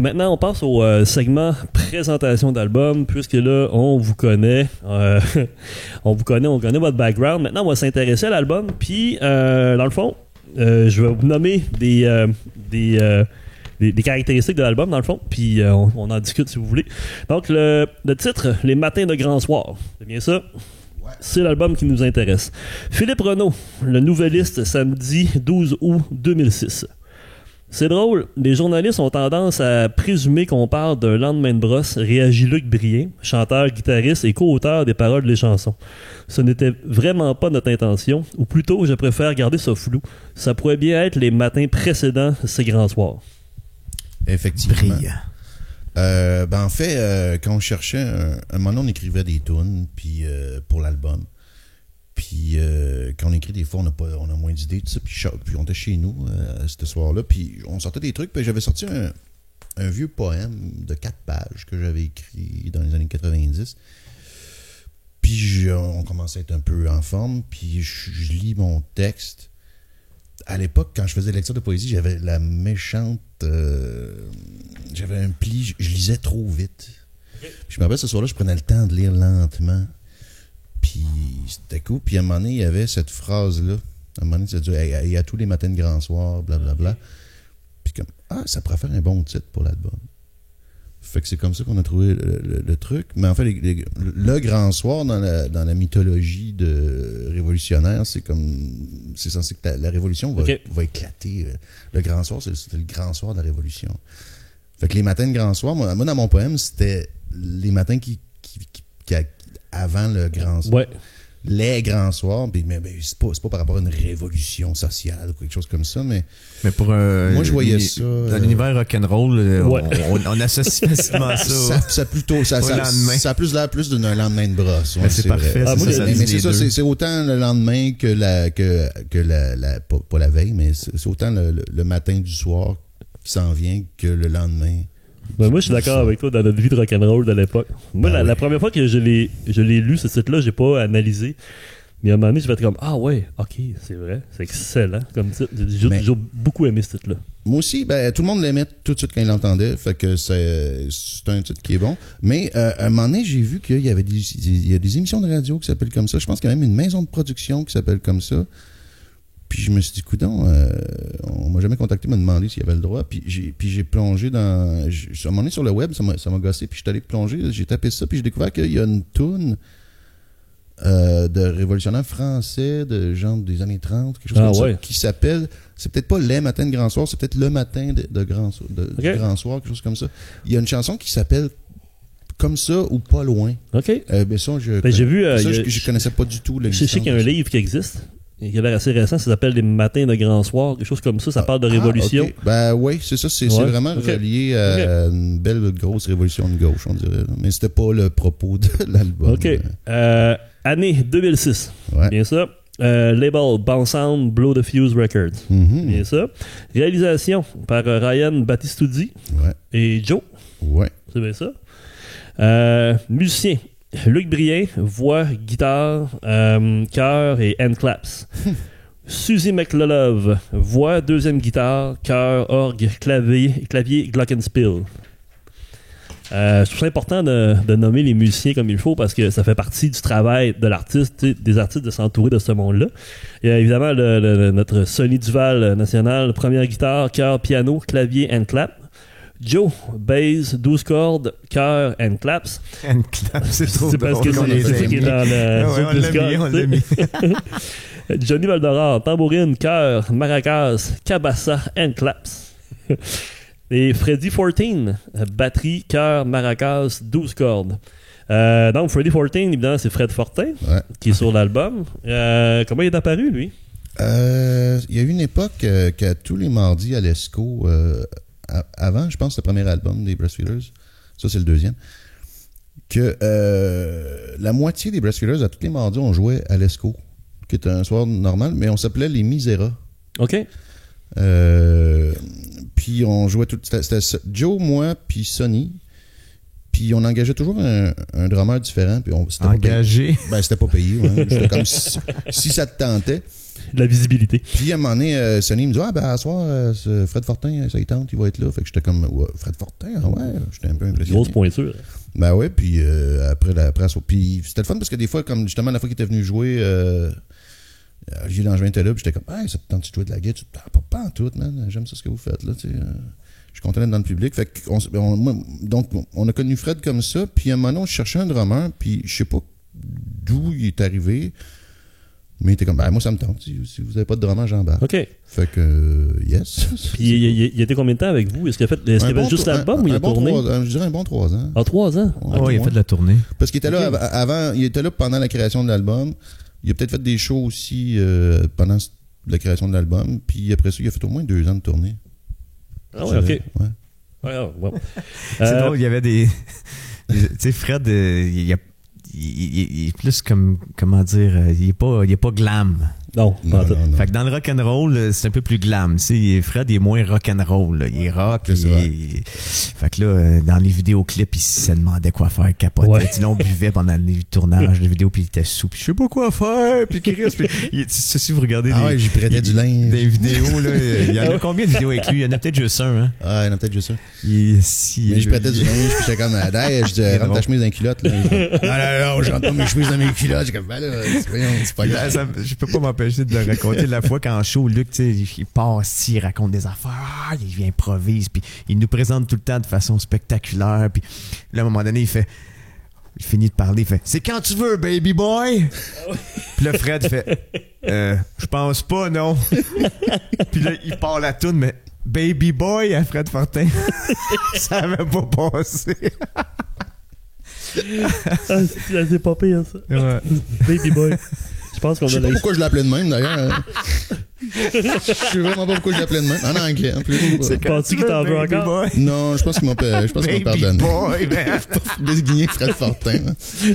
maintenant on passe au segment présentation d'album, puisque là, on vous connaît. On connaît votre background. Maintenant, on va s'intéresser à l'album. Puis, dans le fond, je vais vous nommer des caractéristiques de l'album, dans le fond. Puis, on en discute si vous voulez. Donc, le titre, Les Matins de Grand Soir. C'est bien ça? C'est l'album qui nous intéresse. Philippe Renaud, le nouvelliste, samedi 12 août 2006. C'est drôle, les journalistes ont tendance à présumer qu'on parle d'un lendemain de brosse, réagit Luc Brien, chanteur, guitariste et co-auteur des paroles des chansons. Ce n'était vraiment pas notre intention, ou plutôt, je préfère garder ça flou. Ça pourrait bien être les matins précédents ces grands soirs. Effectivement. Brillant. En fait, quand on cherchait, un moment donné, on écrivait des tunes puis pour l'album. Puis quand on écrit, des fois, on a moins d'idées, tout ça. Puis on était chez nous ce soir-là. Puis on sortait des trucs. Puis j'avais sorti un vieux poème de 4 pages que j'avais écrit dans les années 90. Puis on commençait à être un peu en forme. Puis je lis mon texte. À l'époque, quand je faisais lecture de poésie, j'avais la méchante... j'avais un pli, je lisais trop vite. Puis je me rappelle, ce soir-là, je prenais le temps de lire lentement. Puis c'était cool. Puis à un moment donné, il y avait cette phrase-là. À un moment donné, ça disait « Et à tous les matins de grand soir, blablabla. » Puis comme, ça pourrait faire un bon titre pour l'album. Fait que c'est comme ça qu'on a trouvé le truc. Mais en fait, le grand soir dans la mythologie de révolutionnaire, c'est censé que la révolution va éclater. Le grand soir, c'est le grand soir de la révolution. Fait que les matins de grand soir, moi dans mon poème, c'était les matins qui avant le grand soir. Ouais. Les grands soirs, mais c'est pas par rapport à une révolution sociale ou quelque chose comme ça, mais pour moi je voyais ça dans l'univers rock'n'roll, on associe facilement ça. Ça a plus l'air d'un lendemain de brosse. Ouais, c'est parfait. Mais c'est ça, c'est autant le lendemain pas la veille, mais c'est autant le matin du soir qui s'en vient que le lendemain. Ben moi, je suis d'accord avec toi dans notre vie de rock'n'roll de l'époque. Moi, la première fois que je l'ai lu, ce titre-là, j'ai pas analysé. Mais à un moment donné, je vais être comme, ah ouais, ok, c'est vrai, c'est excellent comme titre. J'ai beaucoup aimé ce titre-là. Moi aussi, tout le monde l'aimait tout de suite quand il l'entendait, fait que c'est un titre qui est bon. Mais à un moment donné, j'ai vu qu'il y avait il y a des émissions de radio qui s'appellent comme ça. Je pense qu'il y a même une maison de production qui s'appelle comme ça. Puis je me suis dit, coudonc, on m'a jamais contacté, m'a demandé s'il y avait le droit. Puis j'ai plongé à un moment donné sur le web, ça m'a gossé. Puis je suis allé plonger, j'ai tapé ça, puis j'ai découvert qu'il y a une toune de révolutionnaires français, de genre des années 30, quelque chose comme ça, qui s'appelle, c'est peut-être pas les matins de grand soir, c'est peut-être le matin de grand soir, du grand soir, quelque chose comme ça. Il y a une chanson qui s'appelle comme ça ou pas loin. OK. Ça, j'ai vu, je connaissais pas du tout l'existence. Je sais qu'il y a un livre qui existe. Il a l'air assez récent, ça s'appelle Les Matins de Grand Soir, quelque chose comme ça parle de révolution. Okay. Oui, c'est ça, c'est vraiment relié à une belle grosse révolution de gauche, on dirait. Mais c'était pas le propos de l'album. OK. Année 2006, bien ça. Label Bounce Sound Blow the Fuse Records, bien ça. Réalisation par Ryan Battistuzzi et Joe. Ouais. C'est bien ça. Musicien. Luc Brien, voix, guitare, chœur et hand claps. Suzy McLelove, voix, deuxième guitare, chœur, orgue, clavier glockenspiel. Je trouve ça important de nommer les musiciens comme il faut parce que ça fait partie du travail de l'artiste, des artistes de s'entourer de ce monde-là. Il y a évidemment notre Sonny Duval national, première guitare, chœur, piano, clavier, hand clap. Joe, bass, 12 cordes, chœur, and claps. And claps, c'est trop c'est parce que c'est ça qui est dans le on l'a mis. Johnny Valdorard, tambourine, chœur, maracas, cabassa, and claps. Et Freddy 14, batterie, chœur, maracas, 12 cordes. Donc Freddy 14, évidemment, c'est Fred Fortin, qui est sur l'album. Comment il est apparu, lui? Il y a eu une époque qu'à tous les mardis à l'ESCO... avant, je pense, le premier album des Breastfeeders, ça c'est le deuxième, que la moitié des Breastfeeders, à tous les mardis, on jouait à l'ESCO, qui était un soir normal, mais on s'appelait les Miséras. OK. Puis on jouait tout... C'était Joe, moi, puis Sonny. Puis puis on engageait toujours un drummer différent. Puis c'était engagé? C'était pas payé. Ouais. J'étais comme si ça te tentait. De la visibilité. Puis à un moment donné, Sonny me dit à soir, Fred Fortin, ça y tente, il va être là. Fait que j'étais comme Fred Fortin, j'étais un peu impressionné. Grosse pointure. Ben ouais, puis après puis c'était le fun parce que des fois, comme justement la fois qu'il était venu jouer, Gilles Langevin était là, puis j'étais comme ça te tente de jouer de la guitare? Pas en tout, man, j'aime ça ce que vous faites là, tu sais. Je suis content d'être dans le public. Fait que donc on a connu Fred comme ça, puis à un moment donné, on cherchait un drummer, puis je sais pas d'où il est arrivé. Mais il était comme, moi, ça me tente. Si vous n'avez pas de drummer, j'embarque. OK. Fait que, yes. Puis, il était combien de temps avec vous? Est-ce qu'il a fait juste l'album ou il a tourné? Je dirais un bon 3 ans. 3 ans? Oui, il a fait de la tournée. Parce qu'il était là avant, il était là pendant la création de l'album. Il a peut-être fait des shows aussi pendant la création de l'album. Puis après ça, il a fait au moins 2 ans de tournée. Ah ouais, OK. Ouais. C'est drôle, il y avait des... tu sais, Fred, il est plus comme, comment dire, il est pas glam. Non. Fait que dans le rock'n'roll, c'est un peu plus glam. Fred, il est moins rock'n'roll. Là. Il est rock. Fait que là, dans les vidéoclips, il se demandait quoi faire, capotait. Ouais. Là, on buvait pendant les tournages de vidéos, puis il était sous. Puis je sais pas quoi faire. Puis Chris, si vous regardez j'y prêtais du linge. Des vidéos, là, il y en a combien de vidéos avec lui? Il y en a peut-être juste un, hein? Ah, il y en a peut-être juste un. Mais je prêtais du linge, puis j'étais comme, je dis, rentre ta chemise dans les culottes. Là. Non, je rentre pas mes chemises dans mes culottes. J'ai comme, c'est pas grave. Je peux pas m'empêcher de le raconter. La fois qu'en show, Luc, il passe, il raconte des affaires, il improvise, puis il nous présente tout le temps de façon spectaculaire. Puis là, à un moment donné, il finit de parler, il fait « C'est quand tu veux, baby boy! » Puis là, Fred fait « Je pense pas, non. » Puis là, il part la toune, mais « Baby boy » à Fred Fortin. Ça avait pas passé. C'est pas pire, ça. Ouais. Baby boy. Je pense qu'on Je sais pas pourquoi je l'appelais de même, d'ailleurs. Je sais vraiment pas pourquoi je l'appelais de même. En anglais, en plus. Penses-tu qu'il t'en veut encore? Non, je pense qu'il m'a pardonné. Baby boy, man. Désigné Fred Fortin.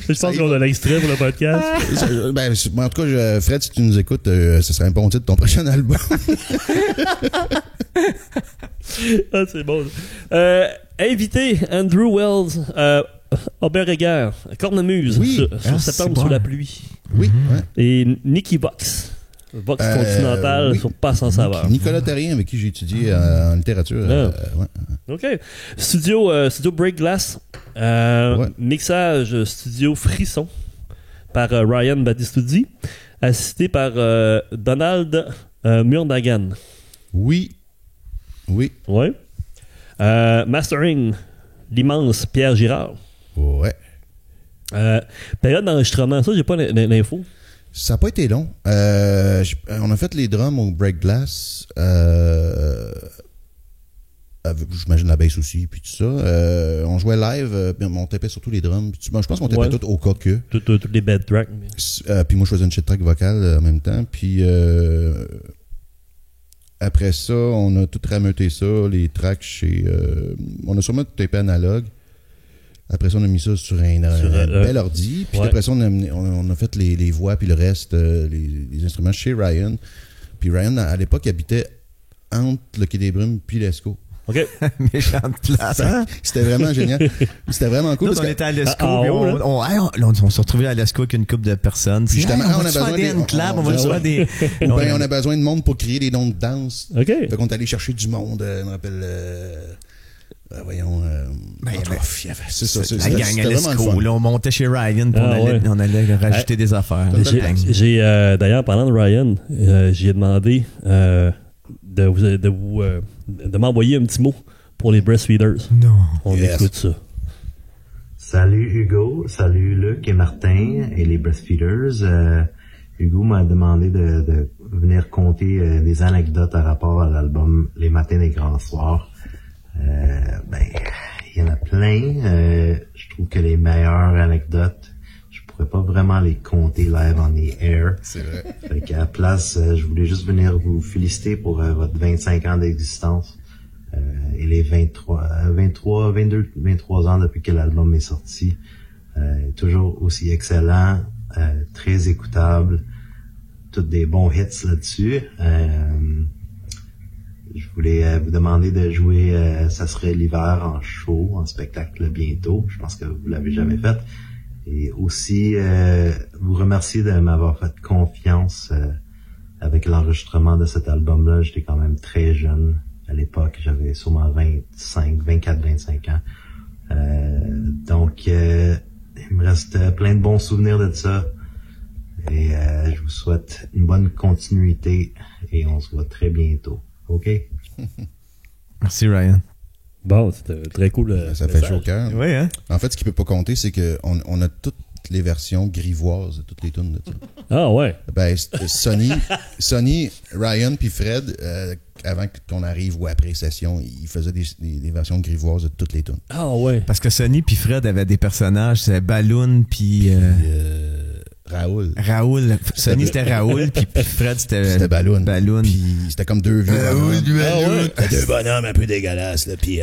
Je pense qu'on a l'extrait pour le podcast. En tout cas, Fred, si tu nous écoutes, ce serait un bon titre de ton prochain album. C'est bon. Invité, Andrew Wells, Oberreger, Cornemuse, sur Septembre sous la pluie. Oui. Ouais. Et Nicky Vox. Vox Continental sur Pas sans saveur. Nicolas Terrien, avec qui j'ai étudié en littérature. OK. Studio Break Glass. Mixage studio Frisson par Ryan Battistuzzi. Assisté par Donald Murnaghan. Oui. Ouais. Mastering, l'immense Pierre Girard. Ouais. Période d'enregistrement, ça, j'ai pas l'info. Ça n'a pas été long. On a fait les drums au Break Glass. J'imagine la bass aussi, puis tout ça. On jouait live, on tapait surtout les drums. Je pense qu'on tapait tout au cas que. Toutes les bad tracks. Puis moi, je faisais une shit track vocale en même temps. Puis après ça, on a tout rameuté ça, les tracks chez... on a sûrement tapé analogue. Après ça, on a mis ça sur un bel ordi. Puis après ça, on a fait les voix puis le reste, les instruments chez Ryan. Puis Ryan, à l'époque, il habitait entre le Quai des Brumes puis l'Esco. OK. Méchante place, hein? C'était vraiment génial. C'était vraiment cool. Nous, on était à l'Esco, on s'est retrouvés à l'Esco avec une couple de personnes. Puis justement, on a besoin des... on a besoin de monde pour créer des noms de danse. OK. Fait qu'on est allé chercher du monde. Je me rappelle... c'est ça. La gang à l'Esco, là, on montait chez Ryan, puis on allait rajouter des affaires. J'ai d'ailleurs, parlant de Ryan, j'ai demandé de m'envoyer un petit mot pour les breastfeeders. Non. On écoute ça. Salut Hugo, salut Luc et Martin et les breastfeeders. Hugo m'a demandé de venir conter des anecdotes à rapport à l'album Les Matins des Grands Soirs. Il y en a plein. Je trouve que les meilleures anecdotes, je pourrais pas vraiment les compter live on the air. C'est vrai. Fait qu'à la place, je voulais juste venir vous féliciter pour votre 25 ans d'existence et les 23 ans depuis que l'album est sorti. Toujours aussi excellent, très écoutable, tous des bons hits là-dessus. Je voulais vous demander de jouer Ça serait l'hiver en show, en spectacle bientôt. Je pense que vous l'avez jamais fait. Et aussi vous remercier de m'avoir fait confiance avec l'enregistrement de cet album-là. J'étais quand même très jeune à l'époque. J'avais sûrement 24-25 ans. Donc il me reste plein de bons souvenirs de ça. Et je vous souhaite une bonne continuité et on se voit très bientôt. OK? Merci, Ryan. Bon, c'était très cool. Ça fait chaud au cœur. Oui, hein? En fait, ce qui peut pas compter, c'est qu'on a toutes les versions grivoises de toutes les tunes de ça. Ah ouais. Ben, Sonny, Ryan puis Fred, avant qu'on arrive ou après session, ils faisaient des versions grivoises de toutes les tunes. Ah ouais. Parce que Sonny puis Fred avaient des personnages, c'était Balloon puis Raoul. Raoul. Sonny c'était Raoul puis Fred c'était Balloon. Balloon. Puis c'était comme deux vieux bonhommes. Ah ouais. C'était deux bonhommes un peu dégueulasses, là. Puis,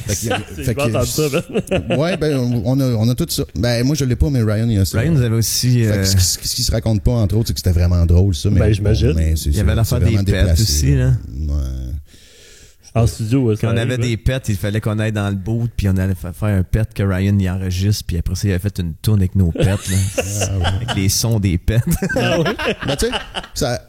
C'est pas entendre ça, ben. ouais, ben, on a tout ça. Ben, moi, je l'ai pas, mais Ryan, il a ça. Ryan, vous avez aussi... Fait que ce qui se raconte pas, entre autres, c'est que c'était vraiment drôle, ça. Mais, Ben, j'imagine. mais il y avait l'affaire des pets aussi, là. Ouais. En studio, Quand on avait des pets, il fallait qu'on aille dans le boot, puis on allait faire un pet que Ryan y enregistre, puis après ça, il avait fait une tourne avec nos pets, là, avec les sons des pets. Ah ouais. Ben, tu sais, ça...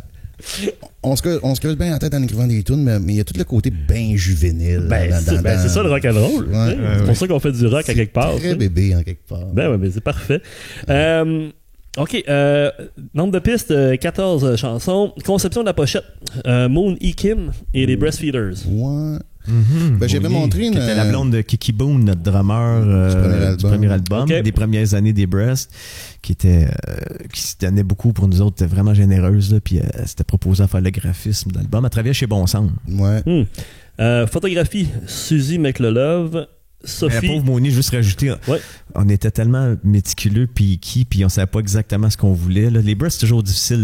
On se creuse bien la tête en écrivant des tunes, mais il y a tout le côté bien juvénile. C'est ça le rock'n'roll. Ouais, C'est pour ça qu'on fait du rock à quelque part. Très bébé en quelque part. Ben ouais, mais c'est parfait. OK, nombre de pistes, 14 chansons. Conception de la pochette, Moon E. Kim et les Breastfeeders. Ouais. Mm-hmm. Ben, j'avais montré une... C'était la blonde de Kiki Boone, notre drummer du premier album, Okay. des premières années des Breasts, qui se donnait beaucoup pour nous autres, était vraiment généreuse, là, puis elle s'était proposée à faire le graphisme de l'album. Elle travaillait chez Bon Sang. Ouais. Photographie, Suzy McLelove. Mais la Sophie. pauvre Moni, juste rajouter, Ouais. on était tellement méticuleux puis on savait pas exactement ce qu'on voulait. Là. Les Breasts, c'est toujours difficile,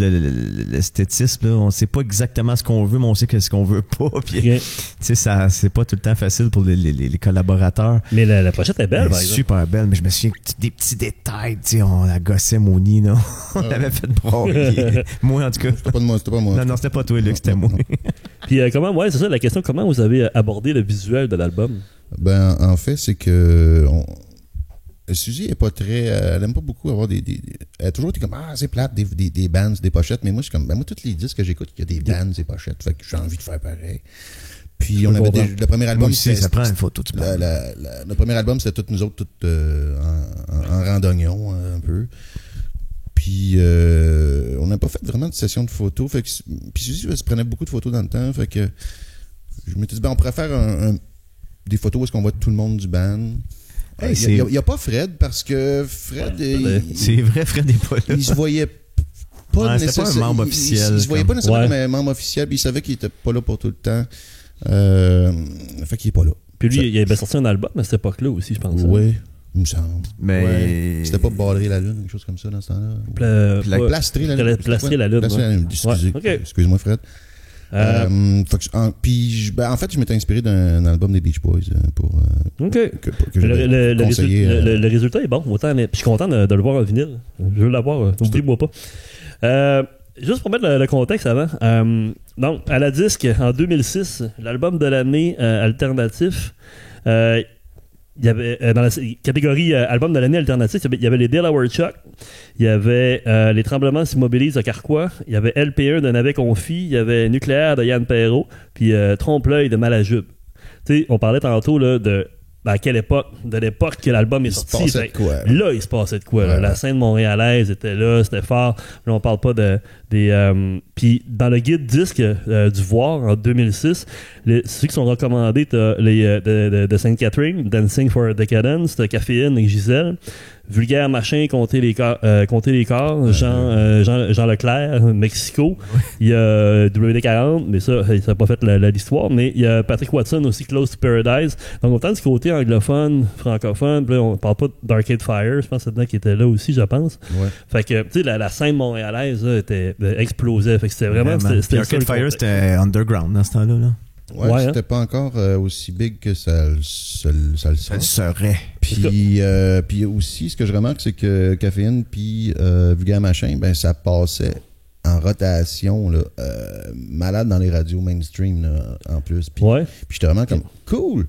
l'esthétisme. Là. On sait pas exactement ce qu'on veut, mais on sait ce qu'on veut pas. Puis, Okay. tu sais, ça, c'est pas tout le temps facile pour les collaborateurs. Mais la pochette est belle, Elle par est exemple. super belle, mais je me souviens que des petits détails, tu sais, on la gossait Moni, là. On l'avait fait broyer. Moi, en tout cas. C'était pas moi. Non, c'était pas toi, Luc, c'était moi. Puis ouais, c'est ça la question, comment vous avez abordé le visuel de l'album? Ben, en fait, c'est que Suzy est pas très... elle aime pas beaucoup avoir elle a toujours été comme, c'est plate, des bands, des pochettes, mais moi, je suis comme, ben, moi, tous les disques que j'écoute, il y a des bands, des pochettes, fait que j'ai envie de faire pareil. Puis, on avait le premier album... Moi aussi, ça prend une photo, tu parles. Le premier album, c'était tous nous autres, en randonnion, un peu. Puis, on n'a pas fait vraiment de session de photos, fait que... Puis Suzy, elle se prenait beaucoup de photos dans le temps, fait que je m'étais dit, ben, on pourrait faire des photos où est-ce qu'on voit tout le monde du band. Hey, Il n'y a pas Fred, parce que Fred... C'est vrai, Fred est pas là. Il se voyait pas Ouais, c'était pas un membre officiel, Il se voyait pas comme- nécessairement Ouais. comme un membre officiel, puis il savait qu'il était pas là pour tout le temps. Fait qu'il est pas là. Puis lui, il avait sorti un album à cette époque-là aussi, je pense. Oui, il me semble. Mais. Ouais. C'était pas Badrer la Lune, quelque chose comme ça dans ce temps-là. Plastrer la Lune. Plastrer la Lune. Plastrer la Lune. Excusez. Ouais, ok. Excuse-moi, Fred. Puis, en fait, je m'étais inspiré d'un album des Beach Boys pour OK. que j'avais Le conseillé. le résultat est bon. Autant, puis je suis content de le voir en vinyle. Je veux l'avoir. Oublie-moi pas. Juste pour mettre le contexte avant. Donc, à la disque, en 2006, l'album de l'année alternatif, il y avait dans la catégorie album de l'année alternatif, il y avait les Delaware Chuck, il y avait les Tremblements s'immobilisent de Carquois, il y avait LP1 de Navet Confi, il y avait Nucléaire de Yann Perrault, puis Trompe-l'œil de Malajube. Tu sais, on parlait tantôt là, à quelle époque, de l'époque que l'album est Il se sorti. passait Fait de quoi, que là, il se passait de quoi. Là. Ouais. La scène montréalaise était là, c'était fort. Là, on parle pas puis dans le guide disque du Voir en 2006, ceux qui sont recommandés, t'as les de Sainte-Catherine, Dancing for Decadence, t'as Caféine et Gisèle, Vulgaire Machin, Compter les corps, Jean Leclerc, Mexico. Il y a WD-40, mais ça n'a pas fait l'histoire, mais il y a Patrick Watson aussi, Close to Paradise. Donc autant du côté anglophone, francophone, puis là, on parle pas d'Arcade Fire, je pense que c'est dedans qui était là aussi, je pense. Ouais. Fait que, tu sais, la scène montréalaise là, explosait. Fait que c'était vraiment... Puis C'était Arcade ça, le Fire, contexte. c'était underground dans ce temps-là. Là. Ouais, Ouais, c'était pas encore aussi big que ça le Ça le sera. serait. Puis aussi, ce que je remarque, c'est que Caféine puis Vulgaire Machin, ben ça passait en en rotation, là, malade dans les radios mainstream, là, en plus. Puis j'étais vraiment comme, cool!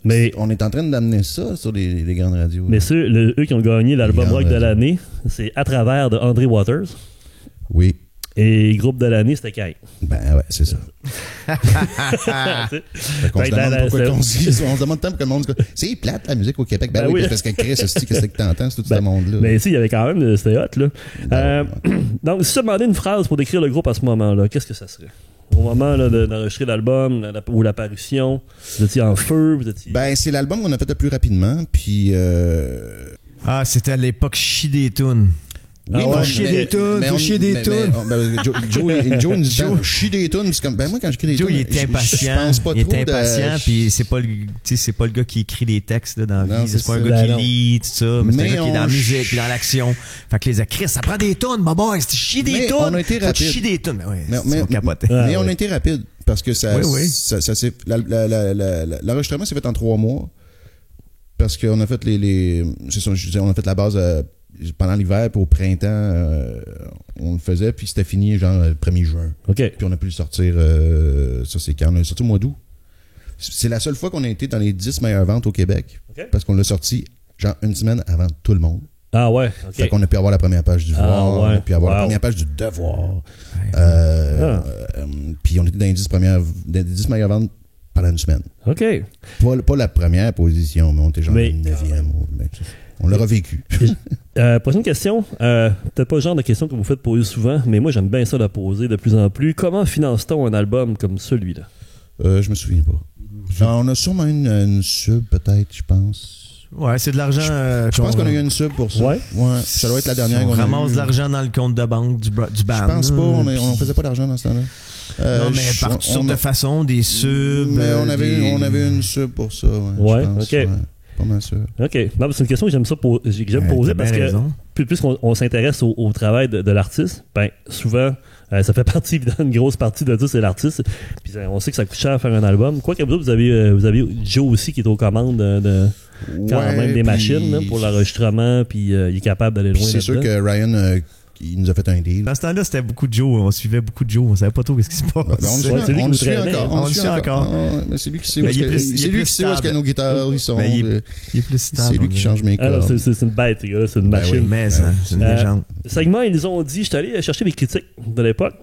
Mais on est en train d'amener ça sur les grandes radios. Mais eux qui ont gagné l'album rock de l'année, c'est À travers de André Waters. Oui. Et groupe de l'année, c'était Kai. Ben ouais, c'est ça. On se demande tant que le monde... C'est plate, la musique au Québec. Ben oui, parce que Chris, qu'est-ce que t'entends, c'est tout ce monde-là. Mais ici, il y avait quand même... C'était hot, là. Donc, si tu demandais une phrase pour décrire le groupe à ce moment-là, qu'est-ce que ça serait? Au moment là, d'enregistrer l'album ou l'apparition, vous étiez en feu, vous étiez... Ben, c'est l'album qu'on a fait le plus rapidement, puis... c'était à l'époque Chie des tunes. Oui, faut chier des tunes, faut chier des tunes. Joe nous dit chier des tunes, c'est comme, ben moi quand j'écris des tunes, il est impatient, je pense pas il trop est impatient, puis c'est pas le gars qui écrit des textes là, dans la vie, c'est pas un gars qui lit tout ça, mais c'est un gars qui est dans la musique, puis dans l'action. Fait que les actrices, ça prend des tunes, boy, c'est chier des tunes. On a été rapide. Chier des tunes, mais on a été rapide parce que ça s'est l'enregistrement s'est fait en 3 mois parce qu'on a fait c'est ça, je disais, on a fait la base pendant l'hiver, puis au printemps, on le faisait, puis c'était fini genre le 1er juin. OK. Puis on a pu le sortir, ça c'est quand on l'a sorti au mois d'août. C'est la seule fois qu'on a été dans les 10 meilleures ventes au Québec, parce qu'on l'a sorti genre une semaine avant tout le monde. Ah ouais, OK. Fait qu'on a pu avoir la première page du Voir, on a pu avoir la première page du Devoir. Puis on était dans les 10 meilleures ventes pendant une semaine. OK. Pas la première position, mais on était genre le 9e. On l'aura vécu. Prochaine question. Peut-être pas le genre de question que vous faites poser souvent, mais moi, j'aime bien ça la poser de plus en plus. Comment finance-t-on un album comme celui-là? Je me souviens pas. On a sûrement une sub, peut-être, je pense. Ouais, c'est de l'argent. Je pense qu'on a eu une sub pour ça. Ouais. Ça doit être la dernière qu'on a eu. On ramasse de l'argent dans le compte de banque du band. Je pense pas. On faisait pas d'argent dans ce temps-là. Non, mais par toutes sortes de façons, des subs. Mais on avait une sub pour ça. Ouais, je pense, OK. Ouais. Pas mal sûr. OK. Non, c'est une question que j'aime poser parce que puisqu'on s'intéresse au travail de l'artiste, ben souvent, ça fait partie, évidemment, une grosse partie de ça, c'est l'artiste. Puis on sait que ça coûte cher à faire un album. Quoi que vous avez Joe aussi qui est aux commandes de même des machines là, pour l'enregistrement, puis il est capable d'aller loin. C'est sûr que Ryan... il nous a fait un deal. Dans ce temps-là, c'était beaucoup de Joe. On suivait beaucoup de Joe. On savait pas trop ce qui se passe. On le suit encore. On le suit encore. Mais c'est lui qui sait où est-ce que nos guitares ils sont. Il est plus stable. C'est lui qui change mes cordes. C'est une bête, les gars. C'est une machine. Mais c'est une légende. Segment, ils ont dit, j'étais allé chercher les critiques de l'époque.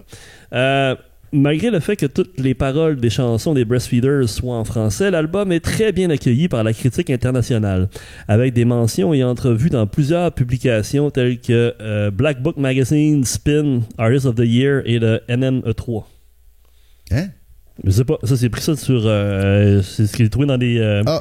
Malgré le fait que toutes les paroles des chansons des Breastfeeders soient en français, l'album est très bien accueilli par la critique internationale, avec des mentions et entrevues dans plusieurs publications telles que Black Book Magazine, Spin, Artist of the Year et le NME3. Hein? Je sais pas, ça c'est pris ça sur... c'est ce qu'il est trouvé dans des...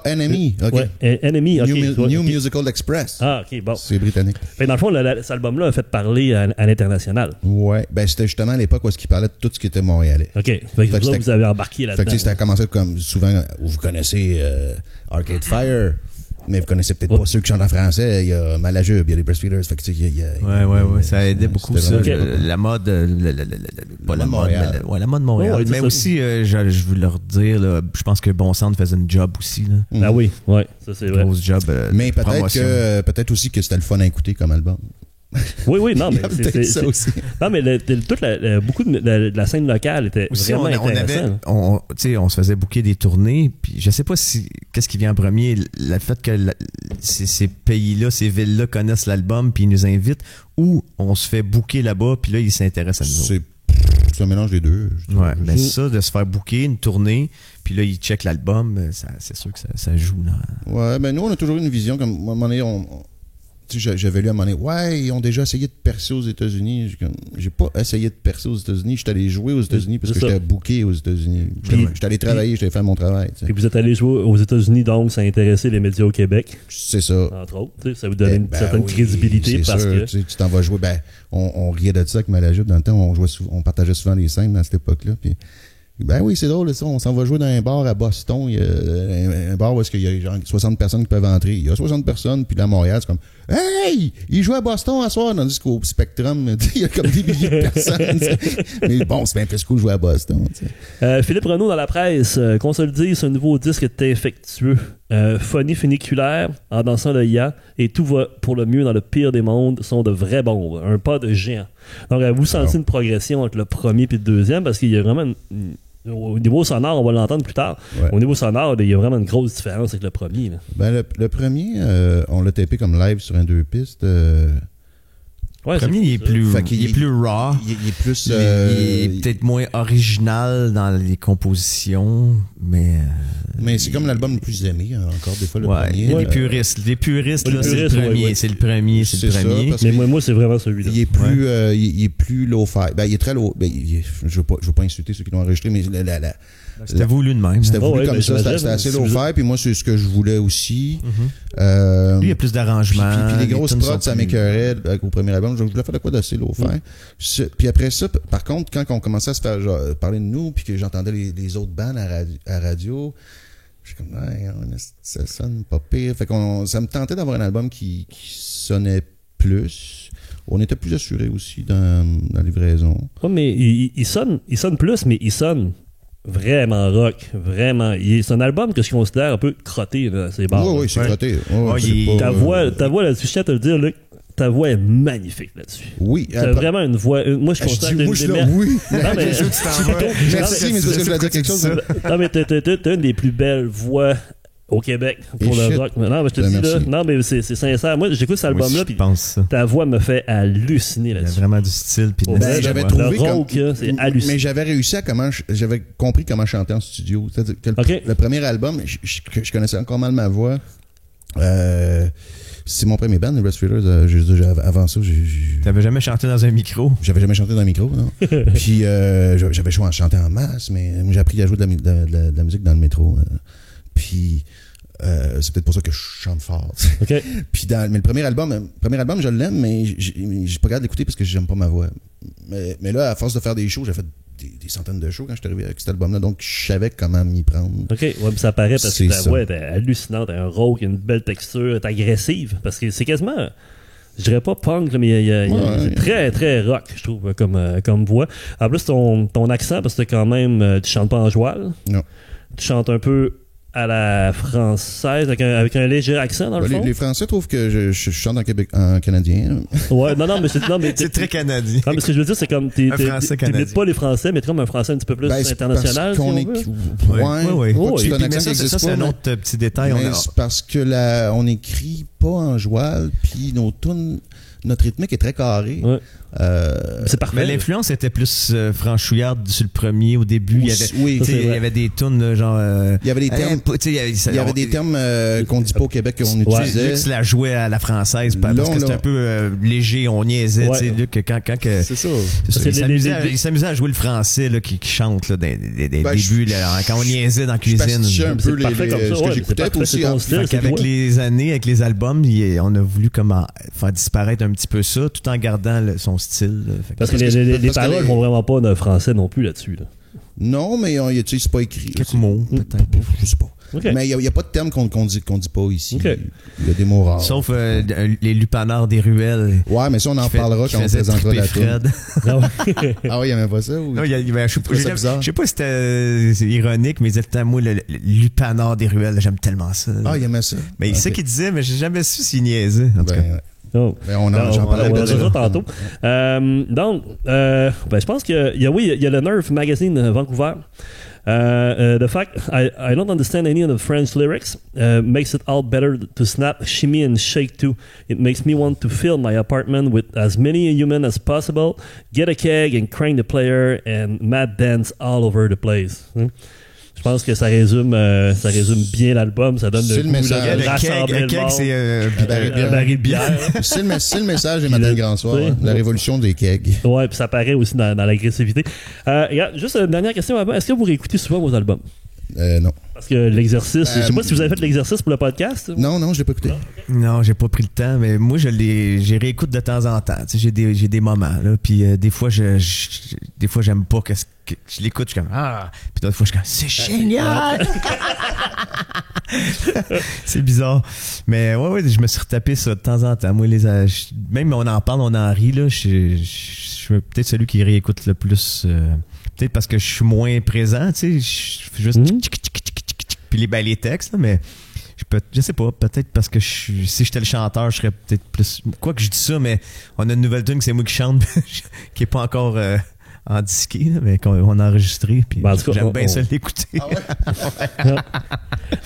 NME, ok. Ouais, NME, ok. New Musical Express. Ah, ok, bon. C'est britannique. Fait, dans le fond, cet album-là a fait parler à l'international. Ouais, ben c'était justement à l'époque où il parlait de tout ce qui était montréalais. Ok, fait que vous avez embarqué là-dedans. Fait que ça a commencé comme souvent, vous connaissez Arcade Fire, mais vous connaissez peut-être pas ceux qui chantent en français. Il y a Malajube, il y a les Breastfeeders. Fait que ouais, ça aidait beaucoup ça. La mode, pas la mode, la mode Montréal. Ouais, mais aussi, je veux leur dire, là, je pense que Bon Centre faisait une job aussi. Là. Ah oui, ouais, ça c'est vrai. Grosse job. Mais peut-être aussi que c'était le fun à écouter comme album. Oui, non, mais c'est ça aussi. Non, mais beaucoup de la scène locale était aussi, vraiment intéressante. On se faisait booker des tournées, puis je sais pas qu'est-ce qui vient en premier, le fait que ces pays-là, ces villes-là connaissent l'album, puis ils nous invitent, ou on se fait booker là-bas, puis là, ils s'intéressent à nous. C'est un mélange des deux. Ouais, mais ça, de se faire booker une tournée, puis là, ils checkent l'album, c'est sûr que ça joue. Là. Ouais, ben nous, on a toujours eu une vision, comme à un moment donné, j'avais lu à un moment donné, ouais, ils ont déjà essayé de percer aux États-Unis. J'ai pas essayé de percer aux États-Unis. J'étais allé jouer aux États-Unis parce que j'étais booké aux États-Unis. J'étais allé travailler, j'étais fait mon travail. Et vous êtes allé jouer aux États-Unis, donc ça a intéressé les médias au Québec. C'est ça. Entre autres. Ça vous donne une certaine crédibilité parce que. Tu t'en vas jouer. Ben, on riait de ça avec Malajube. Dans le temps, on partageait souvent les scènes dans cette époque-là. Puis, ben oui, c'est drôle, ça. On s'en va jouer dans un bar à Boston. Il y a un bar où il y a genre 60 personnes qui peuvent entrer. Il y a 60 personnes, puis là, à Montréal, c'est comme hey! Il joue à Boston à soir, tandis qu'au Spectrum, il y a comme des milliers de personnes. Mais bon, c'est bien plus cool de jouer à Boston. Philippe Renaud, dans la presse, consolide ce nouveau disque est infectueux. phonie funiculaire en dansant le ya et tout va pour le mieux dans le pire des mondes sont de vraies bombes, un pas de géant. Donc vous sentez une progression entre le premier et le deuxième parce qu'il y a vraiment au niveau sonore, on va l'entendre plus tard. Ouais. Au niveau sonore, il y a vraiment une grosse différence avec le premier. Là. Ben, le premier, on l'a tapé comme live sur un 2 pistes. Ouais, Le premier, c'est il est fou, ça. plus, Fait qu'il il est plus raw. Il est plus... Il est peut-être moins original dans les compositions, mais... mais c'est comme l'album le plus aimé, encore des fois, le ouais, premier. les puristes, Ouais, là, les c'est le puristes, premier, ouais. c'est le premier, c'est le C'est ça, premier. parce Mais que moi, c'est vraiment celui-là. il est plus, il est plus low-fi. Ben, il est très low... Ben, je veux pas insulter ceux qui l'ont enregistré, mais C'était voulu de même. c'était Oh, voulu ouais, comme mais ça. j'imagine, C'était assez si vous- low-fi, puis moi, c'est ce que je voulais aussi. Lui, il y a plus d'arrangements. Puis les grosses tunes prods, sont ça plus- m'écœurait au premier album. Je voulais faire de quoi d'assez low-fi. Puis après ça, par contre, quand on commençait à se faire genre, parler de nous, puis que j'entendais les autres bands à radio, je suis comme, ouais, ça sonne pas pire. Fait ça me tentait d'avoir un album qui sonnait plus. On était plus assurés aussi dans la livraison. Ouais, mais il sonne plus, mais il sonne vraiment rock. Vraiment. C'est un album que je considère un peu crotté. Là, c'est bon. Oui, c'est Ouais. crotté. Ouais, c'est il- pas- Ta voix là-dessus, je tiens à te le dire, Luc, ta voix est magnifique là-dessus. Oui. T'as vraiment une voix. Moi, je Je considère dis que oui, t'es je une là, des oui. Non, mais Merci, mais c'est parce que je voulais dire quelque chose. Non, mais t'as une des plus belles voix au Québec pour Et le shit. rock. Non, mais je te Ben, dis là. merci. Non, mais c'est sincère. Moi, j'écoute cet Moi aussi, album-là, je puis pense ça. ta voix me fait halluciner Il y a là-dessus. vraiment du style. Puis de Ben, la- Ben, j'avais le trouvé rock, là, c'est hallucinant. Mais j'avais réussi à j'avais compris comment chanter en studio. C'est-à-dire que Ok. le premier album, je connaissais encore mal ma voix. C'est mon premier band, les Red Streeters. Avant ça, T'avais jamais chanté dans un micro? j'avais jamais chanté dans un micro, non. Puis j'avais joué à chanter en masse, mais moi, j'ai appris à jouer de la musique dans le métro. Puis c'est peut-être pour ça que je chante fort. OK. Puis mais le premier album, je l'aime, mais j'ai pas garde d'écouter parce que j'aime pas ma voix. Mais là, à force de faire des shows, j'ai fait des centaines de shows quand je suis arrivé avec cet album-là, donc je savais comment m'y prendre. OK, ouais, puis ça paraît parce que C'est ta ça. voix est hallucinante, t'as un rauque, une belle texture, t'es agressive, parce que c'est quasiment, je dirais pas punk, là, mais c'est très, très rock, je trouve, comme voix. En plus, ton accent, parce que quand même, tu chantes pas en joual. Non. Tu chantes un peu à la française, avec un léger accent, dans le fond. Les Français trouvent que je chante en canadien. Ouais, non, mais C'est très canadien. Non, mais ce que je veux dire, c'est comme Un Français canadien. t'imites pas les Français, mais t'es comme un Français un petit peu plus Ben, c'est international, parce qu'on si on est... veut. Ouais. Oh, C'est Et un puis, accent mais qui ça, existe c'est pas, un mais- autre petit détail. Mais c'est parce que on écrit pas en joual, puis notre rythmique est très carré. Ouais. C'est parfait. Mais l'influence était plus franchouillarde sur le premier. Au début, il y avait, Oui, Ça, c'est tu sais, il y vrai. avait des tunes genre... il y avait des termes, il y avait des termes qu'on dit pas au Québec qu'on utilisait. Luc la jouait à la française parce Là, que c'était là. un peu léger, on niaisait, Ouais. tu sais, Luc, quand que... C'est ça. C'est ça, Parce que il s'amusait à jouer le français là, qui chante là, des Ben, débuts, là, quand on niaisait dans la cuisine. pastichais un C'est peu parfait comme ça, ce que ouais, c'est j'écoutais parfait, aussi. c'est ton style. Fait qu'avec toi. les années, avec les albums, on a voulu comment faire disparaître un petit peu ça, tout en gardant son style. Là. Fait que- Parce que Parce les que paroles les- vont vraiment pas de français non plus là-dessus. Là. Non, mais tu sais, c'est pas écrit. quelques mots, peut-être. Je sais pas. OK. Mais il y a pas de termes qu'on dit pas ici. OK. Il y a des mots rares. Sauf les lupanards des ruelles. Ouais, mais ça, on en parlera quand on faisait présentera la tune. Fred. Ah ouais. Ah ouais, il y avait pas ça? Ou... Non, je trouvais ça bizarre. sais pas si c'était c'est ironique, mais il disait tout le temps, moi, le lupanard des ruelles, j'aime tellement ça. Ah, il aimait ça. Mais il Ok. sait qu'il disait, mais j'ai jamais su s'il niaisait. En tout cas. Ben, Oh. ben, On j'en parlais va de dire ça ça. tantôt. Donc, je pense qu'il y a le Nerve Magazine Vancouver. The fact I don't understand any of the French lyrics makes it all better to snap, shimmy, and shake too. It makes me want to fill my apartment with as many humans as possible, get a keg and crank the player, and mad dance all over the place. Je pense que ça résume bien l'album. Ça donne C'est le le goût message. là, de Le rassembler le keg, monde. c'est Un baril de Un bière. baril de bière. C'est le message des matins de grand soir. Oui. Hein. La révolution des kegs. Ouais, puis ça paraît aussi dans l'agressivité. Regarde, juste une dernière question avant. Est-ce que vous réécoutez souvent vos albums? Non. Parce que l'exercice, je sais pas si vous avez fait l'exercice pour le podcast. Non, je l'ai pas écouté. Non, j'ai pas pris le temps, mais moi j'ai réécoute de temps en temps. Tu sais, j'ai des moments là, puis des fois des fois j'aime pas que je l'écoute, je suis comme puis d'autres fois je suis comme c'est génial. C'est bizarre, mais ouais, je me suis retapé ça de temps en temps. Moi même on en parle, on en rit là. Je suis peut-être celui qui réécoute le plus. Peut-être parce que je suis moins présent, tu sais. Je fais juste puis les textes, là, mais Je sais pas, peut-être parce que si j'étais le chanteur, je serais peut-être plus. Quoi que je dis ça, mais on a une nouvelle tune que c'est moi qui chante, qui est pas encore en disqué, là, mais qu'on a enregistré. Puis Ben, en tout cas, j'aime bien ça l'écouter. Ah ouais?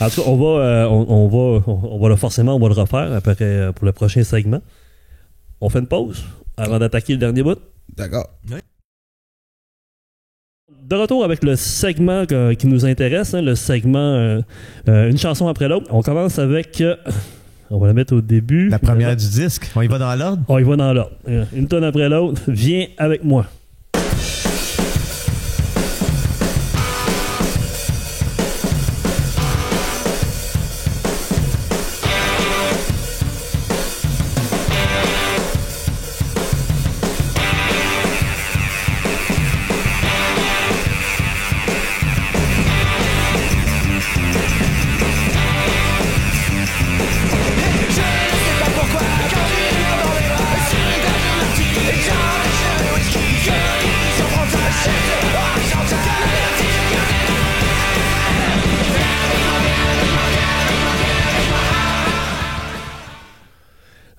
En tout cas, on va le forcément, on va le refaire après, pour le prochain segment. On fait une pause avant d'attaquer le dernier bout. D'accord. De retour avec le segment qui nous intéresse, hein, le segment une chanson après l'autre. On commence avec... on va la mettre au début. La première du disque. On y va dans l'ordre? On y va dans l'ordre. Une tonne après l'autre. Viens avec moi.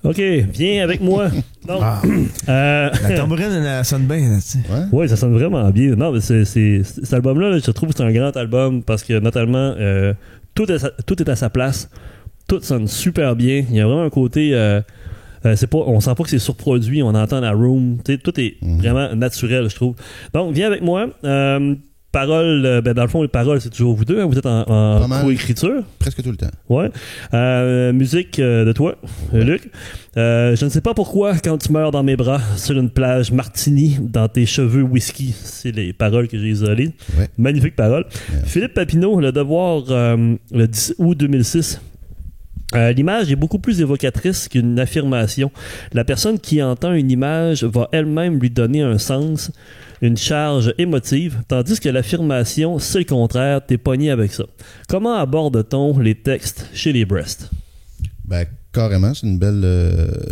OK, viens avec moi. Donc, La tambourine, elle sonne bien. Là, tu sais. Ouais. oui, ça sonne vraiment bien. Non, mais cet album-là, là, je trouve que c'est un grand album parce que, notamment, tout est à sa place. Tout sonne super bien. Il y a vraiment un côté... on sent pas que c'est surproduit. On entend la room. Tout est vraiment naturel, je trouve. Donc, viens avec moi. Paroles, dans le fond, les paroles, c'est toujours vous deux. Hein? Vous êtes en co-écriture. Presque tout le temps. Ouais. Musique de toi, Luc. Je ne sais pas pourquoi, quand tu meurs dans mes bras, sur une plage martini, dans tes cheveux whisky. C'est les paroles que j'ai isolées. Ouais. Magnifique parole. Ouais. Philippe Papineau, Le Devoir, le 10 août 2006. L'image est beaucoup plus évocatrice qu'une affirmation. La personne qui entend une image va elle-même lui donner un sens, une charge émotive, tandis que l'affirmation, c'est le contraire, t'es pogné avec ça. Comment aborde-t-on les textes chez les Breast? Ben, carrément, c'est une belle...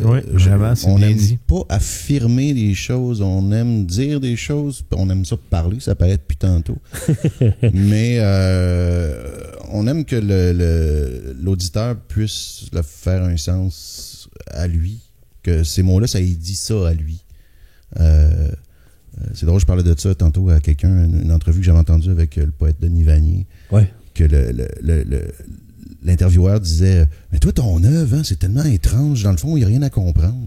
Oui, vraiment, c'est on bien n'aime dit. pas affirmer des choses, on aime dire des choses, on aime ça parler, ça paraît depuis tantôt. Mais on aime que l'auditeur puisse le faire un sens à lui, que ces mots-là, ça y dit ça à lui. C'est drôle, je parlais de ça tantôt à quelqu'un, une entrevue que j'avais entendue avec le poète Denis Vanier, Ouais. que l'intervieweur disait « Mais toi, ton œuvre, hein, c'est tellement étrange, dans le fond, il n'y a rien à comprendre. »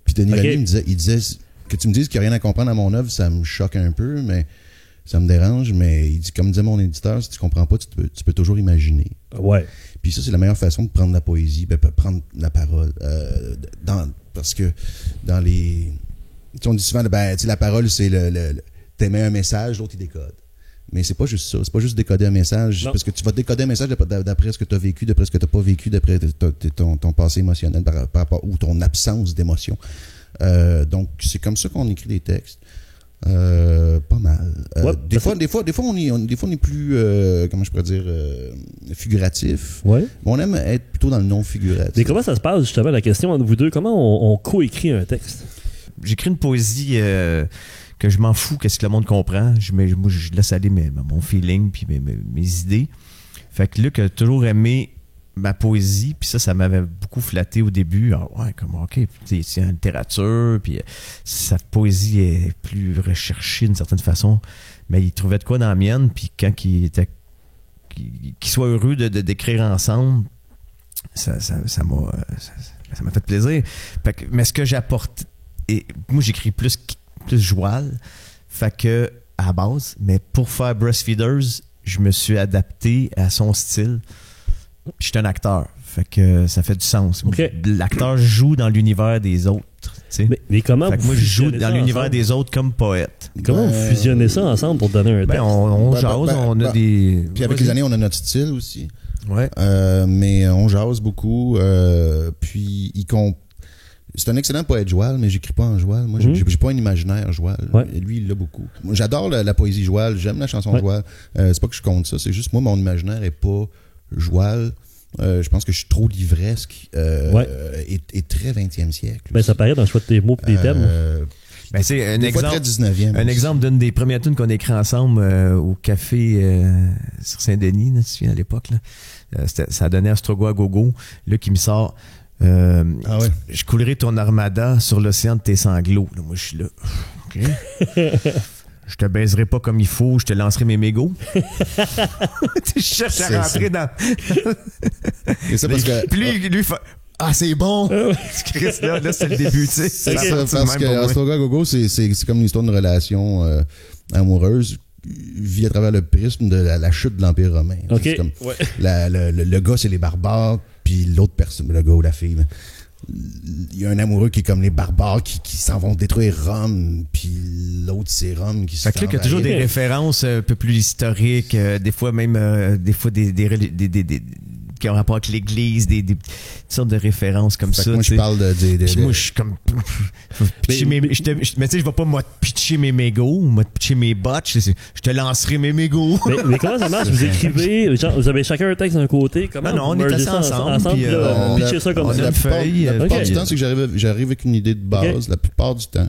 Puis Denis Vanier il disait « Que tu me dises qu'il n'y a rien à comprendre à mon œuvre, ça me choque un peu, mais ça me dérange, mais il dit, comme disait mon éditeur, si tu comprends pas, tu peux toujours imaginer. » Ouais. Puis ça, c'est la meilleure façon de prendre la poésie, prendre la parole. Parce que dans les... on dit souvent, la parole, c'est t'émets un message, l'autre, il décode. Mais c'est pas juste ça. C'est pas juste décoder un message. Non. Parce que tu vas décoder un message d'après ce que tu as vécu, d'après ce que tu n'as pas vécu, d'après ton passé émotionnel par rapport, ou ton absence d'émotion. Donc, c'est comme ça qu'on écrit des textes. Pas mal. Ouais, des fois, on est plus, comment je pourrais dire, figuratif. Ouais. Mais on aime être plutôt dans le non-figuratif. Mais comment ça se passe, justement, la question entre vous deux? Comment on coécrit un texte? J'écris une poésie que je m'en fous, qu'est-ce que le monde comprend. Moi, je laisse aller mon feeling puis mes idées. Fait que Luc a toujours aimé ma poésie, puis ça m'avait beaucoup flatté au début. Ah ouais, comme OK, c'est en littérature, puis sa poésie est plus recherchée d'une certaine façon, mais il trouvait de quoi dans la mienne, puis quand qu'il soit heureux d'écrire ensemble, ça m'a fait plaisir. Fait que, mais ce que j'apporte, et moi j'écris plus joual, fait que à la base, mais pour faire Breastfeeders, je me suis adapté à son style. Je suis un acteur, fait que ça fait du sens. Okay. L'acteur joue dans l'univers des autres. Mais comment fait que moi, je joue dans l'univers des autres comme poète. Comment vous fusionnez ça ensemble pour donner un texte? On jase, on a des... Puis avec les années, on a notre style aussi. Ouais. Mais on jase beaucoup. Puis c'est un excellent poète joual, mais j'écris pas en joual. Moi, j'ai pas un imaginaire joual. Ouais. Et lui, il l'a beaucoup. Moi, j'adore la poésie joual. J'aime la chanson joual. C'est pas que je compte ça. C'est juste moi, mon imaginaire est pas joual. Je pense que je suis trop livresque et très 20e siècle. Ça paraît dans le choix de tes mots et des thèmes. Ben, c'est un Des fois exemple. très 19e. Un exemple d'une des premières tunes qu'on a écrit ensemble au café sur Saint-Denis, là, tu te souviens, à l'époque. Là. Ça donnait Astrogo à Gogo. Là, qui me sort. Ah ouais. Je coulerai ton armada sur l'océan de tes sanglots. Là, moi, je suis là. OK. Je te baiserai pas comme il faut, je te lancerai mes mégots. Je cherche à rentrer dans. Et ça parce que. Puis lui fait. Ah, c'est bon! Chris, là, c'est le début, tu sais. C'est ça, parce que Astroga Gogo, c'est comme une histoire d'une relation amoureuse vue à travers le prisme de la chute de l'Empire romain. OK. C'est comme Ouais. le gars, c'est les barbares, puis l'autre personne, le gars ou la fille, il y a un amoureux qui est comme les barbares qui s'en vont détruire Rome, puis l'autre, c'est Rome qui se Fait que là, il y a toujours des références un peu plus historiques, des fois même des fois des qui ont rapport avec l'église, des sortes de références comme fait ça. Moi, je parle de moi, je suis comme. Mais tu sais, je vais pas moi te pitcher mes mégots, moi te pitcher mes botches. Je te lancerai mes mégots. Mais comment ça marche? Vous écrivez, genre, vous avez chacun un texte d'un côté. Comment Non, on vous est mergez assis ça ensemble, puis, puis là, vous pitchez ça comme on ça. a une feuille. La plupart ok. du temps, c'est que j'arrive avec une idée de base, la plupart du temps.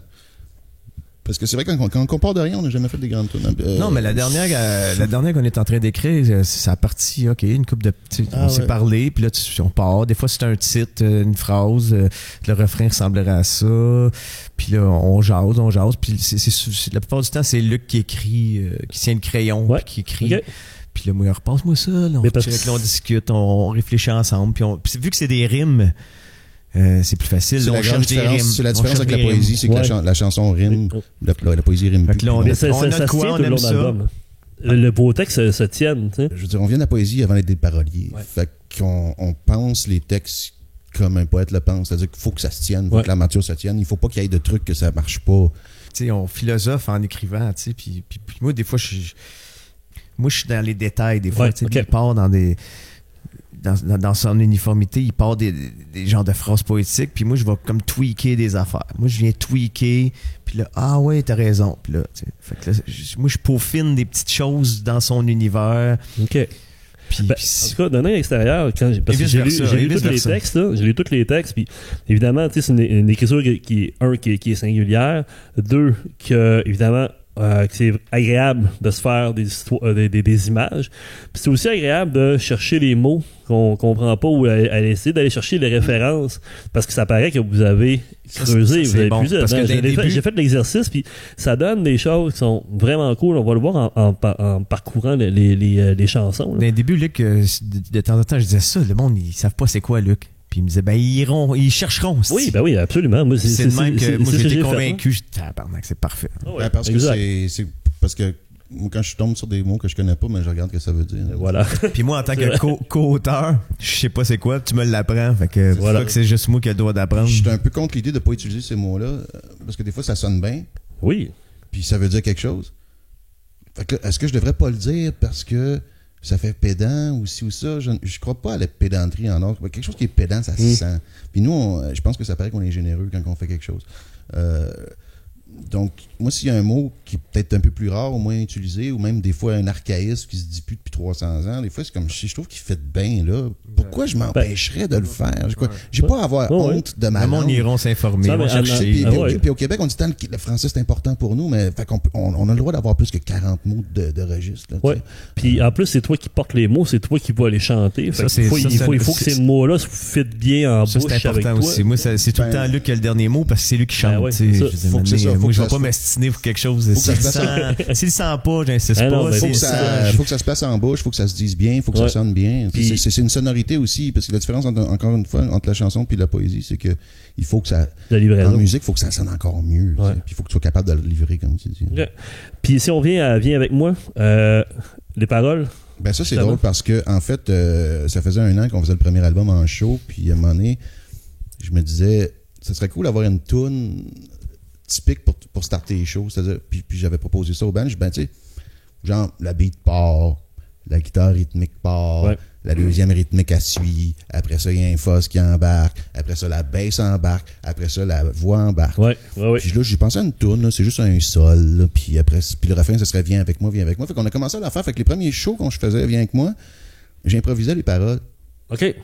Parce que c'est vrai que quand on compare de rien, on n'a jamais fait des grandes tunes. Non, mais la dernière qu'on est en train d'écrire, c'est la partie, OK, une couple de... on s'est parlé, puis là, on part. Des fois, c'est un titre, une phrase, le refrain ressemblerait à ça. Puis là, on jase. Puis la plupart du temps, c'est Luc qui écrit, qui tient le crayon, puis qui écrit. OK. Puis là, moi, repasse-moi ça. Là, on discute, on réfléchit ensemble. Puis vu que c'est des rimes... c'est plus facile. C'est on cherche des rimes. C'est la différence avec la poésie, c'est que la chanson rime, la poésie rime plus. Là, Mais ça on a se quoi, tient on tout le aime long de ça. l'album. Le beau texte se tienne, tu sais. Je veux dire, on vient de la poésie avant d'être des paroliers. Ouais. Fait qu'on pense les textes comme un poète le pense. C'est-à-dire qu'il faut que ça se tienne, il faut que la mature se tienne. Il faut pas qu'il y ait de trucs que ça marche pas. Tu sais, on philosophe en écrivant, tu sais, puis moi, des fois, je suis dans les détails, des fois, Ouais, tu sais, ok. puis il part dans son uniformité, il part des genres de phrases poétiques, puis moi, je vais comme tweaker des affaires. Moi, je viens tweaker, puis là, ah ouais, t'as raison. Puis là, tu sais, fait que là, moi, je peaufine des petites choses dans son univers. OK. Puis, Ben, en tout cas, d'un œil extérieur, parce que j'ai lu tous les textes, là, j'ai lu tous les textes, puis évidemment, tu sais, c'est une écriture qui est singulière, deux, que évidemment, que c'est agréable de se faire des histoires, des images, puis c'est aussi agréable de chercher les mots qu'on comprend pas ou à essayer d'aller chercher les références, parce que ça paraît que vous avez creusé, vous avez puisé dedans. J'ai fait l'exercice, puis ça donne des choses qui sont vraiment cool. On va le voir en parcourant les chansons. Dans le début, Luc, de temps en temps, je disais ça, le monde, ils savent pas c'est quoi, Luc. Puis il me disait, ben, ils chercheront. Oui, ben oui, absolument. Moi, c'est le même que moi, j'étais j'ai convaincu. Je dis, tabarnak, c'est parfait. Ah ouais, Parce exact. que c'est parce que moi, quand je tombe sur des mots que je connais pas, mais je regarde ce que ça veut dire. Voilà. Puis moi, en tant que co-auteur, je sais pas c'est quoi, tu me l'apprends. Fait que voilà, que c'est juste moi qui ai le droit d'apprendre. Je suis un peu contre l'idée de pas utiliser ces mots-là, parce que des fois, ça sonne bien, Oui. puis ça veut dire quelque chose. Fait que là, est-ce que je devrais pas le dire parce que ça fait pédant ou ci ou ça? Je crois pas à la pédanterie en or. Quelque chose qui est pédant, ça se sent. Puis nous, je pense que ça paraît qu'on est généreux quand on fait quelque chose. Donc, moi, s'il y a un mot qui est peut-être un peu plus rare, au moins utilisé, ou même des fois un archaïsme qui se dit plus depuis 300 ans, des fois, c'est comme, je trouve qu'il fait bien, là. Pourquoi je m'empêcherais de le faire? J'ai pas à avoir honte de ma langue. Le monde iront s'informer. Puis au Québec, on dit tant que le français, c'est important pour nous, mais fait on a le droit d'avoir plus que 40 mots de registre. Oui. Puis en plus, c'est toi qui portes les mots, c'est toi qui vas les chanter. Fait il faut que ces mots-là se fitent bien en bouche avec toi. C'est important aussi. Moi, c'est tout le temps Luc qui a le dernier mot parce que c'est lui qui chante. Moi, je vais pas m'estiner pour quelque chose. S'il le sent pas, j'insiste pas. Faut que ça se place en bouche, faut que ça se dise bien, faut que ça sonne bien. C'est une sonorité aussi, parce que la différence, encore une fois, entre la chanson et la poésie, c'est que il faut que ça... En musique, il faut que ça sonne encore mieux. Puis il faut que tu sois capable de le livrer, comme tu dis. Puis si on vient avec moi, les paroles... Ben ça, c'est drôle parce que, en fait, ça faisait 1 an qu'on faisait le premier album en show, puis à un moment donné, je me disais, ça serait cool d'avoir une toune typique pour starter les shows. C'est-à-dire, puis j'avais proposé ça au band. Je dis, ben, tu sais, genre, la beat part, la guitare rythmique part, la deuxième rythmique elle suit, après ça, il y a un fuzz qui embarque, après ça, la bass embarque, après ça, la voix embarque. Puis là, j'ai pensé à une toune, là, c'est juste un sol, là, puis le refrain, ça serait viens avec moi. Fait qu'on a commencé à la faire. Fait que les premiers shows qu'on faisais viens avec moi, j'improvisais les paroles. OK.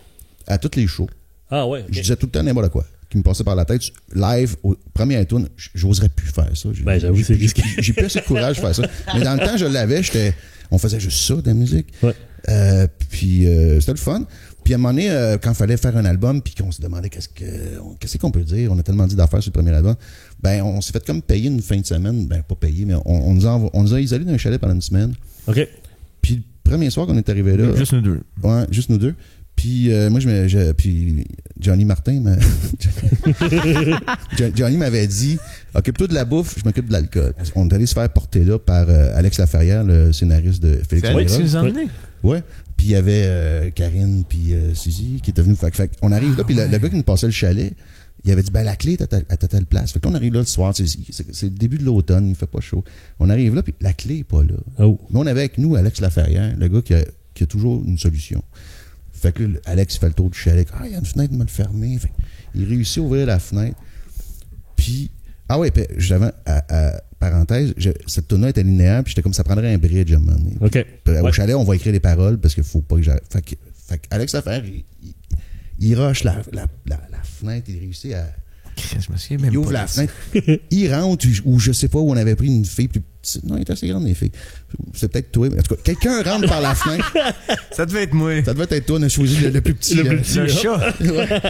À tous les shows. Ah ouais. Okay. Je disais tout le temps n'importe quoi. qui me passait par la tête. Live, au premier tune, j'oserais plus faire ça. Ben, j'avoue, c'est risqué. J'ai plus assez de courage de faire ça. Mais dans le temps, je l'avais, on faisait juste ça, de la musique. Ouais. Puis c'était le fun. Puis à un moment donné, quand il fallait faire un album, puis qu'on se demandait qu'est-ce qu'on peut dire, on a tellement dit d'affaires sur le premier album, ben on s'est fait comme payer une fin de semaine, ben pas payer, mais on nous a isolés d'un chalet pendant une semaine. OK. Puis le premier soir qu'on est arrivé là... Juste nous deux. Ouais, juste nous deux. Puis moi, puis Johnny Martin, Johnny m'avait dit, occupe-toi de la bouffe, je m'occupe de l'alcool. On est allé se faire porter là par Alex Laferrière, le scénariste de Félix C'est Alex qui Léra. nous a emmenés. Ouais. Puis il y avait Karine puis Suzy qui était venue. Fait on arrive là, puis le gars qui nous passait le chalet, il avait dit, ben la clé est à telle place. Fait que là, on arrive là le soir, c'est le début de l'automne, il fait pas chaud. On arrive là, puis la clé est pas là. Oh. Mais on avait avec nous Alex Laferrière, le gars qui a toujours une solution. Fait que là, Alex fait le tour du chalet. Ah, il y a une fenêtre mal fermée. Fait il réussit à ouvrir la fenêtre. Puis, ah ouais, puis j'avais, parenthèse, cette tune-là était linéaire, puis j'étais comme ça prendrait un bridge à un moment donné. OK. Puis, au chalet, on va écrire les paroles parce qu'il faut pas que j'arrête. Fait que Alex Laferrière, il rush la fenêtre, il réussit à. Je me souviens même Il ouvre pas la de ça. fenêtre, il rentre, ou je sais pas où on avait pris une fille plus petite. Non, elle était assez grande, les filles. C'est peut-être toi. En tout cas, quelqu'un rentre par la fenêtre. Ça devait être moi. Ça devait être toi, on a choisi le plus petit. Le plus petit. Le chat. Ouais.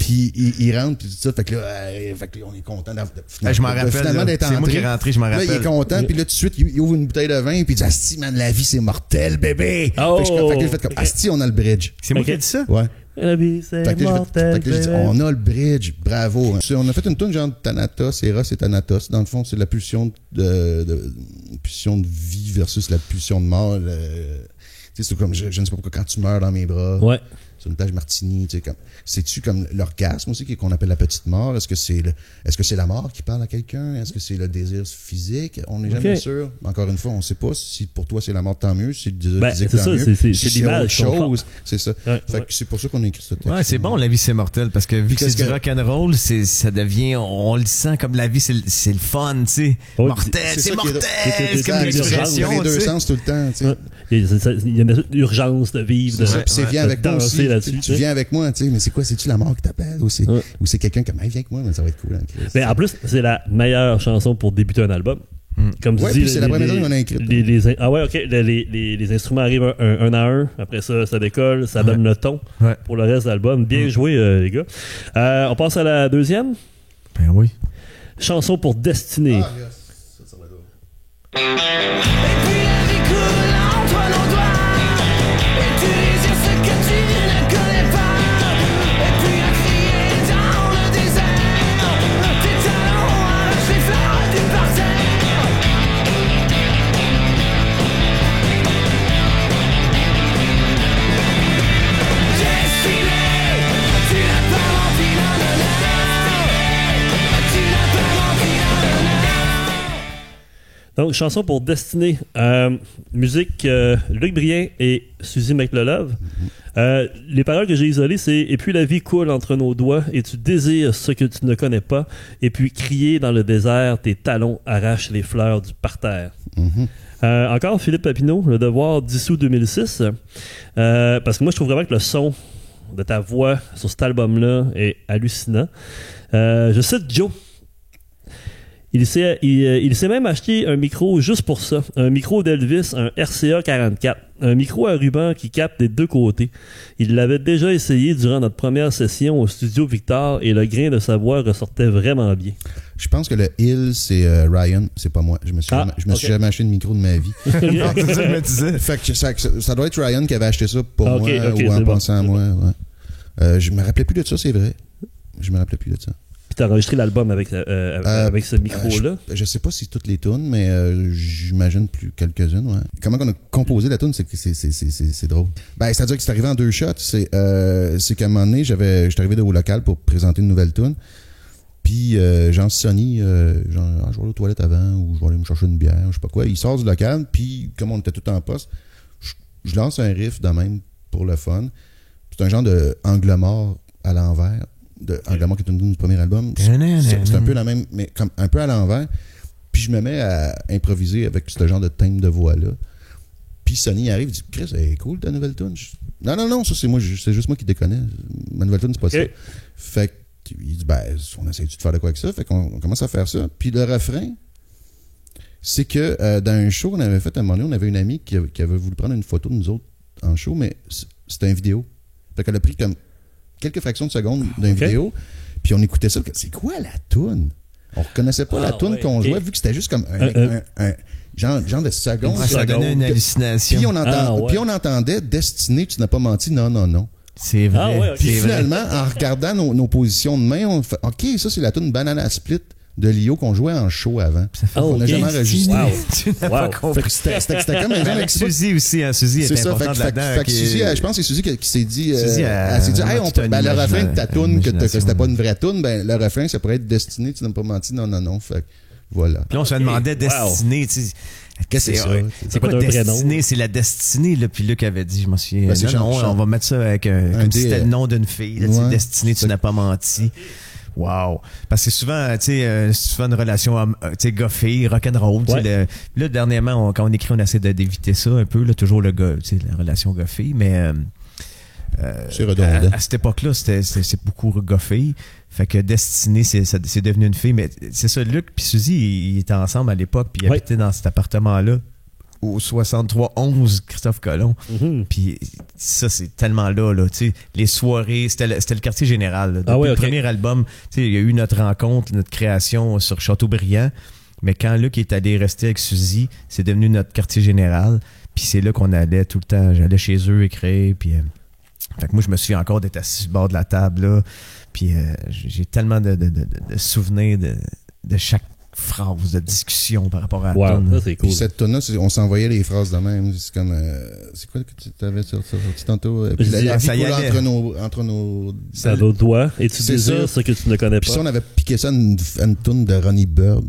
Puis il rentre, puis tout ça. Fait que là, on est content Je m'en rappelle. finalement d'être C'est moi qui entré. est rentré, je m'en Là, rappelle. il est content, puis là, tout de suite, il ouvre une bouteille de vin, puis il dit Asti, man, la vie, c'est mortel, bébé. Oh. Fait que j'ai fait comme Asti, on a le bridge. C'est moi Ok. qui ai dit ça? Ouais. La vie, c'est Fait que là, mortel. fait que là, j'ai dit, bébé. on a le bridge, bravo. On a fait une tourne genre de Thanatos, Eros et Thanatos. Dans le fond, c'est la pulsion pulsion de vie versus la pulsion de mort. Tu sais, c'est comme, je ne sais pas pourquoi, quand tu meurs dans mes bras, Ouais. sur une tâche martini, tu sais, comme, c'est-tu comme l'orgasme aussi qu'on appelle la petite mort? Est-ce que c'est la mort qui parle à quelqu'un? Est-ce que c'est le désir physique? On n'est jamais Ok. sûr. Encore une fois, on ne sait pas si pour toi c'est la mort, tant mieux. Si le désir Ben, physique, c'est tant ça, mieux. c'est Si l'image autre qu'on chose. C'est ça. Ouais, Fait ouais. que c'est pour ça qu'on a écrit ce texte. Ouais, c'est bon, la vie c'est mortel, parce que vu que Qu'est-ce c'est du que- rock'n'roll, ça devient, on le sent comme la vie, c'est le fun, tu sais. Ouais, Mortel, c'est c'est ça qui est mortel, c'est c'est comme ça, une Il y a expression, les deux tu sais. sens tout le temps, tu sais. Ouais. Il y a une urgence de vivre, C'est ça, puis c'est viens de avec moi danser aussi. là-dessus. Tu viens avec moi, tu sais, mais c'est quoi? C'est-tu la mort qui t'appelle? Ou c'est, Ouais. ou c'est quelqu'un comme, hey, viens avec moi, mais ça va être cool. Hein, Chris. Mais en plus, c'est la meilleure chanson pour débuter un album. Comme tu Ouais, dis, puis c'est la première qu'on a écrite. Ah ouais, ok. Les instruments arrivent un à un. Après ça décolle. Ça donne le ton Ouais. pour le reste de l'album. Bien joué, les gars. On passe à la deuxième. Ben oui. Chanson pour Destinée. Ah, yes. Ça va là. Et puis la vie coule entre nos doigts. Et tu désires ce que tu ne connais pas. Et puis à crier dans le désert. Tes talons arrachent les fleurs du parterre. Destinée, tu n'as pas menti, non, non, non. Tu n'as pas menti, non, non, non. Donc, chanson pour Destinée. Musique Luc Brien et Suzy McLelove. Les paroles que j'ai isolées, c'est « Et puis la vie coule entre nos doigts, et tu désires ce que tu ne connais pas, et puis crier dans le désert, tes talons arrachent les fleurs du parterre. Encore Philippe Papineau, Le Devoir, 10 août 2006. Parce que moi, je trouve vraiment que le son de ta voix sur cet album-là est hallucinant. Je cite Joe. Il s'est même acheté un micro juste pour ça. Un micro d'Elvis, un RCA 44. Un micro à ruban qui capte des deux côtés. Il l'avait déjà essayé durant notre première session au studio Victor et le grain de sa voix ressortait vraiment bien. Je pense que le Hill, c'est Ryan, c'est pas moi. Je me suis ok. jamais acheté de micro de ma vie. C'est ça que je me disais. Fait que ça doit être Ryan qui avait acheté ça pour Ok, moi ok, ou en c'est bon, pensant à c'est moi. Ouais. Je me rappelais plus de ça, c'est vrai. Je me rappelais plus de ça. Puis t'as enregistré l'album avec ce micro-là. Je sais pas si toutes les tunes, mais j'imagine plus quelques-unes. Ouais. Comment on a composé la tune, c'est drôle. Ben, c'est-à-dire que c'est arrivé en deux shots. C'est qu'à un moment donné, j'étais arrivé au local pour présenter une nouvelle tune. Puis Jean Sonny, je vais aller aux toilettes avant ou je vais aller me chercher une bière, je sais pas quoi. Il sort du local, puis comme on était tout en poste, je lance un riff de même pour le fun. C'est un genre de angle mort à l'envers. Angle mort qui est une tune du premier album. C'est un peu la même, mais comme un peu à l'envers. Puis je me mets à improviser avec ce genre de thème de voix-là. Puis Sonny arrive et dit Chris, c'est cool ta nouvelle tune. Non, ça c'est moi, c'est juste moi qui déconne. Ma nouvelle tune, c'est pas ça. Fait qu'il dit, ben, on essaie de faire de quoi avec ça? Fait qu'on commence à faire ça. Puis le refrain, c'est que dans un show qu'on avait fait à un moment donné, on avait une amie qui avait voulu prendre une photo de nous autres en show, mais c'était une vidéo. Fait qu'elle a pris comme quelques fractions de secondes d'une vidéo, puis on écoutait ça. C'est quoi la toune? On reconnaissait pas la toune qu'on jouait, vu que c'était juste comme un genre de seconde. Ça donnait une hallucination. Puis on entendait Destiné, tu n'as pas menti, non, non, non. C'est vrai. Ah ouais, ok. Puis c'est vrai. finalement, en regardant nos positions de main, on fait OK, ça c'est la toune Banana Split de Lio qu'on jouait en show avant. On n'a ok. jamais enregistré. Wow. Tu n'as pas Wow. compris. Fait que c'était comme un genre Avec Suzy aussi, hein. Suzy C'est est ça, importante là-dedans. fait que Suzy, je pense que c'est Suzy qui s'est dit, Suzy, elle s'est dit, hey, tout un le refrain de ta toune, que imagination. c'était pas une vraie toune, ben, le refrain, ça pourrait être Destiné, tu n'as pas menti, non, non, non. Fait que, voilà. Puis là, on se demandait Destinée, tu sais. Qu'est-ce que c'est ça? C'est quoi pas un prénom. Destinée? C'est la destinée, là. Puis Luc avait dit, je m'en souviens. Ben, c'est non, Jean- on va mettre ça avec comme si c'était le nom d'une fille. Là, tu sais, Ouais. Destinée, tu n'as pas menti. Wow. Parce que souvent, tu sais, c'est souvent une relation, tu sais, gars-fille, rock'n'roll. Tu sais, Ouais. là, dernièrement, quand on écrit, on essaie d'éviter ça un peu, là, toujours le gars, tu sais, la relation gars-fille, mais C'est redondant. à cette époque-là, c'est beaucoup gars-fille. Fait que Destinée, c'est devenu une fille. Mais c'est ça, Luc puis Suzy, ils étaient ensemble à l'époque, puis ils Ouais. habitaient dans cet appartement-là, au 6311 Christophe Colomb. Mhm. Puis ça, c'est tellement là, tu sais, les soirées, c'était le quartier général. Là. Depuis ouais, le ok. premier album, tu sais, il y a eu notre rencontre, notre création sur Châteaubriand. Mais quand Luc est allé rester avec Suzy, c'est devenu notre quartier général. Puis c'est là qu'on allait tout le temps. J'allais chez eux écrire. Puis, fait que moi, je me souviens encore d'être assis sur le bord de la table, là. Puis j'ai tellement de souvenirs de chaque phrase, de discussion par rapport à la Wow, toune. ça c'est cool. Puis cette toune-là, on s'envoyait les phrases de même. C'est comme, c'est quoi que tu avais sorti tantôt? Puis Je dis, la vie ça y coule allait. entre nos... Ça d'autres doigts. Et tu C'est désires ça. ce que tu ne connais Puis pas. ça, on avait piqué ça à une toune de Ronnie Bird.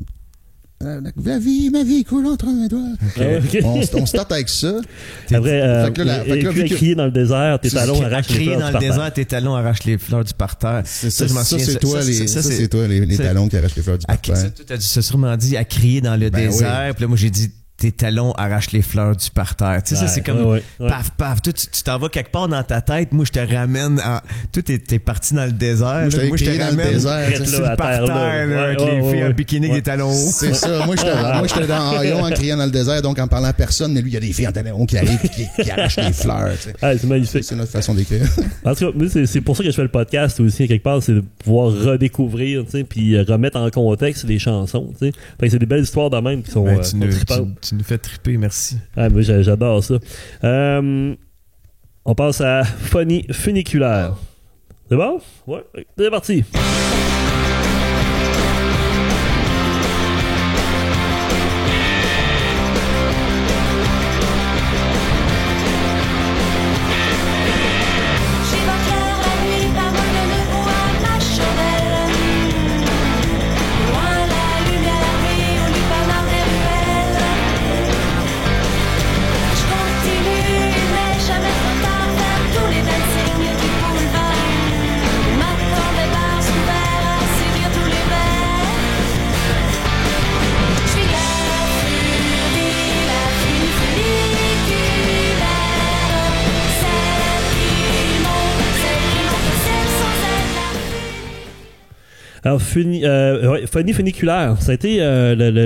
Ma vie coule entre mes doigts. Ah ouais, ok. On start avec ça. Après, Fait que là, vu que- crier dans le désert, tes C'est talons À arrachent les crier fleurs dans du le parterre. désert, tes talons arrachent les fleurs du parterre. C'est Ça, je m'en souviens, c'est toi, c'est toi, les c'est- talons qui arrachent les fleurs du À, parterre. tu as sûrement dit à crier dans le Ben désert. Puis là, moi, j'ai dit tes talons arrachent les fleurs du parterre. Tu sais, ça, Ouais, c'est comme ouais. paf, paf. Toi, tu t'en vas quelque part dans ta tête. Moi, je te ramène en. Toi, t'es parti dans le désert. je t'avais Moi, je crié te dans le ramène désert, tu sais. sur Là, à le terre, parterre, là. là, avec Ouais, les ouais, filles en ouais. bikini avec des talons hauts. C'est ça. Moi, j'étais dans Hayon en criant dans le désert, donc en parlant à personne, mais lui, il y a des filles en talons qui arrivent et qui arrachent les fleurs. Tu sais. Ah, c'est magnifique. C'est notre façon d'écrire. En tout cas, moi, c'est pour ça que je fais le podcast aussi, quelque part, c'est de pouvoir redécouvrir, tu sais, puis remettre en contexte les chansons, tu sais. Fait que c'est des belles histoires de même qui sont, Ben, sont trippantes. tu nous fais triper, merci. Ah, moi, j'adore ça. On passe à Phonie funiculaire. C'est bon? Ouais, c'est parti. J'évoquerai la nuit par loin de nouveau à ma chandelle. Loin la lumière brille au lupanar des ruelles. Je continue, mais jamais trop tard, vers tous les belles signes du boulevard. M'attend des bars ouverts à séduire tous les verres. Je suis la furie funiculaire. Alors, Phonie funiculaire, ça a été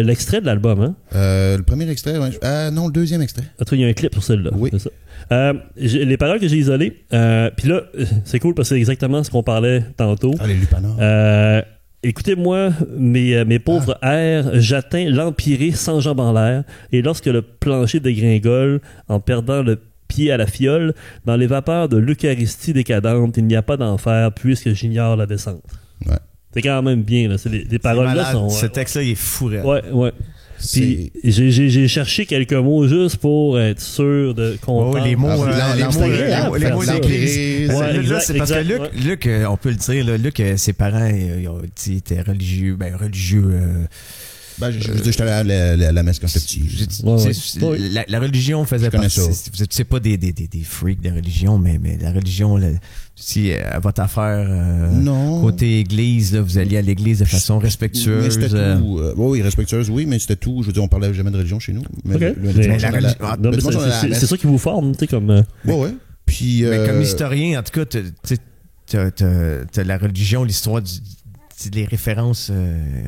l'extrait de l'album, hein? Le premier extrait, ouais. Non, le deuxième extrait. En tout cas, il y a un clip pour celle-là. Oui. C'est ça. Les paroles que j'ai isolées, puis là, c'est cool parce que c'est exactement ce qu'on parlait tantôt. Ah, les lupanards. Écoutez-moi, mes pauvres airs, j'atteins l'empirée sans jambes en l'air, et lorsque le plancher dégringole, en perdant le pied à la fiole, dans les vapeurs de l'Eucharistie décadente, il n'y a pas d'enfer, puisque j'ignore la descente. Ouais. C'est quand même bien, là. Les paroles-là Malade. sont... Ce texte-là, il est fou, raide. Ouais. Puis j'ai cherché quelques mots juste pour être sûr de comprendre. les mots, les mots, agréable les faire mots ça. d'église. Ouais, Là, exact, c'est parce que exact, Luc, on peut le dire, là, Luc, ses parents, ils étaient religieux, Ben, je veux dire, j'étais allé à la messe quand j'étais petit. Ouais. La religion faisait connais partie. ça. Vous êtes pas des freaks de religion, mais la religion, si à votre affaire Non. côté église, là, vous alliez à l'église de façon Mais respectueuse. c'était tout. Oui, respectueuse, oui, mais c'était tout. Je veux dire, on parlait jamais de religion chez nous. Mais Ok. le Mais dimanche, la on allait- religion- le Non, mais dimanche, on allait à la c'est messe. ça qui vous forme, tu sais, comme... Ouais. Puis, Mais comme historien, en tout cas, tu sais, t'as la religion, l'histoire les références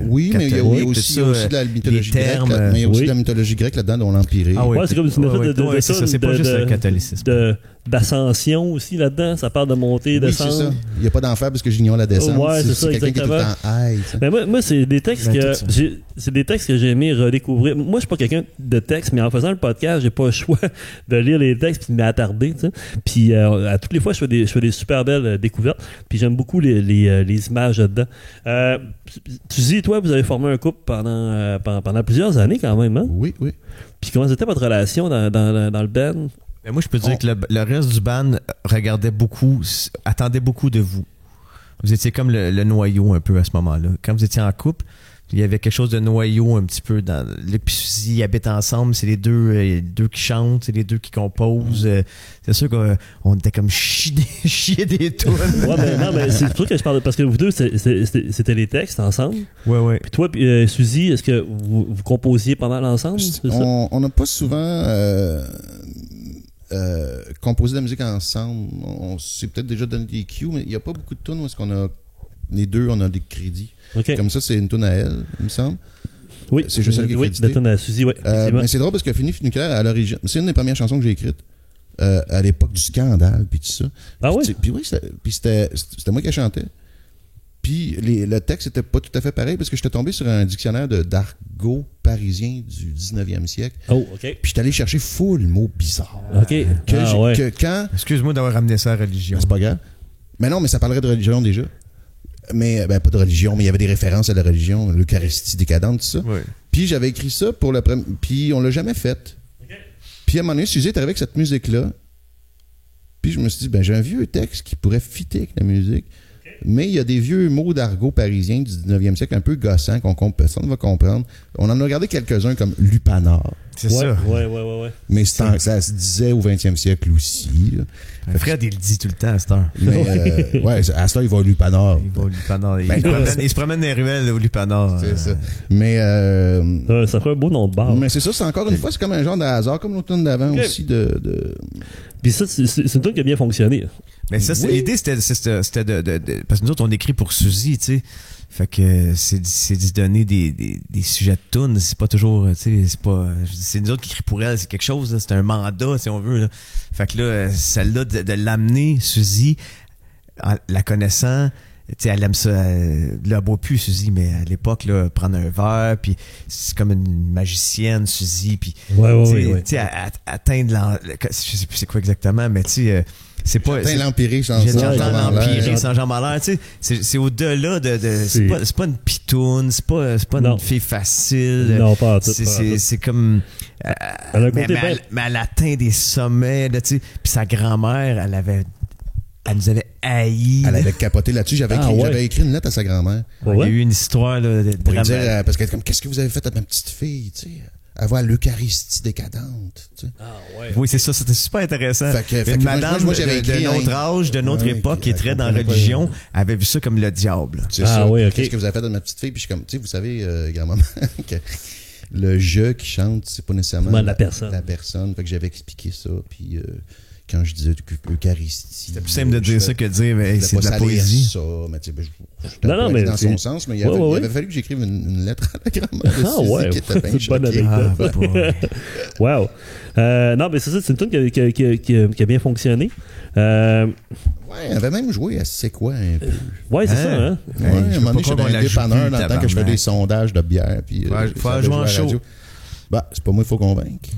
Oui, mais il y a catholiques, aussi, tout ça, de la mythologie les grecque. termes, Mais il y a aussi oui. de la mythologie grecque là-dedans, dont l'Empyrée. Ah oui. Ouais, c'est comme une Ouais, méthode de ouais, c'est ça, c'est pas juste le catholicisme. d'ascension aussi là-dedans. Ça parle de montée et Oui, c'est ça. descendre. Il n'y a pas d'enfer parce que j'ignore la descente. Ouais, c'est ça, quelqu'un qui est tout le exactement. temps high. ça. Ben moi, c'est des textes Ben, que tout ça. c'est des textes que j'ai aimé redécouvrir. Moi, je suis pas quelqu'un de texte, mais en faisant le podcast, j'ai pas le choix de lire les textes puis de m'attarder, tu sais. Puis à toutes les fois, je fais des super belles découvertes. Puis j'aime beaucoup les images là-dedans. Tu dis, toi, vous avez formé un couple pendant plusieurs années quand même, hein? Oui, oui. Puis comment était votre relation dans le band? Mais moi, je peux dire que le reste du band regardait beaucoup, attendait beaucoup de vous. Vous étiez comme le noyau un peu à ce moment-là. Quand vous étiez en couple, il y avait quelque chose de noyau un petit peu dans puis ils habitent ensemble, c'est les deux qui chantent, c'est les deux qui composent. C'est sûr qu'on était comme chier des tunes. Ouais, mais non, mais c'est sûr que je parle parce que vous deux, c'était les textes ensemble. Ouais. Puis toi, Suzy, est-ce que vous composiez pas mal ensemble? C'est ça? On n'a pas souvent composé de la musique ensemble. On s'est peut-être déjà donné des cues, mais il n'y a pas beaucoup de tunes où est-ce qu'on a les deux, on a des crédits. OK. Comme ça, c'est une tune à elle, il me semble. Oui, c'est juste elle qui est oui, créditée. la tune à Suzy, oui. Mais c'est drôle parce que Fini Funiculaire, à l'origine, c'est une des premières chansons que j'ai écrites. À l'époque du scandale, puis tout ça. Ah oui? Puis oui, c'était moi qui chantais. Puis le texte était pas tout à fait pareil parce que j'étais tombé sur un dictionnaire d'argot parisien du 19e siècle. Oh, OK. Puis j'étais allé chercher full mots bizarres. OK. Que quand... Excuse-moi d'avoir ramené ça à la religion. C'est pas grave. Mais non, mais ça parlerait de religion déjà. Mais, pas de religion, mais il y avait des références à la religion, l'Eucharistie décadente, tout ça. Ouais. Puis j'avais écrit ça pour le premier. Puis on l'a jamais fait. Puis à un moment donné, Suzy est arrivée avec cette musique-là. Puis je me suis dit, j'ai un vieux texte qui pourrait fitter avec la musique. Mais il y a des vieux mots d'argot parisien du 19e siècle un peu gossants qu'on personne ne va comprendre. On en a regardé quelques-uns comme lupanar. C'est ça. Ouais. Mais ça se disait au 20e siècle aussi. Là. Fred, il le dit tout le temps à cette heure. Mais à ça, il va au lupanar. Il va au Lupanar. Ben, Il se promène dans les ruelles au Lupanar. C'est ça. Mais Ça ferait un beau nom de bar. mais c'est ça, c'est encore une fois, c'est comme un genre de hasard, comme l'automne d'avant Ok. aussi de... Puis ça, c'est une tune qui a bien fonctionné. Mais ça, Oui. l'idée, c'était de. Parce que nous autres, on écrit pour Suzy, tu sais. Fait que c'est d'y donner des sujets de tunes. C'est pas toujours, tu sais, c'est nous autres qui écrit pour elle. C'est quelque chose, là. C'est un mandat, si on veut, là. Fait que là, celle-là, de l'amener, Suzy, en la connaissant, tu sais, elle aime ça. Elle boit plus, Suzy, mais à l'époque, là, prendre un verre, puis c'est comme une magicienne, Suzy, puis Ouais. tu sais, atteindre je sais plus c'est quoi exactement, mais tu sais, c'est pas. Atteint l'empiré, J'ai chanson. l'empiré sans jambes en l'air, tu sais. C'est au-delà de c'est pas une pitoune, c'est pas Non. une fille facile. Non, pas en tout. pas en tout. C'est comme. Elle a un côté bien- mais elle atteint des sommets, là, tu sais. Puis sa grand-mère, elle nous avait haïs. Elle avait capoté là-dessus. J'avais écrit une lettre à sa grand-mère. Ouais. Il y a eu une histoire là, de Pour lui dire, drame. parce qu'elle était comme, qu'est-ce que vous avez fait à ma petite fille, tu sais? Elle va à l'Eucharistie décadente, tu sais. Oui, c'est ça, c'était super intéressant. Fait que Une moi, madame moi, j'avais de écrit notre âge, de notre Ouais, époque, qui est très elle dans la comprenait pas. religion, avait vu ça comme le diable. C'est Ah, ça. oui, ok. Qu'est-ce que vous avez fait à ma petite fille? Puis je suis comme, tu sais, vous savez, grand-maman, que le je qui chante, c'est pas nécessairement La personne. La personne. Fait que j'avais expliqué ça. Puis quand je disais Eucharistie. C'était plus simple de dire ça que de dire, mais je c'est de voulais la pas salir poésie. ça, mais tu sais, j'étais Non, un peu non, allé mais dans c'est- son sens, mais il Ouais. avait fallu que j'écrive une lettre à la grand-mère de Ah Suzy ouais, qui était bien bonne choquée. anecdote. Ah, Wow. Non, mais c'est ça, c'est une tune qui a bien fonctionné. Ouais, elle avait même joué à C'est quoi un peu. Ouais, c'est Hein? ça, hein? Ouais, Hey, à un je sais moment pas donné, j'étais pourquoi dans on un la joue dépanneur plus, dans le temps que je fais tabarnak. des sondages de bière. Puis, Faut ça jouer en avait show. à la radio. Bah, c'est pas moi, il faut convaincre.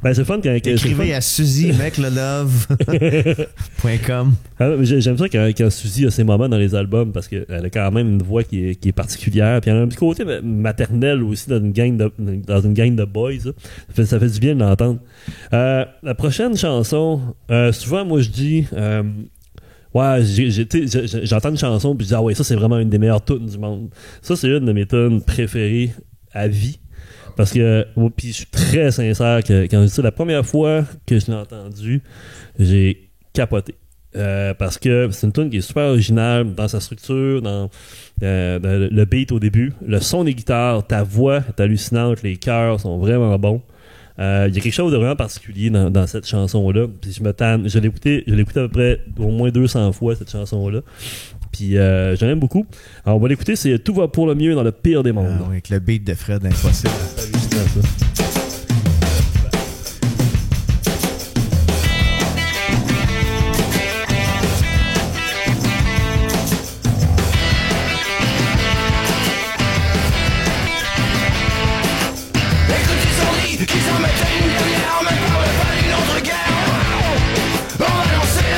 Ben, c'est fun quand. Écrivez à Suzy, makelelove.com. J'aime ça quand Suzy a ses moments dans les albums parce qu'elle a quand même une voix qui est particulière. Puis elle a un petit côté maternel aussi dans une gang de boys. Là. Ça fait du bien de l'entendre. La prochaine chanson, souvent, moi, je dis. Ouais, j'entends une chanson puis je dis, ah ouais, ça, c'est vraiment une des meilleures tunes du monde. Ça, c'est une de mes tunes préférées à vie. Parce que, puis je suis très sincère que quand je dis ça, la première fois que je l'ai entendu, j'ai capoté. Parce que c'est une tune qui est super originale dans sa structure, dans le beat au début, le son des guitares, ta voix est hallucinante, les chœurs sont vraiment bons. Il y a quelque chose de vraiment particulier dans cette chanson-là. Puis je me tanne. Je l'ai écouté à peu près au moins 200 fois, cette chanson-là. Puis je l'aime beaucoup. Alors on va l'écouter, c'est Tout va pour le mieux dans le pire des mondes. Ah, oui, avec le beat de Fred, impossible. Écoute, ils ont dit qu'ils en mettaient une dernière, mais parle pas d'une autre guerre. On va lancer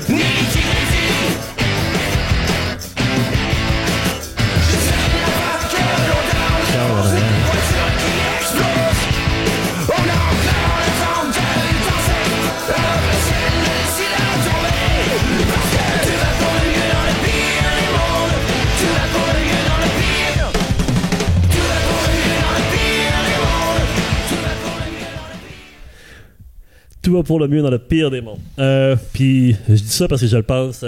le nitty-gritty. Je sais pas que l'odeur de cette voiture qui explose. On a encore le temps de danser. Le ciel décide à tomber. Parce que tu vas pour le mieux dans le pire des mondes. Tu vas pour le mieux dans le pire. Tu vas pour le mieux dans le pire des mondes. Tu vas pour le mieux dans le pire. Tout va pour le mieux dans le pire des mondes. Puis je dis ça parce que je le pense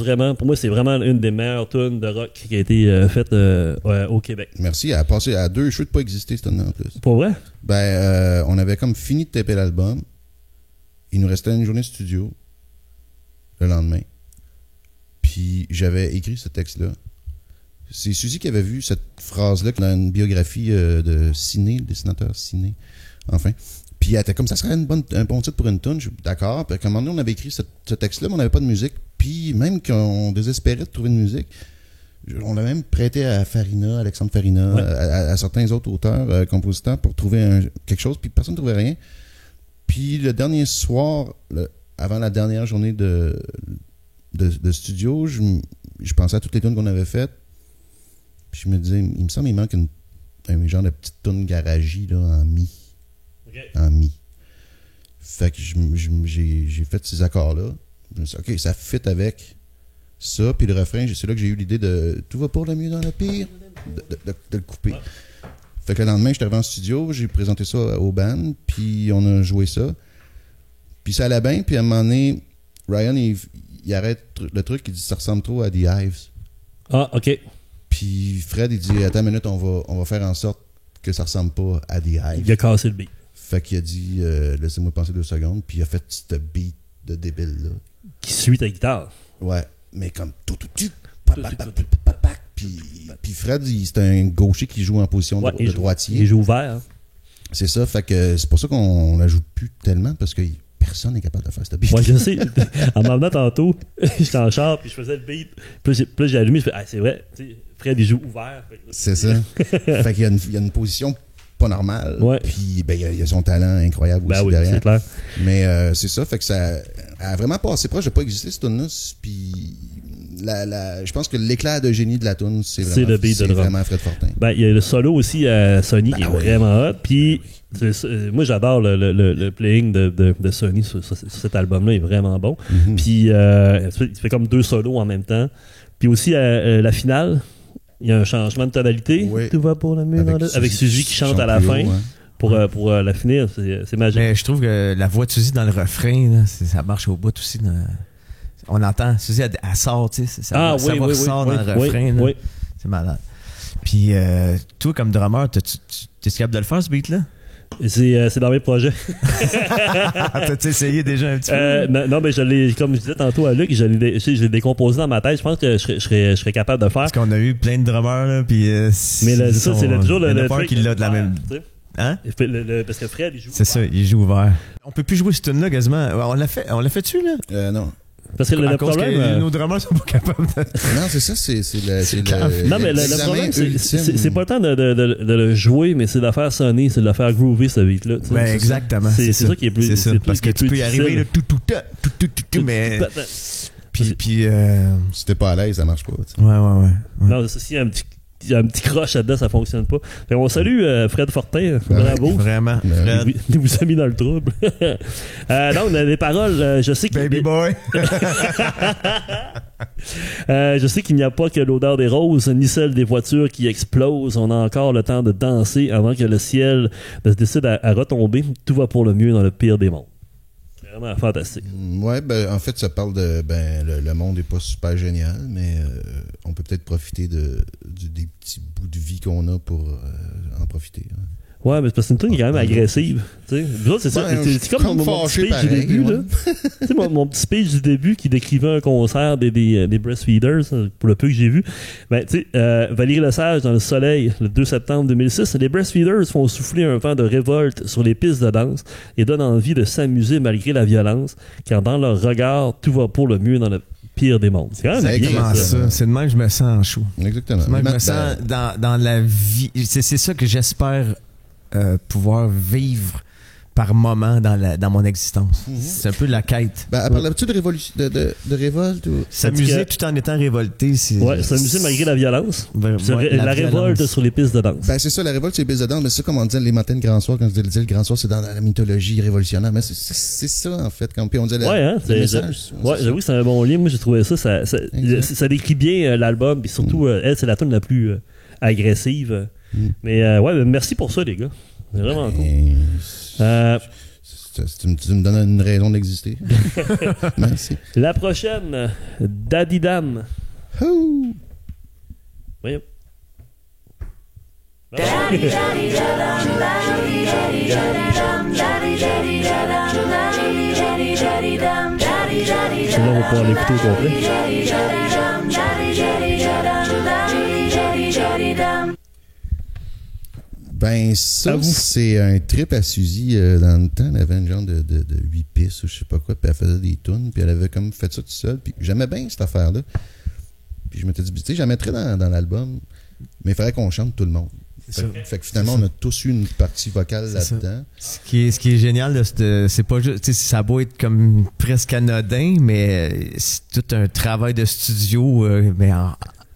vraiment. Pour moi, c'est vraiment une des meilleures tunes de rock qui a été faite au Québec. Merci. Elle a passé à 2 cheveux de pas exister, cette tune-là, en plus. Pour vrai? Ben, on avait comme fini de taper l'album. Il nous restait une journée de studio le lendemain. Puis j'avais écrit ce texte-là. C'est Suzy qui avait vu cette phrase-là dans une biographie de Ciné, le dessinateur Ciné. Enfin. Puis elle était comme, ça serait un bon titre pour une tune. Je suis d'accord. Puis à un moment donné, on avait écrit ce texte-là, mais on n'avait pas de musique. Puis même qu'on désespérait de trouver une musique, on l'a même prêté à Farina, Alexandre Farina, Ouais. à certains autres auteurs, compositeurs pour trouver quelque chose. Puis personne ne trouvait rien. Puis le dernier soir, avant la dernière journée de studio, je pensais à toutes les tunes qu'on avait faites. Puis je me disais, il me semble qu'il manque un genre de petite tune garagie là, en mi. En mi. Fait que j'ai fait ces accords-là. Je me suis dit, OK, ça fit avec ça. Puis le refrain, c'est là que j'ai eu l'idée de Tout va pour le mieux dans le pire, de le couper. Ouais. Fait que le lendemain, j'étais arrivé en studio, j'ai présenté ça au band, puis on a joué ça. Puis ça allait bien, puis à un moment donné, Ryan, il arrête le truc, il dit ça ressemble trop à The Hives. Ah, OK. Puis Fred, il dit attends une minute, on va faire en sorte que ça ressemble pas à The Hives. Il a cassé le beat. Fait qu'il a dit laissez-moi penser 2 secondes, puis il a fait ce beat de débile là. Qui suit ta guitare. Ouais, mais comme tout, puis Fred, c'est un gaucher qui joue en position Ouais, de droitier. Il joue ouvert. Hein. C'est ça, fait que c'est pour ça qu'on la joue plus tellement, parce que personne n'est capable de faire ce beat. Moi, je sais. En m'emmenant tantôt, j'étais en char, puis je faisais le beat. Puis j'ai allumé, je fais, ah, c'est vrai, tu sais, Fred, il joue ouvert. Fait que là, C'est ça. Fait qu'il y a une position pas normale. Ouais. Puis ben, il y a son talent incroyable aussi Ben oui, derrière. c'est clair. Mais c'est ça, fait que ça a vraiment passé proche de pas exister cette tune-là. Puis je pense que l'éclair de génie de la tune, c'est le beat de drum. vraiment Fred Fortin. Ben, il y a le solo aussi à Sony qui est oui. vraiment hot. Puis, moi, j'adore le playing de Sony sur cet album-là. Il est vraiment bon. Mhm. Puis, il fait comme 2 solos en même temps. Puis aussi, la finale, il y a un changement de tonalité. Oui. Tout va pour le mieux avec Suzy qui chante à la plus fin. haut, hein. Pour la finir. C'est magique. Mais je trouve que la voix de Suzy dans le refrain, là, ça marche au bout aussi. On entend, Suzy, elle sort, tu sais, sa voix ressort dans le refrain. Là. Oui. C'est malade. Puis, toi, comme drummer, t'es capable de le faire, ce beat-là? C'est dans mes projets. T'as-tu essayé déjà un petit peu? Non, mais comme je disais tantôt à Luc, je l'ai décomposé dans ma tête. Je pense que je serais capable de le faire. Parce qu'on a eu plein de drummers, là, puis... Mais c'est toujours il y en a le pas un truc qui l'a de la même... tu sais. Hein? Parce que Fred, il joue. C'est ça, il joue ouvert. On peut plus jouer ce tune-là quasiment. On l'a fait-tu, là? Non. Parce que À le cause problème. que nos drummers sont pas capables de... Non, c'est ça, c'est grave. Non, mais le l'examen problème, ultime. c'est pas le temps de le jouer, mais c'est de le faire sonner, c'est de le faire groover, ce beat-là. tu sais. Ben, exactement. C'est ça qui est plus. C'est ça, c'est parce que qui est tu peux y plus arriver, là, difficile. tout, mais... Puis, Si t'es pas à l'aise, ça marche pas. Tu sais. ouais. Non, ça, s'il y a un petit croche là-dedans, ça fonctionne pas. Fait on salue Fred Fortin. Bravo. Vraiment, Ben, Fred. Il vous a mis dans le trouble. Donc, les paroles, je sais que. Baby boy. Je sais qu'il n'y a pas que l'odeur des roses, ni celle des voitures qui explosent. On a encore le temps de danser avant que le ciel ne se décide à retomber. Tout va pour le mieux dans le pire des mondes. C'est vraiment fantastique. Ouais, ben en fait, ça parle de le monde est pas super génial, mais on peut peut-être profiter des petits bouts de vie qu'on a pour en profiter. Hein. Ouais, mais c'est parce que c'est une tune qui est quand même agressive. Tu sais, vous autres, c'est ça. Ben, C'est comme mon fâché petit speech du pareil, début, ouais. là. Tu sais, mon petit speech du début qui décrivait un concert des breastfeeders, pour le peu que j'ai vu. Ben, tu sais, Valérie Lesage, dans Le Soleil, le 2 septembre 2006, les breastfeeders font souffler un vent de révolte sur les pistes de danse et donnent envie de s'amuser malgré la violence, car dans leur regard, tout va pour le mieux dans le pire des mondes. C'est quand même C'est bien, Exactement ça. ça. C'est de même que je me sens en show. Exactement. C'est de même que je me Ben, sens dans la vie. C'est ça que j'espère pouvoir vivre par moment dans mon existence. C'est un peu la quête. ben, parlais-tu de révolte ou... S'amuser tout en étant révolté, c'est... Ouais, s'amuser malgré la violence. Ouais, La révolte violence. sur les pistes de danse. Ben, c'est ça, la révolte, c'est les pistes de danse, mais c'est ça, comme on disait les matins de Grand Soir, quand je disais le Grand Soir, c'est dans la mythologie révolutionnaire, mais c'est ça, en fait, quand puis on disait Ouais, hein, le message. ouais, j'avoue que c'est un bon livre. Moi, j'ai trouvé ça. Ça décrit bien l'album, puis surtout, elle, c'est la tune la plus agressive. Mais ouais, merci pour ça, les gars. C'est vraiment cool. Tu me donnes une raison d'exister. Merci. La prochaine, Daddy Dam. Ouh. Voyons. Là, on va pouvoir l'écouter au complet. Ben, À ça, vous. c'est un trip à Suzy dans le temps. Elle avait une genre de 8 pistes ou je sais pas quoi, puis elle faisait des tunes, puis elle avait comme fait ça toute seule. Puis j'aimais bien cette affaire-là. Puis je m'étais dit, tu sais, je la mettrais dans l'album, mais il fallait qu'on chante tout le monde. Fait que finalement, on a tous eu une partie vocale C'est ça. là-dedans. Ce qui est génial, c'est pas juste, tu sais, ça doit être comme presque anodin, mais c'est tout un travail de studio, mais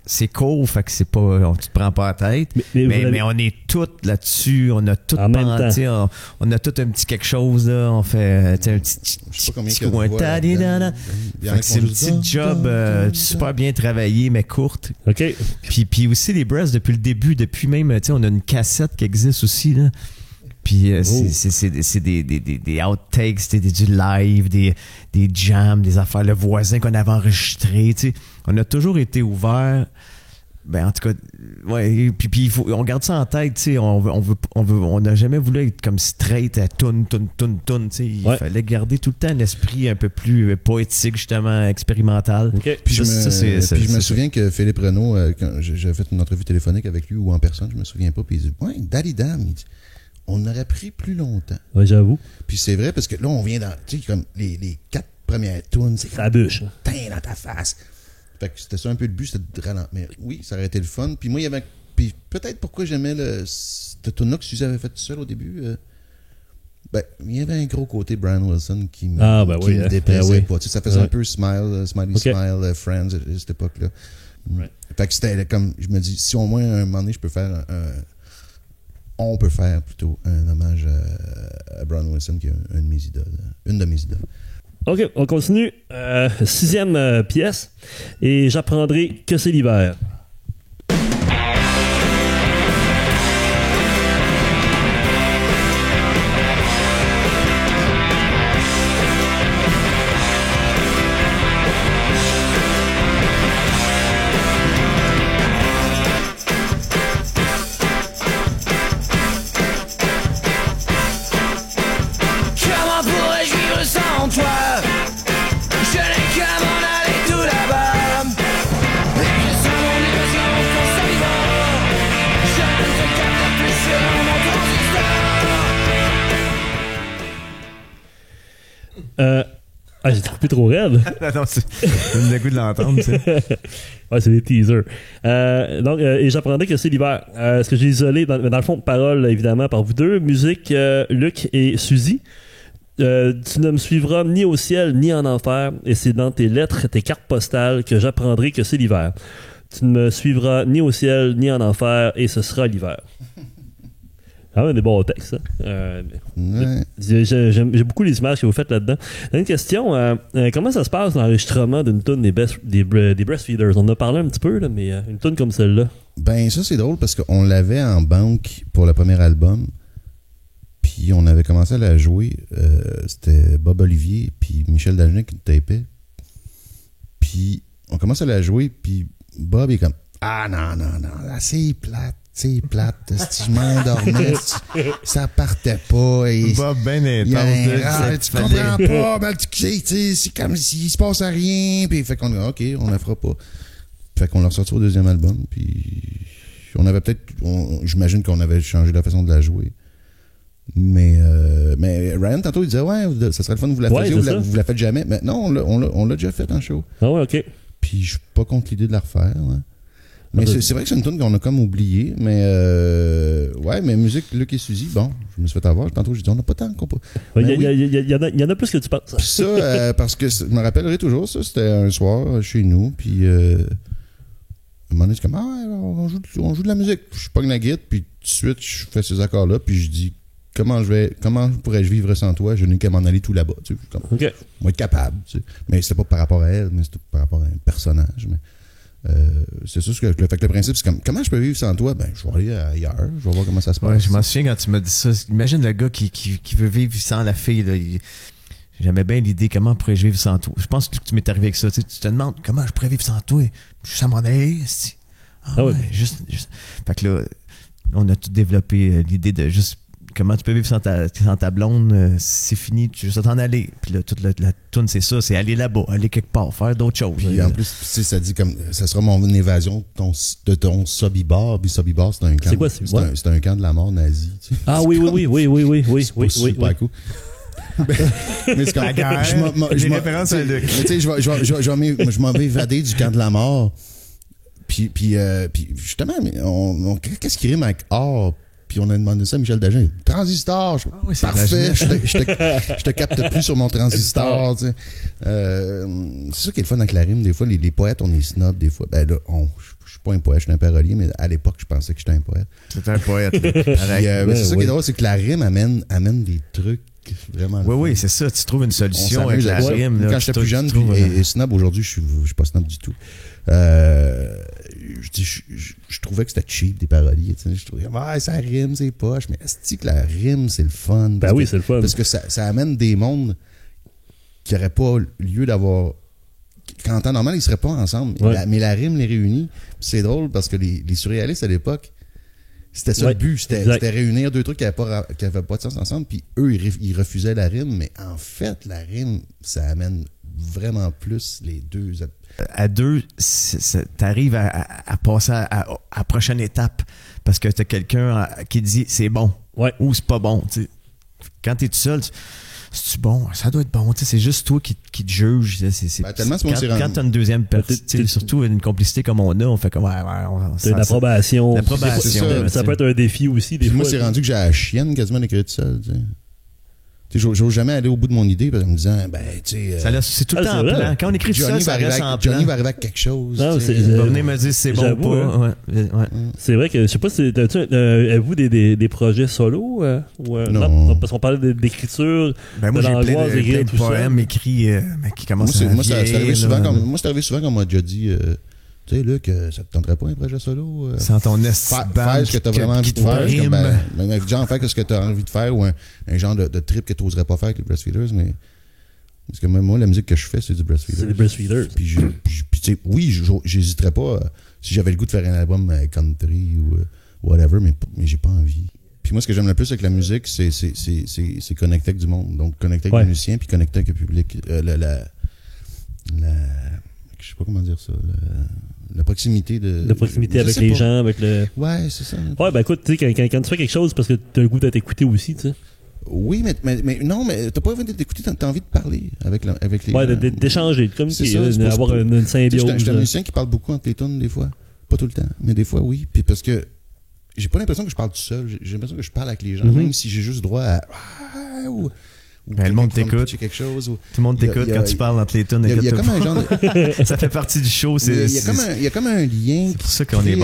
c'est court, fait que c'est pas, tu te prends pas la tête. Mais on est toutes là-dessus, on a tout En même pensé, on a tout un petit quelque chose, là, on fait, tu sais, un petit Je sais pas combien petit il y a de coin, voix tadidana. là-dedans. Il y en a Fait que qui c'est font une juste petite job super bien travaillée, mais courte. OK. Puis aussi les breasts depuis le début, depuis même, tu sais, on a une cassette qui existe aussi, là. Puis c'est des outtakes, c'était du live, des jams, des affaires, le voisin qu'on avait enregistré, tu sais. On a toujours été ouvert. Ben en tout cas, ouais. Puis on garde ça en tête, tu sais. On n'a jamais voulu être comme straight à tune, tu sais. Il fallait garder tout le temps un esprit un peu plus poétique, justement, expérimental. OK. Puis je Ça, me souviens que Philippe Renaud, quand j'avais fait une entrevue téléphonique avec lui ou en personne, je me souviens pas, puis il dit ouais, Daddy Dam, il dit, on aurait pris plus longtemps. Ouais, j'avoue. Puis c'est vrai parce que là, on vient dans, tu sais, comme les 4 premières tunes, c'est Ça bûche. tain dans ta face. Fait que c'était ça un peu le but, c'était de ralentir. Mais oui, ça aurait été le fun. Puis moi, il y avait. Puis peut-être pourquoi j'aimais cette tune-là que Suzy avait fait tout seul au début. Ben, il y avait un gros côté Brian Wilson qui me déplaisait pas. Tu sais, ça faisait un peu Smiley Smile, Friends à cette époque-là. Ouais. Fait que c'était comme, je me dis, si au moins un moment donné, je peux faire on peut faire plutôt un hommage à Brian Wilson, qui est une de mes idoles. OK, on continue. 6e pièce. Et j'apprendrai que c'est l'hiver. Comment pourrais-je vivre sans toi? Je n'ai qu'à m'en aller tout là-bas. Et je sens mon émotion quand ça y va. Je ne te capte plus sur mon transistor. J'ai coupé trop raide. non, c'est le goût de l'entendre, tu sais. Ouais, c'est des teasers. Donc, et j'apprendrai que c'est l'hiver. Ce que j'ai isolé, dans le fond, paroles, évidemment, par vous deux. Musique, Luc et Suzy. Tu ne me suivras ni au ciel, ni en enfer. Et c'est dans tes lettres, tes cartes postales, que j'apprendrai que c'est l'hiver. Tu ne me suivras ni au ciel, ni en enfer. Et ce sera l'hiver. Ah ouais, des bons textes, hein? Ouais. J'ai beaucoup les images que vous faites là-dedans. Une question, comment ça se passe l'enregistrement d'une tune des Breastfeeders? On en a parlé un petit peu, là, mais une tune comme celle-là. Ben, ça, c'est drôle parce qu'on l'avait en banque pour le premier album. Puis on avait commencé à la jouer. C'était Bob Olivier puis Michel Dagenet qui tapait. Puis on commence à la jouer, puis Bob est comme « Ah non, là, c'est plate. C'est plate, si je m'endormais, ça partait pas. Et Bob, ben il y a un intense. râle, tu comprends pas, ben, tu sais, c'est comme s'il se passe rien. Puis fait qu'on a OK, on la fera pas. Fait qu'on l'a ressorti au deuxième album. Puis on avait peut-être, j'imagine qu'on avait changé la façon de la jouer. Mais Ryan, tantôt, il disait, ouais, ça serait le fun que vous la faisiez, vous la faites jamais. Mais non, on l'a déjà fait en show. Ah ouais, OK. Puis je suis pas contre l'idée de la refaire. Ouais. Mais c'est vrai que c'est une tune qu'on a comme oubliée. Mais ouais, mais musique, Luc et Suzy, bon, je me suis fait avoir. Tantôt, j'ai dit, on n'a pas tant qu'on peut. Il y en a plus que tu penses. Puis ça, parce que je me rappellerai toujours, ça, c'était un soir chez nous. Puis à un moment donné, c'est comme, ah ouais, on joue de la musique. Je pogne la guitare, puis tout de suite, je fais ces accords-là, puis je dis, comment pourrais-je vivre sans toi? Je n'ai qu'à m'en aller tout là-bas. Tu sais, comme, OK. on va être capable. Tu sais. Mais c'était pas par rapport à elle, mais c'était par rapport à un personnage. Mais c'est ça fait que le principe, c'est comme, comment je peux vivre sans toi? Ben, je vais aller ailleurs, je vais voir comment ça se passe. Ouais, je m'en souviens quand tu m'as dit ça. Imagine le gars qui veut vivre sans la fille. Là, j'aimais bien l'idée, comment pourrais-je vivre sans toi? Je pense que tu m'es arrivé avec ça. Tu te demandes, comment je pourrais vivre sans toi? Juste à m'en aller. Ah ouais, juste. Fait que là, on a tout développé l'idée de juste comment tu peux vivre sans ta blonde, c'est fini, tu veux juste t'en aller. Puis là, toute la toune, c'est ça, c'est aller là-bas, aller quelque part, faire d'autres choses. Puis en plus, tu sais, ça dit comme, ça sera mon évasion de ton Sobibar. Puis Sobibar, c'est un camp. C'est quoi, c'est un camp de la mort nazi. Tu sais. Ah oui. Super cool. Mais c'est comme Les références à Luc. Tu sais, je m'en vais évader du camp de la mort. Puis justement, qu'est-ce qui rime avec or? Puis on a demandé ça à Michel Dagen. Transistor! Oui, parfait! Je te capte plus sur mon transistor. Tu sais. C'est ça qui est le fun avec la rime. Des fois, les poètes, on est snob. Des fois, ben là, je suis pas un poète, je suis un parolier, mais à l'époque, je pensais que j'étais un poète. C'était un poète. C'est ça qui est drôle, c'est que la rime amène des trucs vraiment. Oui, c'est ça. Tu trouves une solution avec la rime. Quand j'étais plus jeune, et snob, aujourd'hui, je suis pas snob du tout. Je trouvais que c'était cheap des paroliers. Je trouvais ça rime, c'est poche. Mais est-ce que la rime, c'est le fun? Ben oui, c'est le fun. Parce que ça amène des mondes qui n'auraient pas lieu d'avoir. Qu'en temps normal, ils ne seraient pas ensemble. Ouais. Mais la rime les réunit. C'est drôle parce que les surréalistes à l'époque, c'était ça le but. C'était réunir deux trucs qui n'avaient pas de sens ensemble. Puis eux, ils refusaient la rime. Mais en fait, la rime, ça amène vraiment plus les deux. À deux, t'arrives à passer à la prochaine étape parce que t'as quelqu'un qui dit c'est bon ou c'est pas bon. T'sais. Quand t'es tout seul, c'est bon, ça doit être bon. C'est juste toi qui te juge. Tellement quand t'as une deuxième personne, surtout une complicité comme on fait comme c'est une approbation. Ça peut être un défi aussi. Des fois, moi, c'est rendu que j'ai la chienne quasiment d'écrire tout seul. J'ose jamais aller au bout de mon idée parce qu'en me disant, c'est tout le temps en plan. Quand on écrit tout seul, ça reste en plan. Johnny va arriver avec quelque chose. Il va venir me dire si c'est bon ou pas. Ouais. C'est vrai que, je sais pas si avez-vous des projets solo? Non. Parce qu'on parlait d'écriture, de l'angoisse, d'écrire tout ça. Poèmes écrits qui commencent à moi, c'est arrivé souvent qu'on m'a déjà dit... tu sais, Luc, ça te tenterait pas un projet solo? Sans ton esti faire ce que t'as vraiment envie de faire. Genre, faire ce que t'as envie de faire ou un genre de trip que t'oserais pas faire avec les Breastfeeders, mais. Parce que même moi, la musique que je fais, c'est du Breastfeeders. C'est des Breastfeeders. Puis tu sais, oui, j'hésiterais pas si j'avais le goût de faire un album country ou whatever, mais j'ai pas envie. Puis moi, ce que j'aime le plus avec la musique, c'est connecter avec du monde. Donc, connecter avec les musiciens, puis connecter avec le public. Je sais pas comment dire ça. La proximité de. La proximité avec les gens, avec le. Ouais, c'est ça. Ouais, ben écoute, tu sais, quand tu fais quelque chose, parce que t'as le goût d'être écouté aussi, tu sais. Oui, mais non, mais t'as pas envie d'écouter, t'as envie de parler avec les gens. D'échanger, comme d'avoir une symbiose. Je suis un musicien qui parle beaucoup entre les tunes, des fois. Pas tout le temps, mais des fois, oui. Puis parce que j'ai pas l'impression que je parle tout seul. J'ai l'impression que je parle avec les gens, même si j'ai juste droit à. Le monde t'écoute. Tout le monde t'écoute quand tu parles entre les tunes. Il y a comme un genre de... Ça fait partie du show. Il y a comme un lien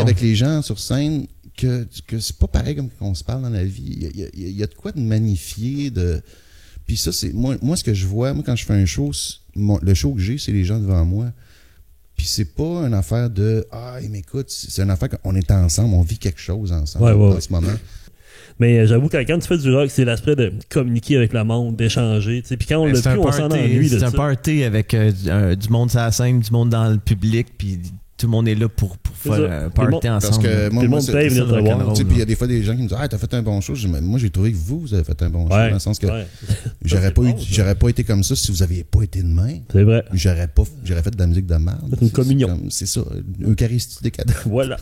avec les gens sur scène que c'est pas pareil comme quand on se parle dans la vie. Il y a de quoi de magnifier. Puis ça, c'est moi ce que je vois, moi quand je fais un show, le show que j'ai, c'est les gens devant moi. Puis c'est pas une affaire de mais écoute, c'est une affaire qu'on est ensemble, on vit quelque chose ensemble en ce moment. Mais j'avoue que quand tu fais du rock, c'est l'aspect de communiquer avec le monde, d'échanger. Puis quand on l'a plus, on s'en ennuie de ça. C'est un party avec du monde sur la scène, du monde dans le public, puis tout le monde est là pour C'est ça. faire Tout le party monde- ensemble. Parce que Tout moi, le moi, monde c'est- paye venir ça, te le voir. rock'n'roll. tu sais, puis il y a des fois des gens qui me disent, ah, t'as fait un bon show. Je dis, mais moi, j'ai trouvé que vous avez fait un bon show. Dans le sens que ouais. j'aurais c'est pas, bon, eu, ça. j'aurais pas été comme ça si vous aviez pas été de main. C'est vrai. J'aurais fait de la musique de merde. C'est une communion. C'est ça, Eucharistie décadent. Voilà.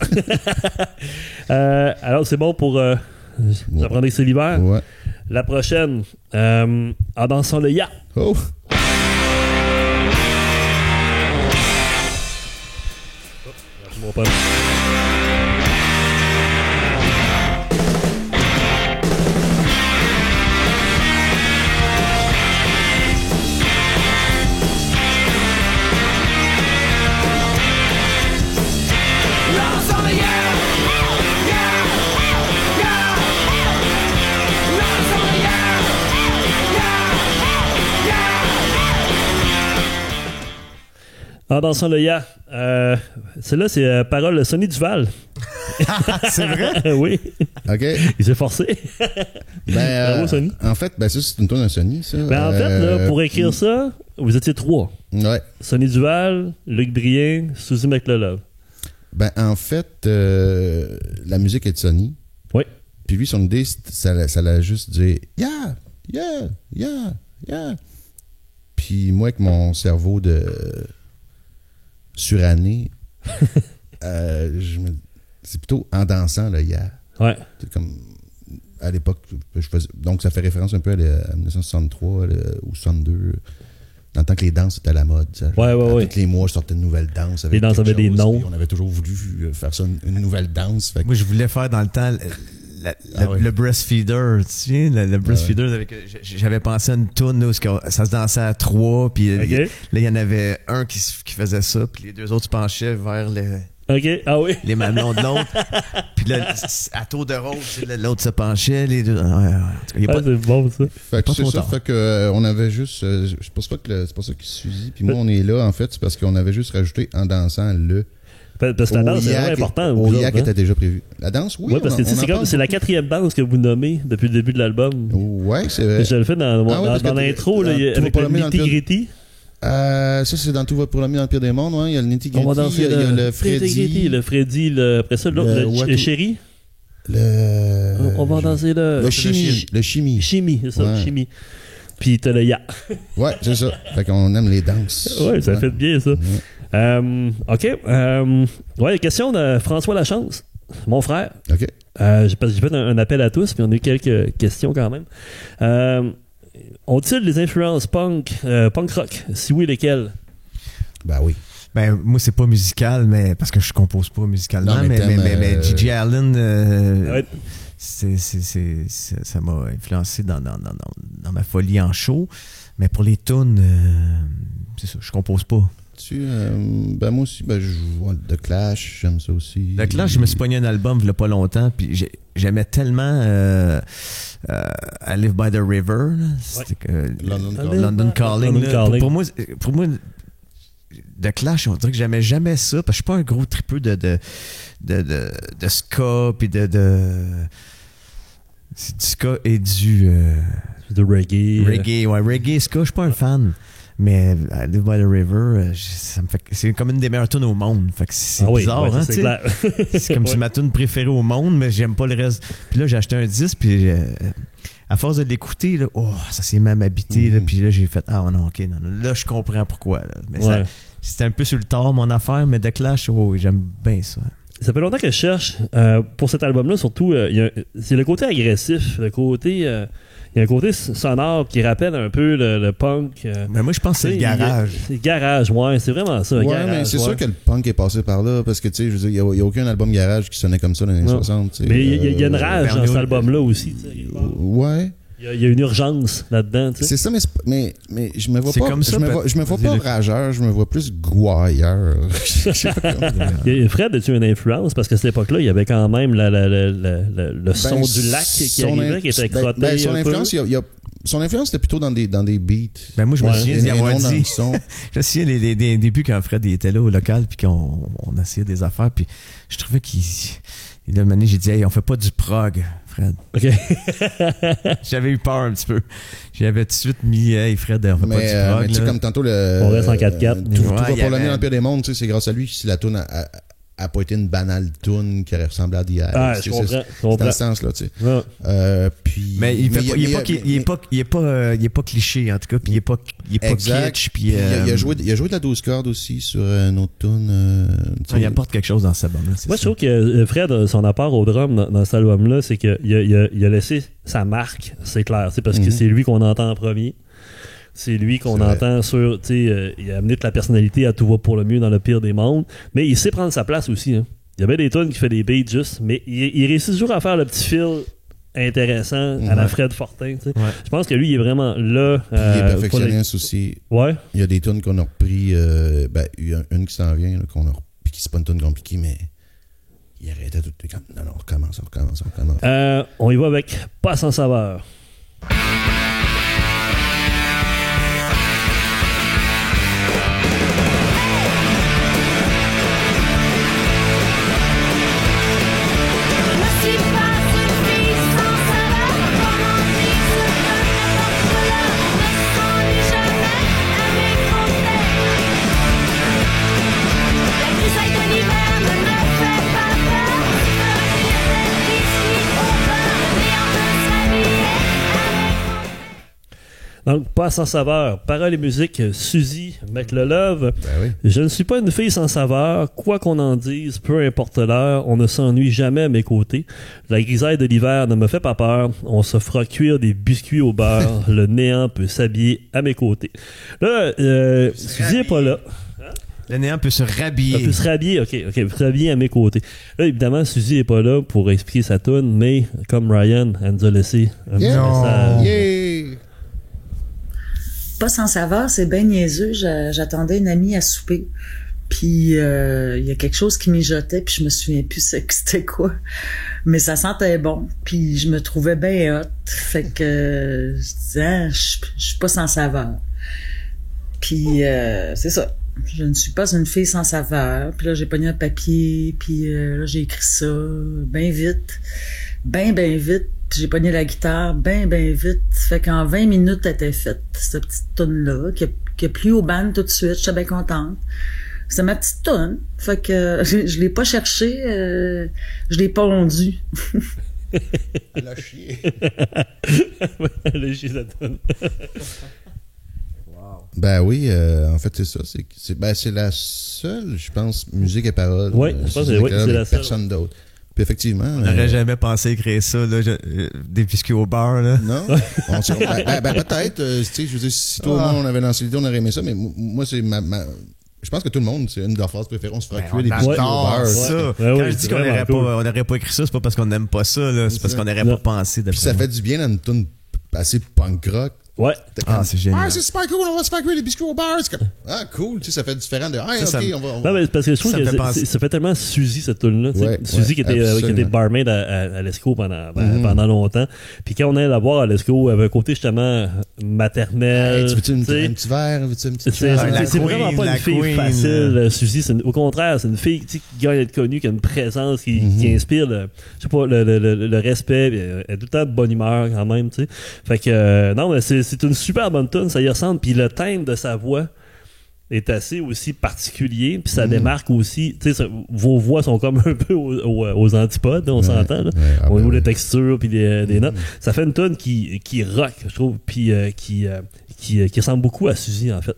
Alors, c'est bon pour j'apprends que c'est l'hiver. Ouais. La prochaine, en dansant le ya. Oh! Mon pote. En dansant le ya. Celle-là, c'est parole de Sonny Duval. C'est vrai? Oui. OK. Il s'est forcé. Bravo, Sonny. En fait, ça, c'est une tourne de Sonny, ça. Ben, en fait, là, pour écrire ça, vous étiez 3. Ouais. Sonny Duval, Luc Brien, Suzy McLelove. Ben, en fait, la musique est de Sonny. Oui. Puis lui, son idée, ça l'a juste dit « Yeah! Yeah! Yeah! Yeah! » Puis moi, avec mon cerveau de suranné, c'est plutôt en dansant, le « Yeah! » Ouais. C'est comme à l'époque, je faisais, donc ça fait référence un peu à 1963 ou 62, dans le temps que les danses étaient à la mode. Ça. Ouais. Tous les mois, je sortais une nouvelle danse. Les danses quelque avaient des chose, noms. puis on avait toujours voulu faire ça, une nouvelle danse. Fait que- Moi, je voulais faire dans le temps le breastfeeder. Tu sais, le breastfeeder, j'avais pensé à une toune où ça se dansait à 3, puis OK. là, il y en avait un qui faisait ça, puis les 2 autres se penchaient vers OK. Ah oui. les mamelons de l'autre. Puis là, à tour de rôle, tu sais, l'autre se penchait, les deux. Ouais. En tout cas, il y a Ah, pas c'est bon, ça. Fait que Pas c'est trop ça, tard. fait que on avait juste. Je pense pas que c'est pas ça qui suffit. Puis moi, on est là, en fait, c'est parce qu'on avait juste rajouté en dansant le. Parce que la danse, c'est vraiment important. Au vous yak autres, hein? était déjà prévu. La danse, oui. Ouais, parce que tu sais, on en c'est comme- parle c'est la beaucoup. 4e danse que vous nommez depuis le début de l'album. Ouais, c'est vrai. Je le fais dans parce que l'intro, là, dans il y a- Tout va avec pour le l'aimer dans le pire- nitty-gritty. Ça, c'est dans Tout va pour l'ami dans le pire des mondes. Ouais. Il y a le Nitty On va Gritty, danser il y a le Freddy. Le Freddy, après ça, l'autre, Le le What- Chéri. Le. On va danser Le chimie. Le chimie. Chimie, c'est ça, Ouais. chimie. Puis t'as le ya. Ouais, c'est ça. Fait qu'on aime les danses. Ouais, ça fait bien, ça. OK. Ouais, question de François Lachance, mon frère. OK. J'ai fait un appel à tous, puis on a eu quelques questions quand même. Ont-ils des influences punk rock? Si oui, lesquelles? Ben oui. Ben, moi, c'est pas musical, mais parce que je compose pas musicalement, Non, mais mais t'aimes, Gigi Allen, Ouais. ça m'a influencé dans ma folie en show. Mais pour les tunes, c'est ça, je compose pas. Ben moi aussi, je vois The Clash, j'aime ça aussi. Donc là, je me suis pogné un album il y a pas longtemps, puis j'aimais tellement I Live by the River. Là. C'était London Calling. London Là. Calling. Pour moi, The Clash, on dirait que j'aimais jamais ça, parce que je suis pas un gros tripeux de ska, puis c'est du ska et du De reggae. reggae. Ouais, reggae, ska, je suis pas un fan. Mais I Live by the River, ça me fait, c'est comme une des meilleures tunes au monde. Fait que c'est bizarre, ouais, ça, hein, c'est tu sais. clair. C'est comme si ma tune préférée au monde, mais j'aime pas le reste. Puis là, j'ai acheté un disque, puis à force de l'écouter, là, ça s'est même habité. Là, puis là, j'ai fait, non, ok, non, là, je comprends pourquoi. Là. Mais Ouais. c'était un peu sur le tard, mon affaire, mais The Clash, j'aime bien ça. Ça fait longtemps que je cherche pour cet album-là, surtout, c'est le côté agressif, le côté. Il y a un côté sonore qui rappelle un peu le punk. Mais moi, je pense que c'est le garage. C'est le garage, ouais, c'est vraiment ça. Ouais, garage, mais c'est ouais. sûr que le punk est passé par là, parce que, tu sais, je veux dire, il n'y a aucun album garage qui sonnait comme ça dans les années Non. 60. tu sais. Mais il y a une rage dans Bernie cet album-là aussi. Tu sais. Ouais. Il y a une urgence là-dedans. Tu sais. C'est ça, mais je me vois C'est pas. comme ça, je me vois pas vas-y, rageur, je me vois plus gouailleur. Je sais pas comment. Fred, as-tu une influence? Parce qu'à cette époque-là, il y avait quand même le son du lac qui arrivait, qui était crotté. Son un peu. influence, son influence était plutôt dans des beats. Ben moi, je me Ouais. souviens d'y Et avoir non dans dit. le son. Je me souviens des débuts quand Fred il était là au local, puis qu'on essayait des affaires, puis je trouvais qu'il... Là, une année, j'ai dit, hey, on fait pas du prog, Fred. OK. J'avais eu peur un petit peu. J'avais tout de suite mis, hey, Fred, on fait pas du Mais prog. tu sais, là. comme tantôt, On reste en 4-4. Tout Ouais, va il y pour l'ami avait- dans le pire des mondes, tu sais, c'est grâce à lui si la toune n'a pas été une banale toune qui aurait ressemblé à The Eyes. Ah, Tu je sais, comprends. c'est dans ce sens-là, tu sais. Ouais. Puis, Mais il est pas cliché, en tout cas, puis il est pas exact. kitsch, puis Il a joué de la 12 cordes aussi sur une autre tune. il apporte quelque chose dans cet album-là. Moi, je trouve que Fred, son apport au drum dans cet album-là, c'est qu'il a laissé sa marque, c'est clair. C'est parce que c'est lui qu'on entend en premier. C'est lui qu'on C'est vrai. entend sur, tu sais, il a amené toute la personnalité à tout va pour le mieux dans le pire des mondes. Mais il sait prendre sa place aussi. Hein. Il y avait des tunes qui fait des beats juste, mais il réussit toujours à faire le petit fil intéressant à la Fred Fortin. Tu sais. Ouais. Je pense que lui, il est vraiment là. Il est pour perfectionniste aussi. Ouais. Il y a des tunes qu'on a repris. Il y a une qui s'en vient, là, qu'on a repris, qui c'est pas une tune compliquée, mais il arrêtait tout. Non, on recommence. On y va avec Pas sans saveur. Je ne suis pas une fille sans saveur, comment dire ce que n'importe l'heure ne s'ennuie jamais à mes côtés. La grisaille de l'hiver ne me fait pas peur, je ferai des biscuits au beurre, et on peut s'habiller à mes côtés. Donc, Pas sans saveur. Paroles et musique, Suzy McLelove. Ben oui. Je ne suis pas une fille sans saveur. Quoi qu'on en dise, peu importe l'heure, on ne s'ennuie jamais à mes côtés. La grisaille de l'hiver ne me fait pas peur. On se fera cuire des biscuits au beurre. Le néant peut s'habiller à mes côtés. Là, Suzy n'est pas là. Le néant peut se Elle rhabiller. peut se rhabiller, ok, peut se rhabiller à mes côtés. Là, évidemment, Suzy n'est pas là pour expliquer sa toune, mais comme Ryan, elle nous a laissé un petit message. Yeah! Pas sans saveur, c'est bien niaiseux. J'attendais une amie à souper. Puis il y a quelque chose qui mijotait, puis je me souviens plus c'était quoi. Mais ça sentait bon. Puis je me trouvais bien hot. Fait que je disais, je suis pas sans saveur. Puis c'est ça. Je ne suis pas une fille sans saveur. Puis là, j'ai pogné un papier, puis là, j'ai écrit ça bien vite. Ben vite. Puis j'ai pogné la guitare ben vite. Fait qu'en 20 minutes, elle était faite, cette petite toune-là, qui a plu au band tout de suite. J'étais bien contente. C'est ma petite toune. Fait que je l'ai pas cherché, je l'ai pondu. Elle a chié. Elle a chié sa toune. Ben oui, en fait, c'est ça. C'est la seule, je pense, musique et paroles. Oui, je pense que Suzy oui, c'est McLelove, la seule. personne d'autre. Puis effectivement. On n'aurait jamais pensé écrire ça, là, des biscuits au beurre, là. Non? Peut-être. Tu sais, je veux dire, si tout le monde avait lancé l'idée, on aurait aimé ça, mais moi, c'est je pense que tout le monde, c'est une de leurs phrases préférées. On se fera cuire des biscuits au beurre. Ça. Ouais, Quand ouais, je dis c'est qu'on vraiment n'aurait cool. pas, on n'aurait pas écrit ça, c'est pas parce qu'on n'aime pas ça, là. C'est parce qu'on n'aurait Non. pas pensé de Puis ça fait du bien dans une tune assez punk rock. Ouais. Ah, c'est génial. Ah, c'est super cool, on va se faire cuire des biscuits au beurre. C'est comme, ah, cool, tu sais, ça fait différent de, ah, Ça, ok, ça- on va. Non, mais parce que je trouve Ça me que fait penser. ça fait tellement Suzy, cette tune-là. tu sais. Ouais, Suzy ouais, qui était absolument. barmaid à l'ESCO pendant longtemps. Puis quand on allait la voir à l'ESCO, elle avait un côté justement maternel. Hey, tu veux-tu tu sais. un petit verre? Veux-tu une C'est petite bière? la c'est queen, vraiment pas la une fille queen. facile, Suzy. Au contraire, c'est une fille tu sais, qui gagne à être connue, qui a une présence, qui inspire je sais pas, le respect. Puis elle est tout le temps de bonne humeur quand même. Tu sais. Fait que non, mais c'est une super bonne tune, ça y ressemble. Puis le thème de sa voix est assez aussi particulier, puis ça démarque aussi, tu sais, vos voix sont comme un peu aux antipodes, là, on s'entend, là, ouais, au niveau ouais. des textures puis des notes. Ça fait une tune qui rock, je trouve, puis qui ressemble beaucoup à Suzy, en fait.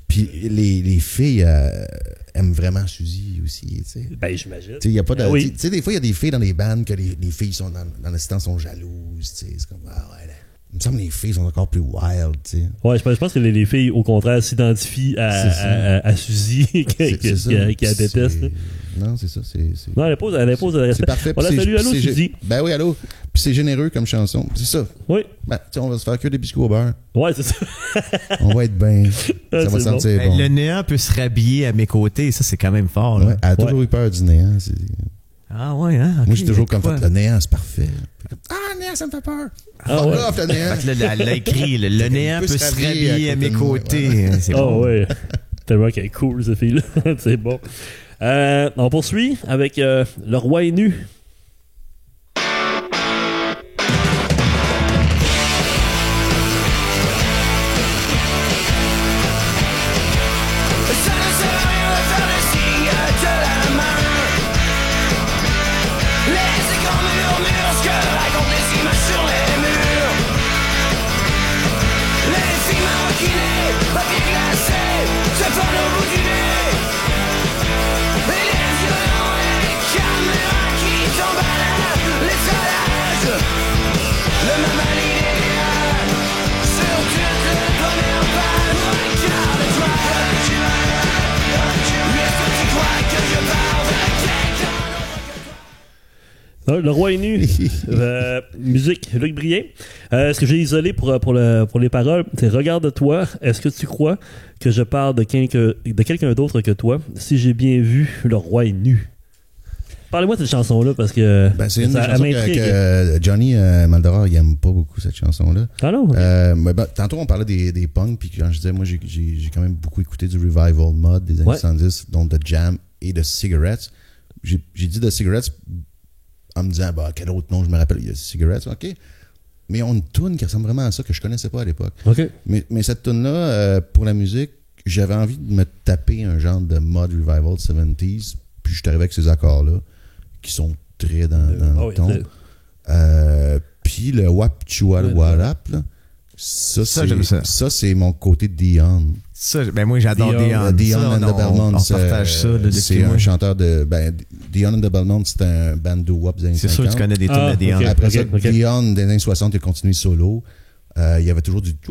Puis les filles aiment vraiment Suzy aussi, tu sais. Ben, j'imagine. Tu sais, y a pas de. Oui. Tu sais, des fois, il y a des filles dans les bandes que les filles sont dans l'assistance sont jalouses, tu sais. C'est comme, ah ouais, là. Il me semble que les filles sont encore plus wild, tu sais. Ouais, je pense que les filles, au contraire, s'identifient C'est ça. à Suzy, C'est ça. qu'elle déteste. là. Non, c'est ça. C'est Non, elle impose le respect. c'est parfait. On la Puis salue, allô, c'est Suzy. Ben oui, allô. Puis c'est généreux comme chanson. C'est ça. Oui. Ben, tu sais, on va se faire que des biscuits au beurre. Ouais, c'est ça. On va être bien. Ah, Ça va c'est sentir Hey, bon. Le néant peut se rhabiller à mes côtés, ça, c'est quand même fort, là. Ouais, elle a toujours eu peur du néant. Ah ouais, hein? Moi, j'ai toujours comme quoi? fait, le néant, c'est parfait. Ah, le néant, ça me fait peur. Ah ouais. Off, le néant. Fait que là, elle l'a écrit, le néant peut se rhabiller à mes côtés. C'est Oh bon. ouais. Tellement qu'elle est cool, cette fille-là. C'est bon. On poursuit avec Le Roi est nu. Ça ne sert à rien de faire des signes de la main. Le roi est nu. Musique, Luc Brier. Ce que j'ai isolé pour les paroles, c'est regarde-toi, est-ce que tu crois que je parle de quelqu'un d'autre que toi? Si j'ai bien vu, le roi est nu. Parlez-moi de cette chanson-là parce que C'est une des ça chansons m'intrigue. que Johnny Maldoror, il aime pas beaucoup cette chanson-là. Ah non? Mais tantôt, on parlait des punks, puis quand je disais, moi, j'ai quand même beaucoup écouté du revival mod des années 70, dont The Jam et The Cigarettes. J'ai dit The Cigarettes en me disant, quel autre nom je me rappelle? Il y a Cigarettes, OK. Mais on a une toune qui ressemble vraiment à ça que je connaissais pas à l'époque. OK. Mais cette toune-là, pour la musique, j'avais envie de me taper un genre de mod revival 70s, puis je suis arrivé avec ces accords-là, qui sont très dans le ton. Puis le Wap Chua Warap, là, ça, c'est mon côté Dion. Ça, moi, j'adore Dion. Dion and the Belmonts. On partage ça. C'est un chanteur de... Dion and the Belmonts, c'est un band de Wap des années 50. C'est sûr que tu connais des tunes de Dion. ok. Après ça, Dion, des années 60, il a continué solo. Il y avait toujours du... Fait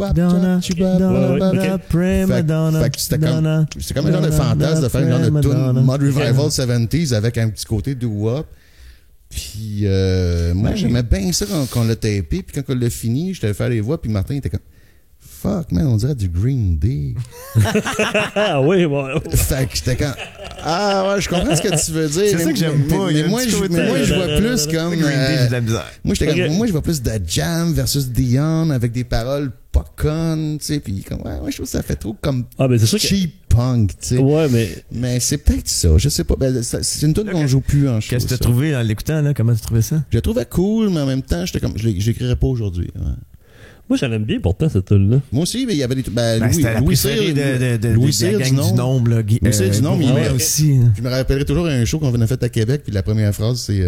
que c'était comme un genre de fantasme de faire un genre de tune mod revival 70s avec un petit côté de Wap. Puis moi, j'aimais bien ça quand on l'a tapé. Puis quand on l'a fini, je t'avais fait les voix. Puis Martin était comme... Fuck, man, on dirait du Green Day. Ah oui, bon. Fait que j'étais comme... Ah ouais, je comprends ce que tu veux dire. C'est ça que j'aime pas. Mais moi, je vois plus comme... Green Day, j'ai de la misère. Moi, j'étais Ok. comme... Moi, je vois plus de Jam versus Dion avec des paroles pas connes, tu sais. Puis comme... Ouais, je trouve que ça fait trop comme... Ah, ben c'est sûr que. cheap punk, tu sais. Ouais, mais. Mais c'est peut-être ça, je sais pas. C'est une tune qu'on joue plus en show. Qu'est-ce que tu as ça. trouvé en l'écoutant, là? Comment tu trouvais ça? Je la trouvais cool, mais en même temps, j'étais comme... Je l'écrirais pas aujourd'hui. Ouais. Moi, j'en aime bien pourtant cette tune-là. Moi aussi, mais il y avait des... C'était la préférée de la gang du Nombre. Là, Louis Cyr du Nombre, il Bourret met- aussi. Je me rappellerai toujours un show qu'on venait fait à Québec, puis la première phrase, c'est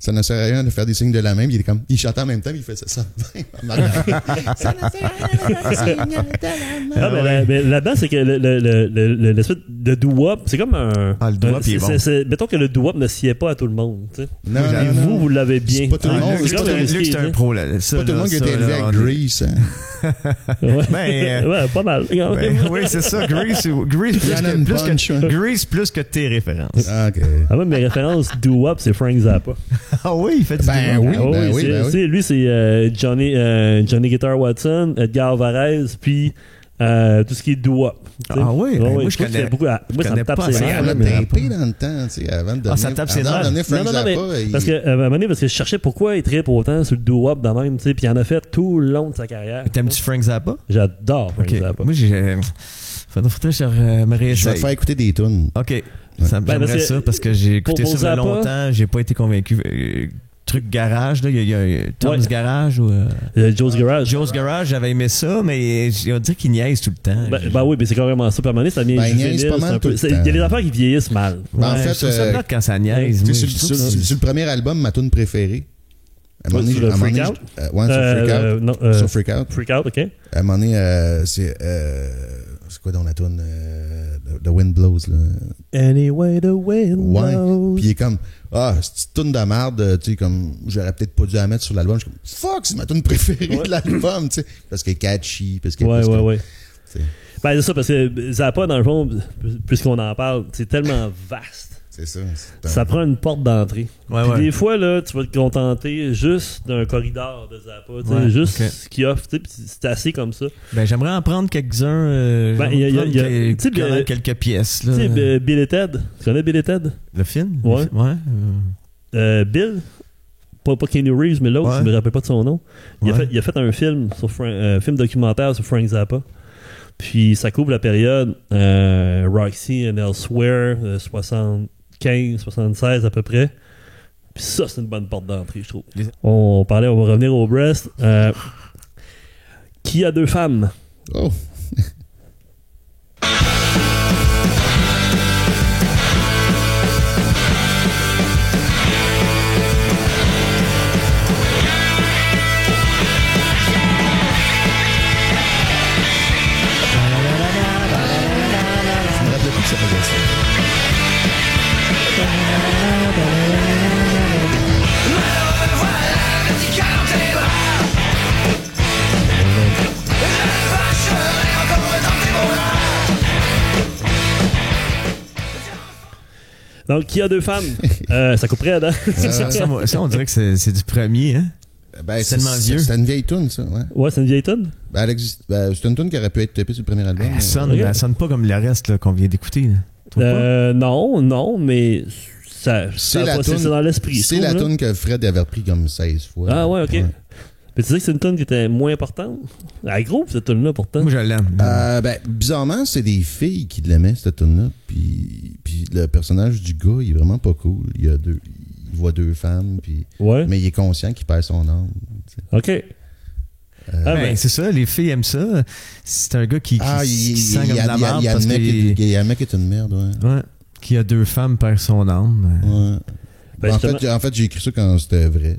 ça ne sert à rien de faire des signes de la main. Puis il chantait en même temps, puis il faisait ça. Ça ne sert à rien de faire des signes de la main. Ah, mais là-dedans, c'est que l'espèce de doo-wop, c'est comme un. Ah, le doo-wop, il est bon. Mettons que le doo-wop ne sied pas à tout le monde, tu sais. Non, Et non, vous l'avez bien. C'est pas tout le monde. Luc, C'est pas comme tout- risqué, Luc, c'est un tu sais. pro. Là. Ça, Pas tout le là, monde qui a ça, été élevé là, avec on- Grease. Hein. Ouais, pas mal. Oui, c'est ça. Grease Random Punch, ouais. Grease plus que tes références. Ah, OK. Ah, même mes références doo-wop, c'est Frank Zappa. Ah oui, il fait du Ben doo-wop. oui, Ah ben oui, c'est- ben oui. c'est- lui, c'est Johnny Guitar Watson, Edgar Alvarez, puis tout ce qui est doo-wop. tu sais. Ah oui? Ben, moi, je c'est connais- beaucoup. Moi, ça me connais tape pas ses assez. nerfs. On l'a mais tapé dans le temps, tu sais, avant de donner... ça tape ses avant de nerfs. donner Frank Non, mais Zappa. parce que, à un moment donné, parce que je cherchais pourquoi il trippe autant sur le doo-wop de même, tu sais, puis il en a fait tout le long de sa carrière. T'aimes-tu Frank Zappa? J'adore Frank Ok. Zappa. Moi, faudrait que je me Je vais réessaye. te faire écouter des tunes. OK. Ben, J'aimerais parce que ça parce que j'ai écouté pour ça il y a Zappa- longtemps. J'ai pas été convaincu. Truc garage, là. Il y a Tom's Ouais. Garage ou... Joe's Garage. Joe's Garage, j'avais aimé ça, mais on dirait qu'il niaise tout le temps. Ben oui, mais c'est carrément ça. Puis à un moment donné, ça vient Ben, il juvénile, niaise pas c'est mal un peu- tout le c'est- Il y a temps. des affaires qui vieillissent mal. Ben, en Ouais, fait, je trouve ça plate quand ça niaise. Tu moi, sais, je trouve sur le premier album, ma tune préférée. À un moment donné, sur le à un moment Freak donné, Out? ouais, sur Freak Out. Non, Sur Freak Out. Freak Out, ok. À un moment donné, c'est quoi dans la tune The Wind Blows, là? Anyway, the wind Ouais. blows. Puis il est comme, c'est une tune de merde, tu sais, comme, j'aurais peut-être pas dû la mettre sur l'album. Je suis comme, fuck, c'est ma tune préférée de l'album, tu sais. Parce qu'elle est catchy, parce qu'elle est Ouais, plus ouais, comme- ouais. c'est- Ben, c'est ça, parce que Zappa, dans le fond, puisqu'on en parle, c'est tellement vaste. C'est ça. Ça prend une porte d'entrée. Ouais, Puis ouais. des fois, là, tu vas te contenter juste d'un corridor de Zappa, tu sais, Ouais, juste ok. ce qu'il offre, tu sais, puis c'est assez comme ça. Ben, j'aimerais en prendre quelques-uns. Ben, il y a- tu sais, quand même quelques pièces. Là. Tu sais, Bill et Ted. Tu connais Bill et Ted? Le film? Ouais. Ouais. Bill, pas Keanu Reeves, mais l'autre, Ouais. je me rappelle pas de son nom. Il Ouais. a fait un film, film documentaire sur Frank Zappa. Puis ça couvre la période Roxy and Elsewhere, 75, 76 à peu près. Puis ça, c'est une bonne porte d'entrée, je trouve. On va revenir au Breast. Qui a deux femmes? Oh! Je me rappelle plus que ça faisait ça. Encore Donc, qui a deux femmes? Ça couperait, hein? Ça, on dirait que c'est du premier, hein? Ben, C'est tellement vieux. C'est une vieille toune, ça, ouais. Ouais, c'est une vieille tonne. Ben, c'est une toune qui aurait pu être tapée sur le premier album. Elle sonne pas comme le reste là, qu'on vient d'écouter. Là. Trouve pas? Non, mais ça C'est la toune. c'est dans l'esprit. C'est je la trouve, là. toune que Fred avait repris comme 16 fois. Ah ouais, ok. Mais tu sais que c'est une tonne qui était moins importante? Elle groupe, cette tonne-là, pourtant. Moi, je l'aime. Ben, bizarrement, c'est des filles qui l'aimaient, cette tune-là. Puis le personnage du gars, il est vraiment pas cool. Il voit deux femmes, puis Ouais. mais il est conscient qu'il perd son âme. Tu sais. Ok. Ben, c'est ça, les filles aiment ça. C'est un gars qui sent comme de la merde parce il y a un mec qui est une merde, ouais. Ouais, qui a deux femmes perd son âme. Ouais. Ben, En fait, j'ai écrit ça quand c'était vrai.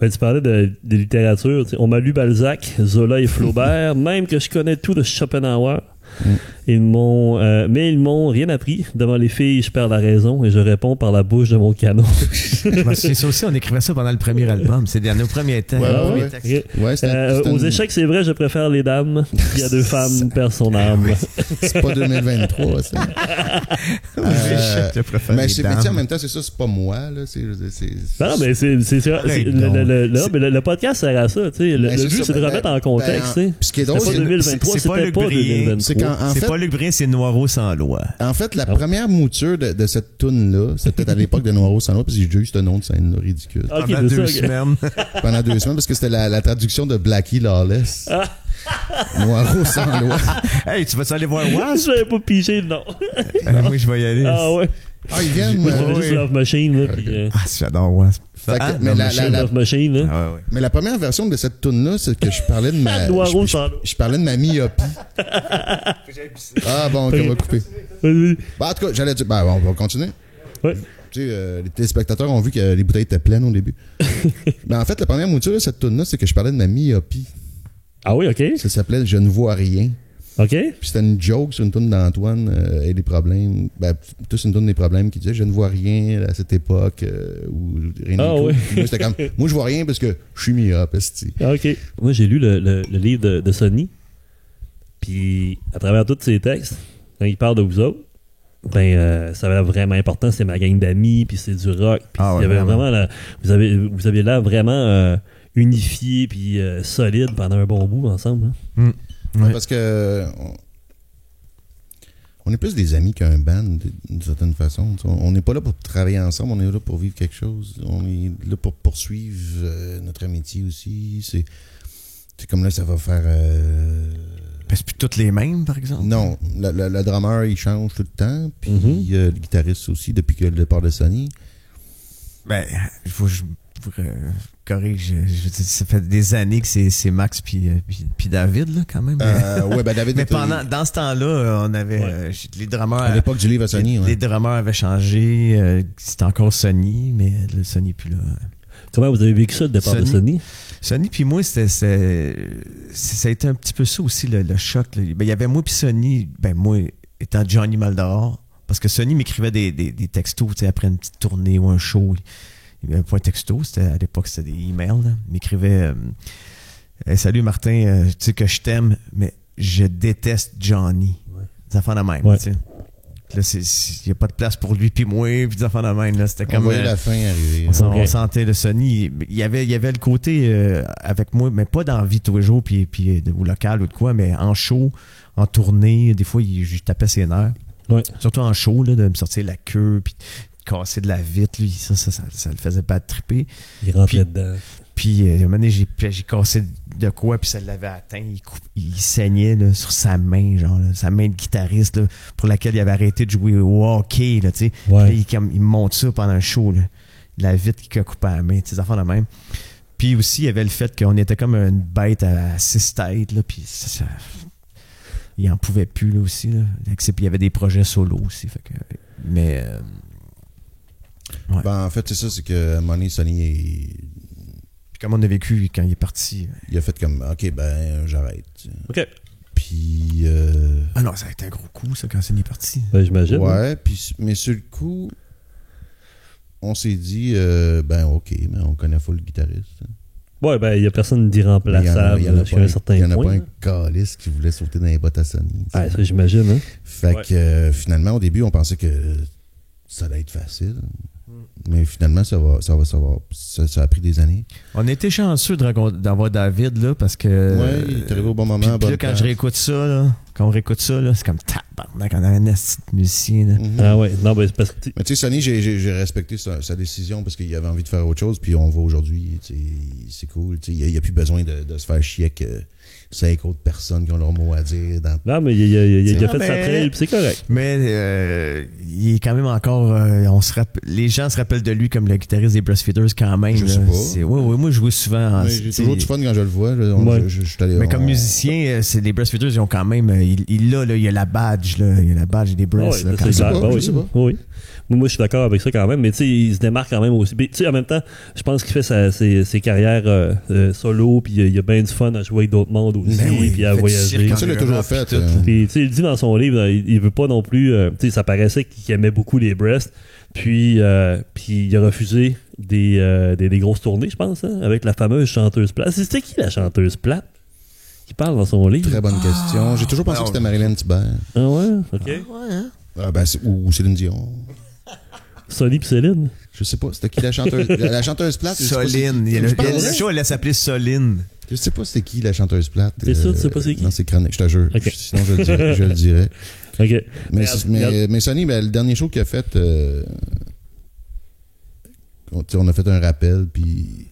Ben, tu parlais de littérature. Tu sais, on m'a lu Balzac, Zola et Flaubert, même que je connais tout de Schopenhauer. Mais ils m'ont rien appris. Devant les filles, je perds la raison et je réponds par la bouche de mon canon. Je me souviens ça aussi, on écrivait ça pendant le premier album. C'est dans nos premiers temps. Ouais, le ouais, premier ouais. texte. Ok. Ouais, c'était Aux échecs, c'est vrai, je préfère les dames. Qui a deux femmes perd son âme. c'est pas 2023, ça. Aux échecs, je préfère Mais les c'est dames. mais en même temps, c'est ça, c'est pas moi, là. Non, mais le podcast sert à ça. Tu sais. Le Ben, c'est but, ça, c'est de ben, remettre en contexte. ben, tu sais. puis ce qui est drôle, C'était pas c'est- 2023, c'est pas c'était Luc pas Brien. 2023. C'est quand, en C'est fait, pas Luc Brien, c'est Noiro sans loi. En fait, la première mouture de cette toune-là, c'était à l'époque de Noiro sans loi, parce que j'ai déjà eu ce nom de scène-là ridicule. Ok, Pendant c'est 2 ça, ok. semaines. Pendant 2 semaines, parce que c'était la traduction de Blackie Lawless. Noiro sans loi. Hey, tu vas-tu aller voir Wasp? Je n'avais pas pigé le nom. Oui, je vais y aller. Ah ouais. Ah, ils viennent. Moi, je ouais. juste Love Machine. Là, puis, Ah, j'adore Wasp. Fait que- Ah, mais non, Love Machine. Là. Ah, ouais, ouais. Mais la première version de cette toune-là, c'est que je parlais de ma. Noiro sans loi. Je parlais de ma myopie. Ah bon, ok, on va couper. Vas-y. Bah, en tout cas, j'allais dire. Bah, on va continuer. Ouais. Tu sais, les téléspectateurs ont vu que les bouteilles étaient pleines au début. Mais en fait, la première mouture de cette toune-là, c'est que je parlais de ma myopie. Ah oui, ok. Ça s'appelait Je ne vois rien. Ok. Puis c'était une joke sur une toune d'Antoine et les problèmes. Ben, tous une toune des problèmes qui disait Je ne vois rien à cette époque où rien n'est Ah cool. ouais. Puis moi, c'était comme moi, je vois rien parce que je suis myope, esti. Ah, ok. Moi, j'ai lu le livre de Sonny. Puis, à travers tous ses textes, quand il parle de vous autres, ben, ça avait l'air vraiment important. C'est ma gang d'amis, puis c'est du rock. Puis Ah ouais, il y avait vraiment. vraiment vous avez l'air vraiment unifié puis solide pendant un bon bout ensemble. Hein. Ouais. Parce que on est plus des amis qu'un band, d'une certaine façon. Tu sais. On n'est pas là pour travailler ensemble, on est là pour vivre quelque chose. On est là pour poursuivre notre amitié aussi. C'est comme là, ça va faire. Ben, c'est plus toutes les mêmes, par exemple. Non, le drummer, il change tout le temps. Puis le guitariste aussi, depuis que le départ de Sonny. Ben, il faut que je vous corrige. Je veux dire, ça fait des années que c'est Max puis David, là, quand même. Ouais, ben David Mais était- dans ce temps-là, on avait les drummers. à l'époque du livre à Sonny. Les drummers avaient changé. C'était encore Sonny, mais le Sonny est plus là. Comment vous avez vécu ça, le départ de Sonny? Sonny puis moi, ça a été un petit peu ça aussi, le choc. Là. Ben, il y avait moi puis Sonny, ben moi, étant Johnny Maldor, parce que Sonny m'écrivait des textos, tu sais, après une petite tournée ou un show. Il m'avait pas un texto, à l'époque, c'était des emails. Là. Il m'écrivait Salut Martin, tu sais que je t'aime, mais je déteste Johnny. Des affaires de même, Ouais. tu sais. Là, il n'y a pas de place pour lui puis moi, puis des affaires de même. Là. C'était On comme... voyait la fin arriver. On sentait le Sonny. Il y avait le côté avec moi, mais pas dans la vie tous les jours, puis au local ou de quoi, mais en show, en tournée, des fois, je tapais ses nerfs. Ouais. Surtout en show, là, de me sortir la queue, puis de casser de la vitre, lui, ça le faisait pas triper. Il rentrait Puis- dedans. Puis, à un moment donné, j'ai cassé de quoi, puis ça l'avait atteint. Il saignait là, sur sa main, genre, là, sa main de guitariste, là, pour laquelle il avait arrêté de jouer au hockey, là, tu sais. Ouais. Puis là, il me monte ça pendant un show, là. La vitre qui a coupé à la main, ces affaires de même. Puis aussi, il y avait le fait qu'on était comme une bête à 6 têtes, là, puis il en pouvait plus, là, aussi, là. Puis il y avait des projets solo aussi, fait que... Mais... ouais. Ben, en fait, c'est ça, c'est que à un moment donné, Sonny Puis comme on a vécu quand il est parti... il a fait comme OK, ben j'arrête. OK. Puis Ah non, ça a été un gros coup, ça, quand il est parti. Ben, j'imagine. ouais, puis mais sur le coup, on s'est dit ben OK, mais on connaît full le guitariste. Ouais, ben, il y a personne d'irremplaçable Il y en a jusqu'à pas un certain il y en a point. pas un calice qui voulait sauter dans les bottes à Sonny. tu sais. Ouais, ça, j'imagine, hein. Fait Ouais. que finalement, au début, on pensait que ça allait être facile. Mais finalement, ça a pris des années. On était chanceux d'avoir David, là, parce que... Ouais, il est arrivé au bon moment. Puis à bonne là, quand place. je réécoute ça, là, c'est comme tabarnak, on a un esti de musicien, là. Ah ouais, non, ben, c'est parce que. Mais tu sais, Sonny, j'ai respecté sa décision parce qu'il avait envie de faire autre chose, puis on va aujourd'hui, tu sais, c'est cool. Tu sais, il n'y a plus besoin de se faire chier avec 5 autres personnes qui ont leur mot à dire. Non, mais il a Non, fait sa mais- trail, puis c'est correct. Mais il est quand même encore... les gens se rappellent de lui comme le guitariste des Breastfeeders quand même. Je là. sais pas. Oui, moi je jouais souvent. Mais j'ai toujours du fun quand je le vois. Je suis allé. Mais comme musicien, c'est les Breastfeeders, ils ont quand même... il y a la badge, là. Il y a la badge des Breasts. Ouais, là, ça, quand c'est même. clair. pas, Ben je oui. sais pas. Oui. Moi, je suis d'accord avec ça quand même, mais tu sais, il se démarque quand même aussi. Puis, tu sais, en même temps, je pense qu'il fait ses carrières solo, puis il a bien du fun à jouer avec d'autres mondes aussi, Ben oui, puis à il fait du voyager. cirque en Ça, il l'a toujours Europe, fait. puis tout. Puis, tu sais, il dit dans son livre, il veut pas non plus. Tu sais, ça paraissait qu'il aimait beaucoup les Breasts. Puis il a refusé des grosses tournées, je pense, hein, avec la fameuse chanteuse plate. C'était qui la chanteuse plate qui parle dans son livre? Très bonne question. J'ai toujours pensé que c'était Marilyn Thibert. Ah ouais? OK. Ou Céline Dion. Sonny pis Céline. Je sais pas. C'était qui la chanteuse? La chanteuse plate? je sais pas Soline. c'est- Le pas vrai? show, elle s'appelait Soline. Je sais pas c'était qui la chanteuse plate. T'es sûr, tu sais pas c'est qui? Dans ses chroniques, je te jure. Ok. Sinon, je le dirais. Je le dirais. OK. Mais Sonny, le dernier show qu'il a fait, on a fait un rappel, puis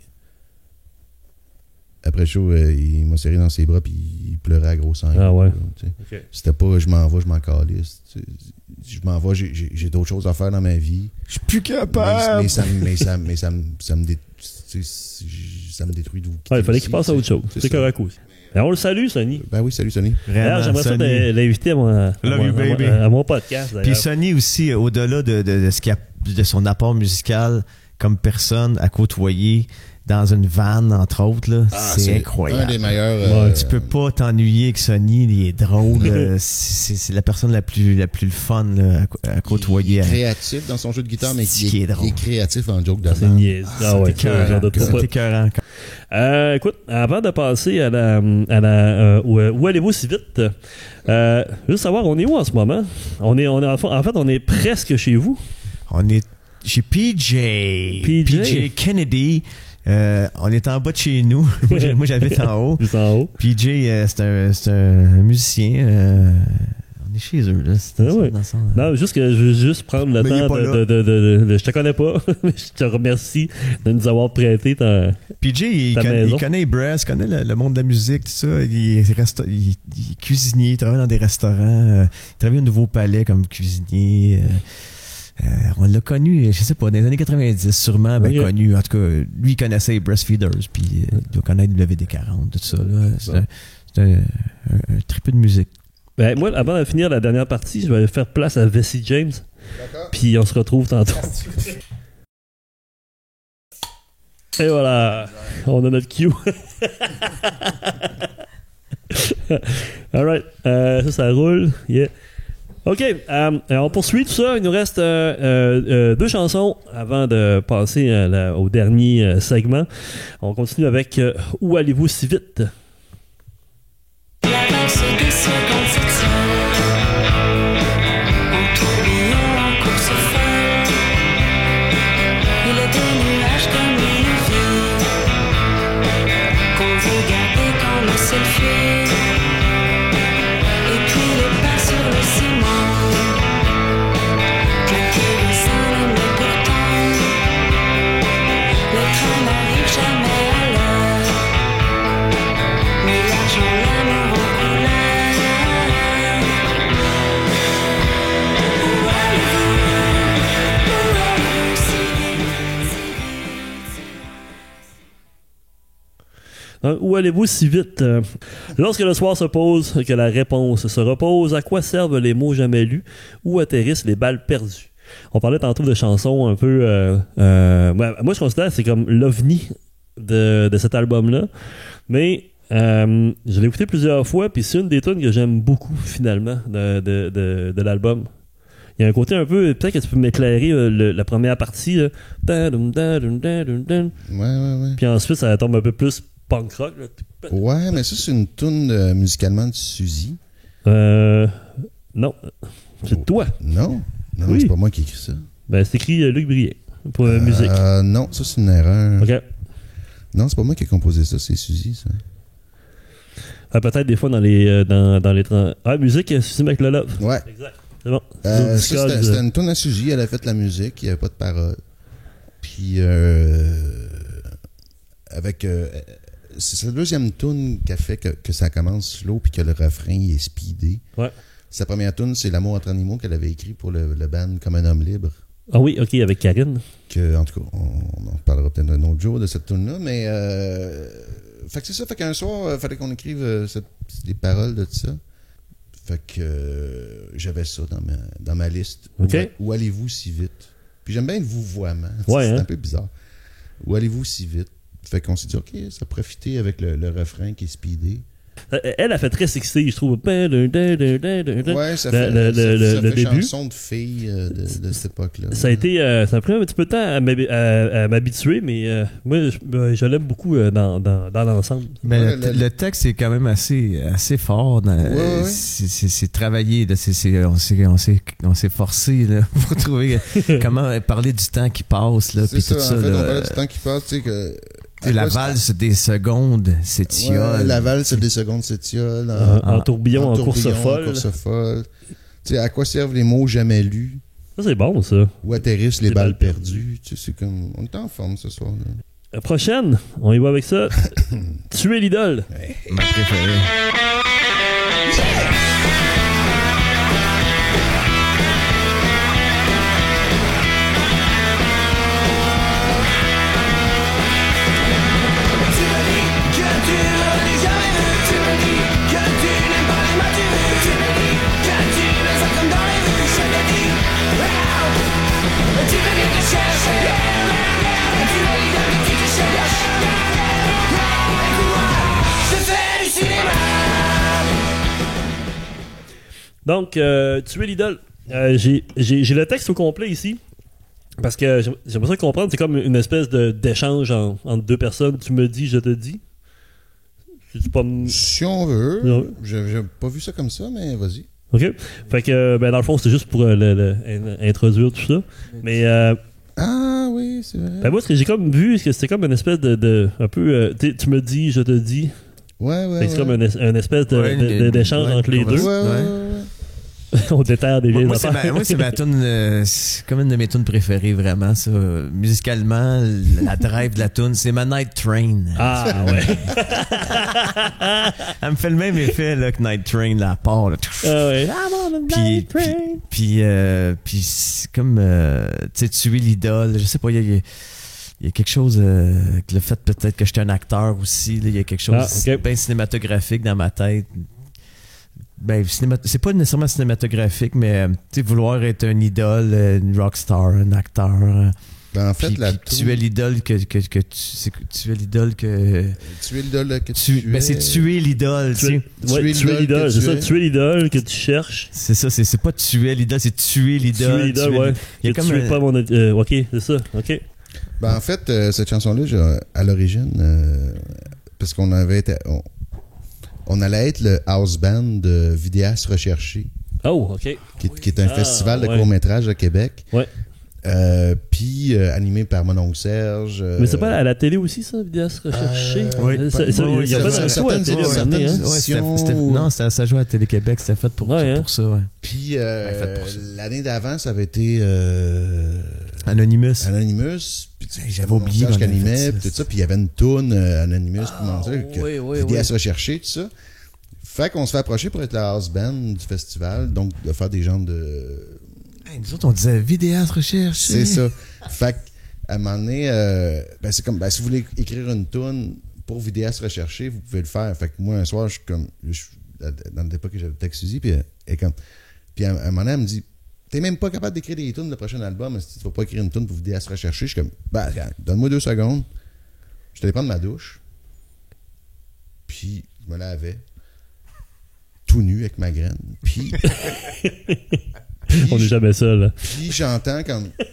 après le show, il m'a serré dans ses bras, puis il pleurait à gros sang. Ah ouais. OK. C'était pas je m'en vais, je m'en calisse. Tu sais. Je m'en vais, j'ai d'autres choses à faire dans ma vie. Je suis plus Mais capable. ça me détruit de vous quitter Ouais, il fallait aussi, qu'il passe à tu autre sais. chose. C'est ça. correct aussi. Ben, on le salue, Sonny. Ben oui, salut Sonny. D'ailleurs, j'aimerais ça Sonny. l'inviter Love you, baby. à mon podcast. Puis d'ailleurs. Sonny aussi, au-delà de ce qu'il a, de son apport musical comme personne à côtoyer dans une vanne, entre autres, là, c'est incroyable. Un des meilleurs. Ouais, Tu peux pas t'ennuyer avec Sonny, il est drôle. C'est la personne la plus fun là, à côtoyer. Il est créatif dans son jeu de guitare, mais C'est qui est il drôle. est créatif en joke de C'est merde. niaise. Ah ouais, j'en doute pas. C'est écœurant. Écoute, avant de passer à la où allez-vous si vite, juste savoir, on est où en ce moment? On est en fait, on est presque chez vous. On est chez PJ Kennedy. On est en bas de chez nous. Moi, j'habite en haut. Juste en haut. PJ, c'est un musicien. On est chez eux, là. C'est Ah ouais. dans son- Non, juste que je veux juste prendre le Mais il est temps pas là. de je te connais pas, mais je te remercie de nous avoir prêté ta. PJ, il Ta connaît, maison. il connaît Brass, connaît le monde de la musique, tout ça. Il est cuisinier, il travaille dans des restaurants. Il travaille au Nouveau Palais comme cuisinier. On l'a connu, je sais pas, dans les années 90, sûrement, ben Ok. connu. En tout cas, lui, il connaissait les Breastfeeders, puis il doit connaître WD-40, tout ça. Là. C'est un triple de musique. Ben, moi, avant de finir la dernière partie, je vais faire place à Vessie James. Puis on se retrouve tantôt. Et voilà, on a notre cue. Alright, ça roule. Yeah. OK, on poursuit tout ça. Il nous reste 2 chansons avant de passer au dernier segment. On continue avec Où allez-vous si vite? La valse des 57 en tourbillon, en course folle. Il est des nuages comme une vie qu'on veut garder quand le ciel fuit. Et puis les pas sur le ciment, claqué le sein, mais pourtant le train n'arrive jamais à l'heure. Mais l'argent, l'amour en couleur. Où allez-vous si vite, si vite? Où allez-vous si vite? Lorsque le soir se pose, que la réponse se repose, à quoi servent les mots jamais lus? Où atterrissent les balles perdues? On parlait tantôt de chansons un peu... moi, je considère que c'est comme l'ovni de cet album-là. Mais je l'ai écouté plusieurs fois, puis c'est une des tunes que j'aime beaucoup, finalement, de l'album. Il y a un côté un peu... Peut-être que tu peux m'éclairer la première partie. Là. Ouais. Puis ensuite, ça tombe un peu plus punk rock. Là. Ouais, mais ça, c'est une toune musicalement de Suzy. Non. C'est toi. Non, Oui. c'est pas moi qui ai écrit ça. Ben, c'est écrit Luc Brier pour la musique. Non, ça c'est une erreur. OK. Non, c'est pas moi qui ai composé ça, c'est Suzy, ça. Peut-être des fois dans les... musique, Suzy McLelove. Ouais. Exact. C'est bon. Ça, Scott, c'était une tune à Suzy, elle a fait la musique, il n'y avait pas de paroles. Puis, avec... c'est la deuxième tune qui a fait que ça commence slow puis que le refrain il est speedé. Ouais. Sa première tune, c'est L'amour entre animaux qu'elle avait écrit pour le band Comme un homme libre. Ah oui, OK, avec Karine. En tout cas, on en reparlera peut-être un autre jour de cette tune-là, mais... fait que c'est ça, fait qu'un soir, il fallait qu'on écrive des paroles de ça. Fait que j'avais ça dans ma liste. OK. Où allez-vous si vite? Puis j'aime bien le vouvoiement. Ouais, C'est hein? un peu bizarre. Où allez-vous si vite? Fait qu'on s'est dit, OK, ça a profité avec le refrain qui est speedé. Elle a fait très sexy, je trouve. Ouais, ça fait le début. chanson de fille de cette époque-là. Ça a pris un petit peu de temps à m'habituer, mais moi, je l'aime beaucoup dans l'ensemble. Mais Ouais, le texte est quand même assez fort. Ouais. C'est travaillé. Là, on s'est forcé là, pour trouver comment parler du temps qui passe. Là, C'est puis ça, tout en ça, fait, là. on parlait du temps qui passe, tu sais que... La valse des secondes, c'est tiole. La valse des secondes, c'est tiole. En tourbillon, en course folle. En course folle. Tu sais, à quoi servent les mots jamais lus? Ça, c'est bon, ça. Où atterrissent les balles perdues? Tu sais, c'est comme... On est en forme ce soir. Là. La prochaine, on y va avec ça. Tuer l'idole. Ma préférée. Donc, tuer l'idole. J'ai le texte au complet ici. Parce que j'aimerais ça comprendre, c'est comme une espèce d'échange entre deux personnes. Tu me dis, je te dis. C'est pas... Si on veut. Ouais. J'ai pas vu ça comme ça, mais vas-y. OK. Fait que, ben, dans le fond, c'était juste pour introduire tout ça. Mais, Ah oui, c'est vrai. ben, moi, ce que j'ai comme vu, c'est que c'était comme une espèce un peu, tu me dis, je te dis. Ouais. Fait que c'est comme une espèce d'échange entre les deux. Ouais. On déterre des vieilles Moi, affaires. c'est ma tune, c'est comme une de mes tunes préférées, vraiment, ça. Musicalement, la drive de la tune, c'est ma Night Train. Ah, ouais. Elle me fait le même effet là, que Night Train, là, à part. Là. Ah, ouais. I'm on a night train. Puis c'est comme, tu sais, tuer l'idole. Je sais pas, il y a quelque chose, le fait peut-être que j'étais un acteur aussi, il y a quelque chose bien cinématographique dans ma tête. Ben, c'est pas nécessairement cinématographique, mais tu sais, vouloir être un idole, une rockstar, un acteur. Ben, en fait, puis tuer l'idole que tu es l'idole que. Tuer l'idole que tu Ben, c'est tuer l'idole, tu sais. Ouais, tuer l'idole, c'est ça, tuer l'idole que tu cherches. C'est ça, c'est pas tuer l'idole, c'est tuer l'idole. Tuer l'idole, ouais. Il y a Que comme tu es pas mon... OK, c'est ça, OK. Ben, en fait, cette chanson-là, à l'origine, parce qu'on avait été... On allait être le house band de Vidéastes Recherchés, Oh, OK. qui est un festival de court-métrage à Québec. Ouais. Puis animé par mon oncle Serge. Mais c'est pas à la télé aussi, ça, Vidéastes Recherchés? Oui. Il y a pas de show à la télé, ça, non, ça jouait à Télé-Québec, c'était fait pour ça, ouais. Puis l'année d'avant, ça avait été Anonymous. Puis j'avais oublié Serge qui animait, puis tout ça. Puis il y avait une toune Anonymous, Vidéastes Recherchés, tout ça. Fait qu'on se fait approcher pour être la house band du festival, donc de faire des genres de... Hey, nous autres, on disait Vidéastes Recherchés. C'est ça. Fait qu'à un moment donné, ben c'est comme, ben, si vous voulez écrire une toune pour Vidéastes Recherchés, vous pouvez le faire. Fait que moi, un soir, dans l'époque que j'avais texte Suzy, puis à un moment donné, elle me dit, t'es même pas capable d'écrire des tunes le prochain album, si tu vas pas écrire une tune pour Vidéastes Recherchés. Je suis comme, ben, donne-moi 2 secondes. Je suis allé prendre ma douche. Puis, je me lavais. Tout nu avec ma graine. Puis on n'est jamais seul. Puis j'entends comme... Puis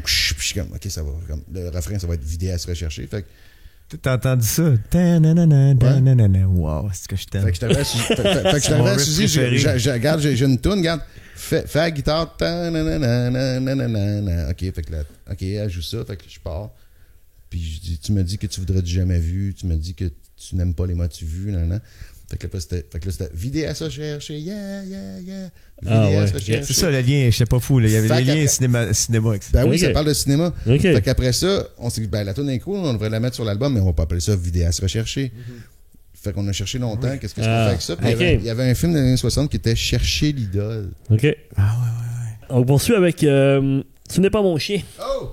je suis comme, OK, ça va. Comme, le refrain, ça va être Vidéastes Recherchés. Fait que... T'as entendu ça? Wow, c'est ce que je t'aime. Fait que je t'avais à Suzy. Regarde, j'ai une toune, regarde. Fais la guitare. OK, fait que là, OK, elle joue ça. Fait que je pars. Puis je dis, tu me dis que tu voudrais du jamais vu. Tu me dis que tu n'aimes pas les mots-tu vus. Fait que là, c'était vidéaste recherché. Yeah. Vidéaste recherché. C'est ça le lien, je sais pas fou. Là. Il y avait Fait les liens qu'après- cinéma avec ça. Ben oui, Ok. ça parle de cinéma. Ok. Fait qu'après ça, on s'est dit, ben la tune est cool, on devrait la mettre sur l'album, mais on va pas appeler ça vidéaste recherché. Fait qu'on a cherché longtemps, qu'est-ce qu'on fait avec ça. Puis ok. il y avait un film des années 60 qui était Chercher l'idole. OK. Ah ouais. On poursuit avec Tu n'es pas mon chien. Oh!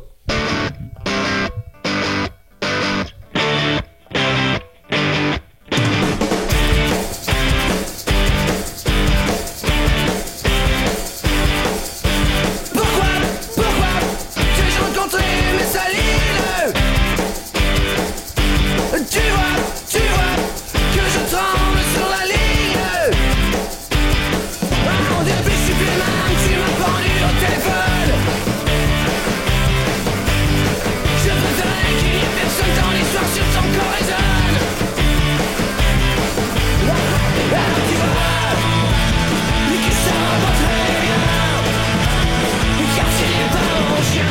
Pourquoi j'ai rencontré mes salines? Tu vois que je tremble sur la ligne. Au début je suis plus mal, tu m'as pendu au téléphone. Je préférais qu'il n'y ait personne dans l'histoire sur ton corps résonne. Alors tu vois, mais que ça va pas très bien. Car tu n'es pas mon chien.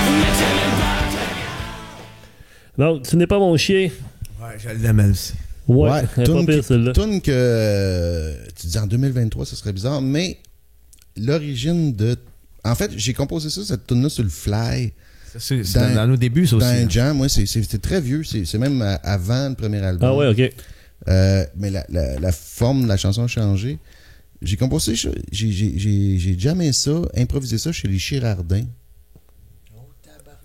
Mais tu n'aimes pas très bien. Donc, Tu n'es pas mon chien. Ouais, je l'aime elle aussi. Ouais, elle est pas pire celle-là. Tune que tu dis en 2023, ça serait bizarre, mais l'origine de. En fait, j'ai composé ça, cette tune-là, sur le fly. C'est Dans- dans nos débuts, ça aussi. Dans un hein. jam, moi, c'était très vieux. C'est même avant le premier album. Ah ouais, OK. Mais la forme de la chanson a changé. J'ai composé, j'ai jammé ça, improvisé ça chez les Chirardins.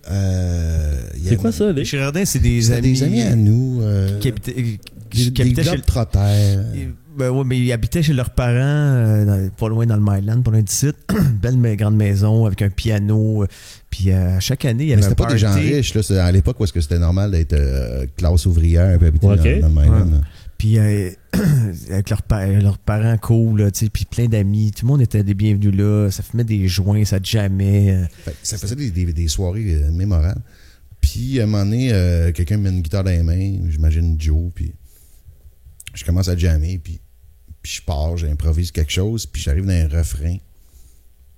C'est quoi ça, les? Les Chirardins, c'est des C'était amis. des amis à nous. Qui habitaient, Des qui habitaient chez globetrotters. Ben ouais, mais ils habitaient chez leurs parents, pas loin dans le Myland, pas loin du site. Belle grande maison avec un piano. Puis chaque année, il y avait Mais un c'était pas des gens party. riches, là. C'est à l'époque où est-ce que c'était normal d'être classe ouvrière puis habiter Ok. dans le Myland. Ouais. Puis avec leurs parents cool, là, tu sais, puis plein d'amis. Tout le monde était des bienvenus là. Ça fumait des joints, ça jammait. Fait que ça faisait des soirées mémorables. Puis, à un moment donné, quelqu'un me met une guitare dans les mains, j'imagine Joe, puis je commence à jammer, puis je pars, j'improvise quelque chose, puis j'arrive dans un refrain,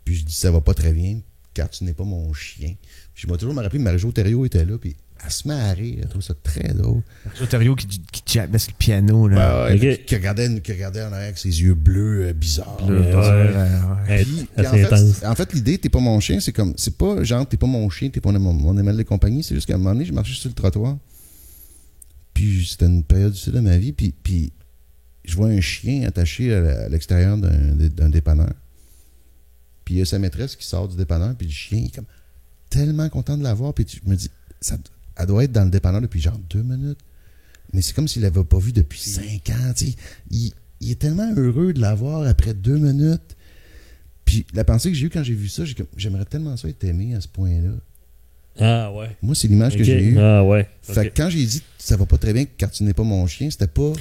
puis je dis ça va pas très bien, car tu n'es pas mon chien. Puis je m'ai toujours rappelé que Marie-Jo Thériault était là, puis elle se met à rire, elle trouve ça très drôle. Ontario qui jammait sur le piano, là. Ouais, Ok. qui regardait en arrière avec ses yeux bleus bizarres. Bleu, ouais. ouais. Puis, Assez intense. en fait, l'idée, t'es pas mon chien, c'est pas genre, t'es pas mon chien, t'es pas mon animal de compagnie, c'est juste qu'à un moment donné, je marchais sur le trottoir, puis c'était une période difficile de ma vie, puis je vois un chien attaché à l'extérieur d'un dépanneur. Puis il y a sa maîtresse qui sort du dépanneur, puis le chien, il est comme tellement content de la voir, puis je me dis, elle doit être dans le dépanneur depuis genre 2 minutes. Mais c'est comme s'il l'avait pas vu depuis 5 ans, tu sais. Il est tellement heureux de la voir après 2 minutes. Puis la pensée que j'ai eue quand j'ai vu ça, j'aimerais tellement ça être aimé à ce point-là. Ah ouais. Moi, c'est l'image Ok. que j'ai eue. Ah ouais. Fait Ok. que quand j'ai dit ça va pas très bien car tu n'es pas mon chien, c'était pas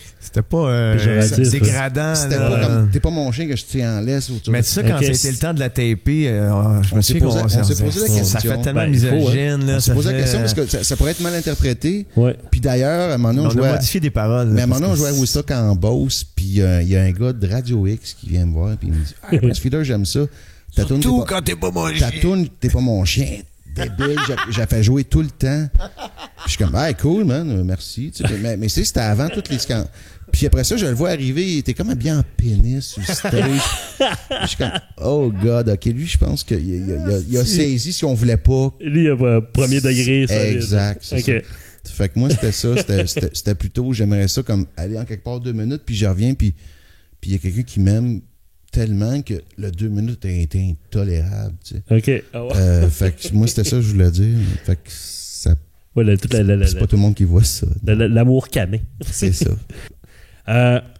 Péjoratif, dégradant. c'était là. pas comme t'es pas mon chien que je tiens en laisse ou tu Mais tu sais, quand Ok. c'était le temps de la taper, je On me s'est souviens posé- qu'on on s'est posé la ça question. fait tellement Ben, il faut, misogyne. là, on s'est ça posé la fait- question parce que ça pourrait être mal interprété. Ouais. Puis d'ailleurs, à un moment donné, On on a jouait modifié des paroles. mais à un moment donné, on parce jouait à que Woodstock en Beauce, puis il y a un gars de Radio X qui vient me voir, puis il me dit « Ah, Prince Feeder, j'aime ça. Ta toune, Surtout t'es pas- quand t'es pas mon ta chien. toune, t'es pas mon chien. Débile, j'ai fait jouer tout le temps. » Puis je suis comme « Ah, cool, man, merci. » Tu sais, mais c'était avant toutes les scans. Puis après ça, je le vois arriver, il était comme habillé en pénis sur le stage. Je suis comme « Oh God, OK, lui, je pense qu'il a saisi si on voulait pas. » Lui, il a pas premier degré. Ça, Exact, c'est OK. ça. Fait que moi, c'était ça. C'était plutôt, j'aimerais ça comme aller en quelque part 2 minutes, puis je reviens, puis il y a quelqu'un qui m'aime tellement que le 2 minutes a été intolérable, tu sais. OK. Ah ouais. Fait que moi, c'était ça que je voulais dire. Fait que ça, Ouais, toute c'est pas tout le monde qui voit ça. l'amour canin. C'est ça.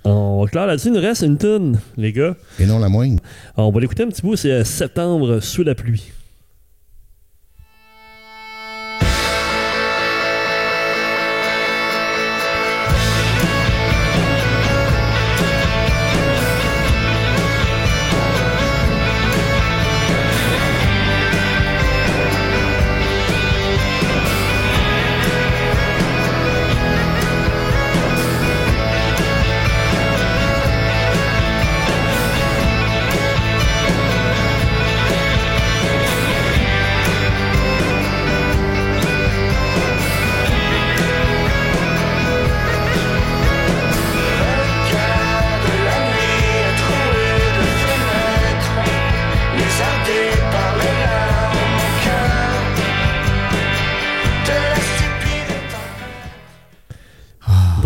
On va clore là-dessus. Il nous reste une toune, les gars. Et non la moindre. On va l'écouter un petit bout. C'est Septembre sous la pluie. Septembre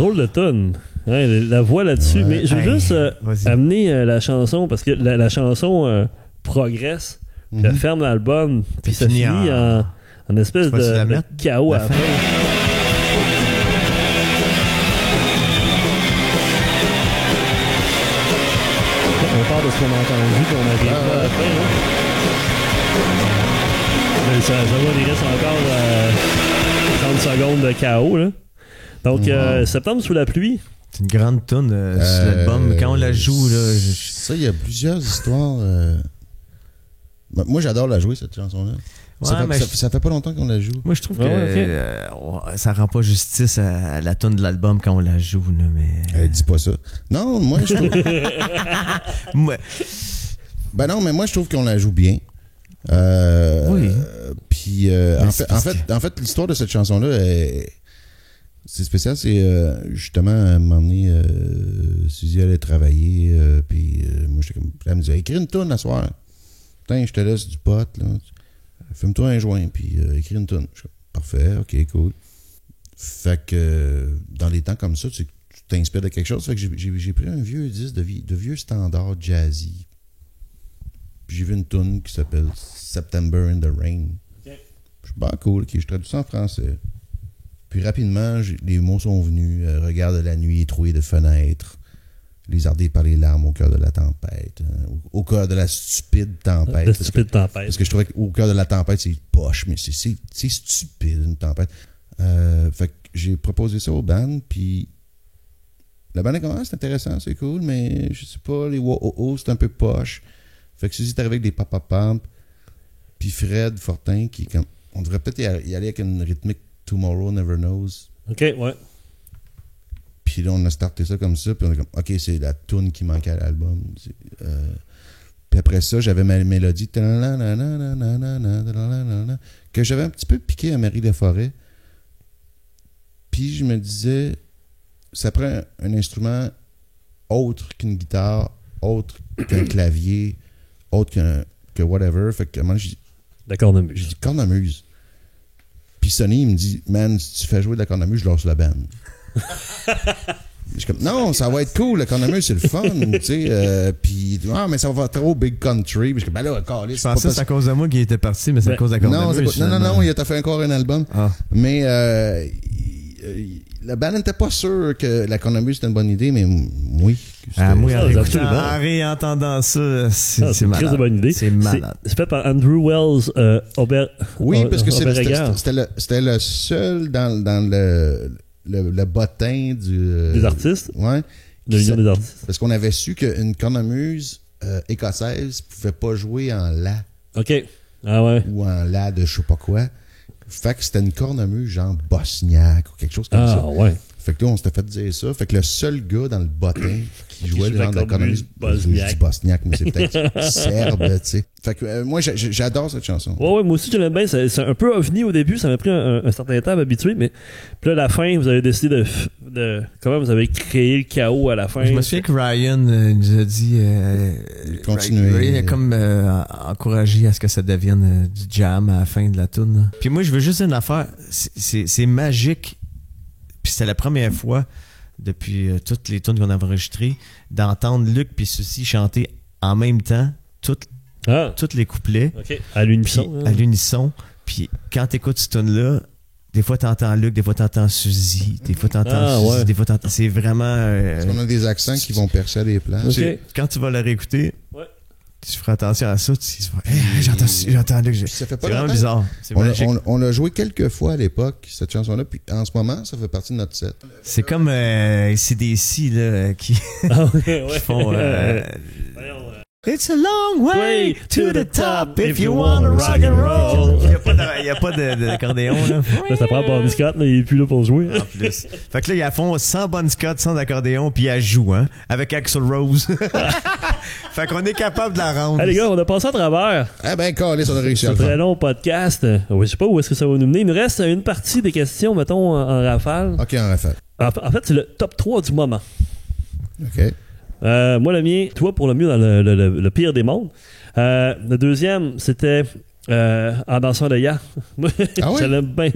Drôle de tonne. Ouais, la voix là-dessus. Ouais. Mais je veux juste vas-y. amener la chanson, parce que la chanson progresse, puis elle ferme l'album, puis ça finit finit en espèce Tu vas-tu la de mettre? chaos La à la fin? fin. On part de ce qu'on a entendu, puis on arrive à la fin. Hein? Mais ça va, il reste encore 30 secondes de chaos. Là. Donc, Septembre sous la pluie. C'est une grande tune sur l'album. Quand on la joue, là, Ça, il y a plusieurs histoires. Ben, moi, j'adore la jouer, cette chanson-là. Ouais, Ça fait pas longtemps qu'on la joue. moi, je trouve que Ouais, ça rend pas justice à la tune de l'album quand on la joue. Là, mais... Dis pas ça. Non, moi, je trouve... Ouais. Ben non, mais moi, je trouve qu'on la joue bien. Oui. Puis, en fait, l'histoire de cette chanson-là, c'est spécial. C'est justement, à un moment donné, Suzy allait travailler, puis moi, j'étais comme... Elle me disait, écris une toune la soir. Putain, je te laisse du pot, là. Fume-toi un joint, puis écris une toune. Je suis comme, parfait, ok, cool. Fait que, dans les temps comme ça, tu t'inspires de quelque chose. Fait que j'ai pris un vieux disque de vieux standards jazzy. Puis j'ai vu une toune qui s'appelle September in the Rain. Je suis pas cool, ok, je traduis ça en français. Puis rapidement, les mots sont venus. Regarde la nuit trouée de fenêtres, lézardée par les larmes au cœur de la tempête. Au cœur de la stupide tempête. La stupide tempête. Parce que je trouvais qu'au cœur de la tempête, c'est poche, mais c'est stupide, une tempête. Fait que j'ai proposé ça au band, puis la band a commencé, c'est intéressant, c'est cool, mais je sais pas, les wow c'est un peu poche. Fait que Suzy est arrivé avec des pop-up-pump, puis Fred Fortin, qui on devrait peut-être y aller avec une rythmique Tomorrow Never Knows. OK, ouais. Puis là, on a starté ça comme ça, puis on est comme, OK, c'est la toune qui manquait à l'album. Puis après ça, j'avais ma mélodie que j'avais un petit peu piqué à Marie Laforêt. Puis je me disais, ça prend un instrument autre qu'une guitare, autre qu'un clavier, autre que whatever. Fait que à un moment, j'ai La cornemuse. dit cornemuse. Puis Sonny, il me dit, man, si tu fais jouer de la cornemuse, je lance la band. Je suis comme, non, ça va être cool, la cornemuse, c'est le fun, tu sais. Puis, mais ça va trop big country. Puis je suis comme, ben là, calé, Je pensais que c'est à cause de moi qu'il était parti, mais c'est à cause de la cornemuse. Non, il a fait encore un album. Ah. Mais la band n'était pas sûre que la cornemuse c'était une bonne idée, mais oui. Moi, absolument. en réentendant ça, c'est une crise malade. de bonne idée. C'est malade. C'est fait par Andrew Wells Oui, parce que Oberregard. c'était le seul dans le bottin Des artistes. Ouais. De l'Union des artistes. Parce qu'on avait su qu'une cornemuse écossaise pouvait pas jouer en la OK. Ah ouais. ou en la de je sais pas quoi. Fait que c'était une cornemuse genre bosniaque ou quelque chose comme ça. Ah ouais. Fait que là, on s'était fait dire ça. Fait que le seul gars dans le bottin qui jouait le genre de cornemuse bosniaque. bosniaque, mais c'est peut-être serbe, tu sais. Fait que moi, j'adore cette chanson. Ouais, moi aussi, je l'aime bien. C'est un peu ovni au début. Ça m'a pris un certain temps à m'habituer. Mais puis là, à la fin, vous avez décidé de comment vous avez créé le chaos à la fin. Je me souviens que Ryan nous a dit Continuer. Il a comme encouragé à ce que ça devienne du jam à la fin de la tune. Puis moi, je veux juste dire une affaire. C'est magique. Puis c'était la première fois depuis toutes les tunes qu'on a enregistrées d'entendre Luc puis Suzy chanter en même temps tous les couplets. OK. À l'unisson. Puis à l'unisson. Puis quand t'écoutes cette tune-là, des fois t'entends Luc, des fois t'entends Suzy, des fois t'entends Suzy, ouais. des fois t'entends... C'est vraiment... Parce qu'on a des accents qui vont percer à des places. OK. Quand tu vas la réécouter, Ouais. tu feras attention à ça, tu vas j'entends Luc. Ça fait pas C'est vraiment longtemps. bizarre. C'est magique. On l'a joué quelques fois à l'époque, cette chanson-là, puis en ce moment, ça fait partie de notre set. C'est comme CDC là, qui Ah ouais, ouais. font... Voyons, It's a long way to the top if you wanna wanna rock and roll. roll. Il n'y a pas d'accordéon, là. là, ça prend Bon Scott, mais il est plus là pour jouer. En plus. Fait que là, ils font sans Bon Scott, sans accordéon, puis elle joue, hein, avec Axl Rose. Fait qu'on est capable de la rendre. Allez, les gars, on a passé à travers Ah ben, calé, on a réussi à ce le très faire. long podcast. Je sais pas où est-ce que ça va nous mener. Il nous reste une partie des questions, mettons, en rafale. OK, on refait. En fait, c'est le top 3 du moment. OK. Moi, le mien, toi, pour le mieux dans le pire des mondes. Le deuxième, c'était En dansant de Ya. Moi, Ah ouais? j'aime bien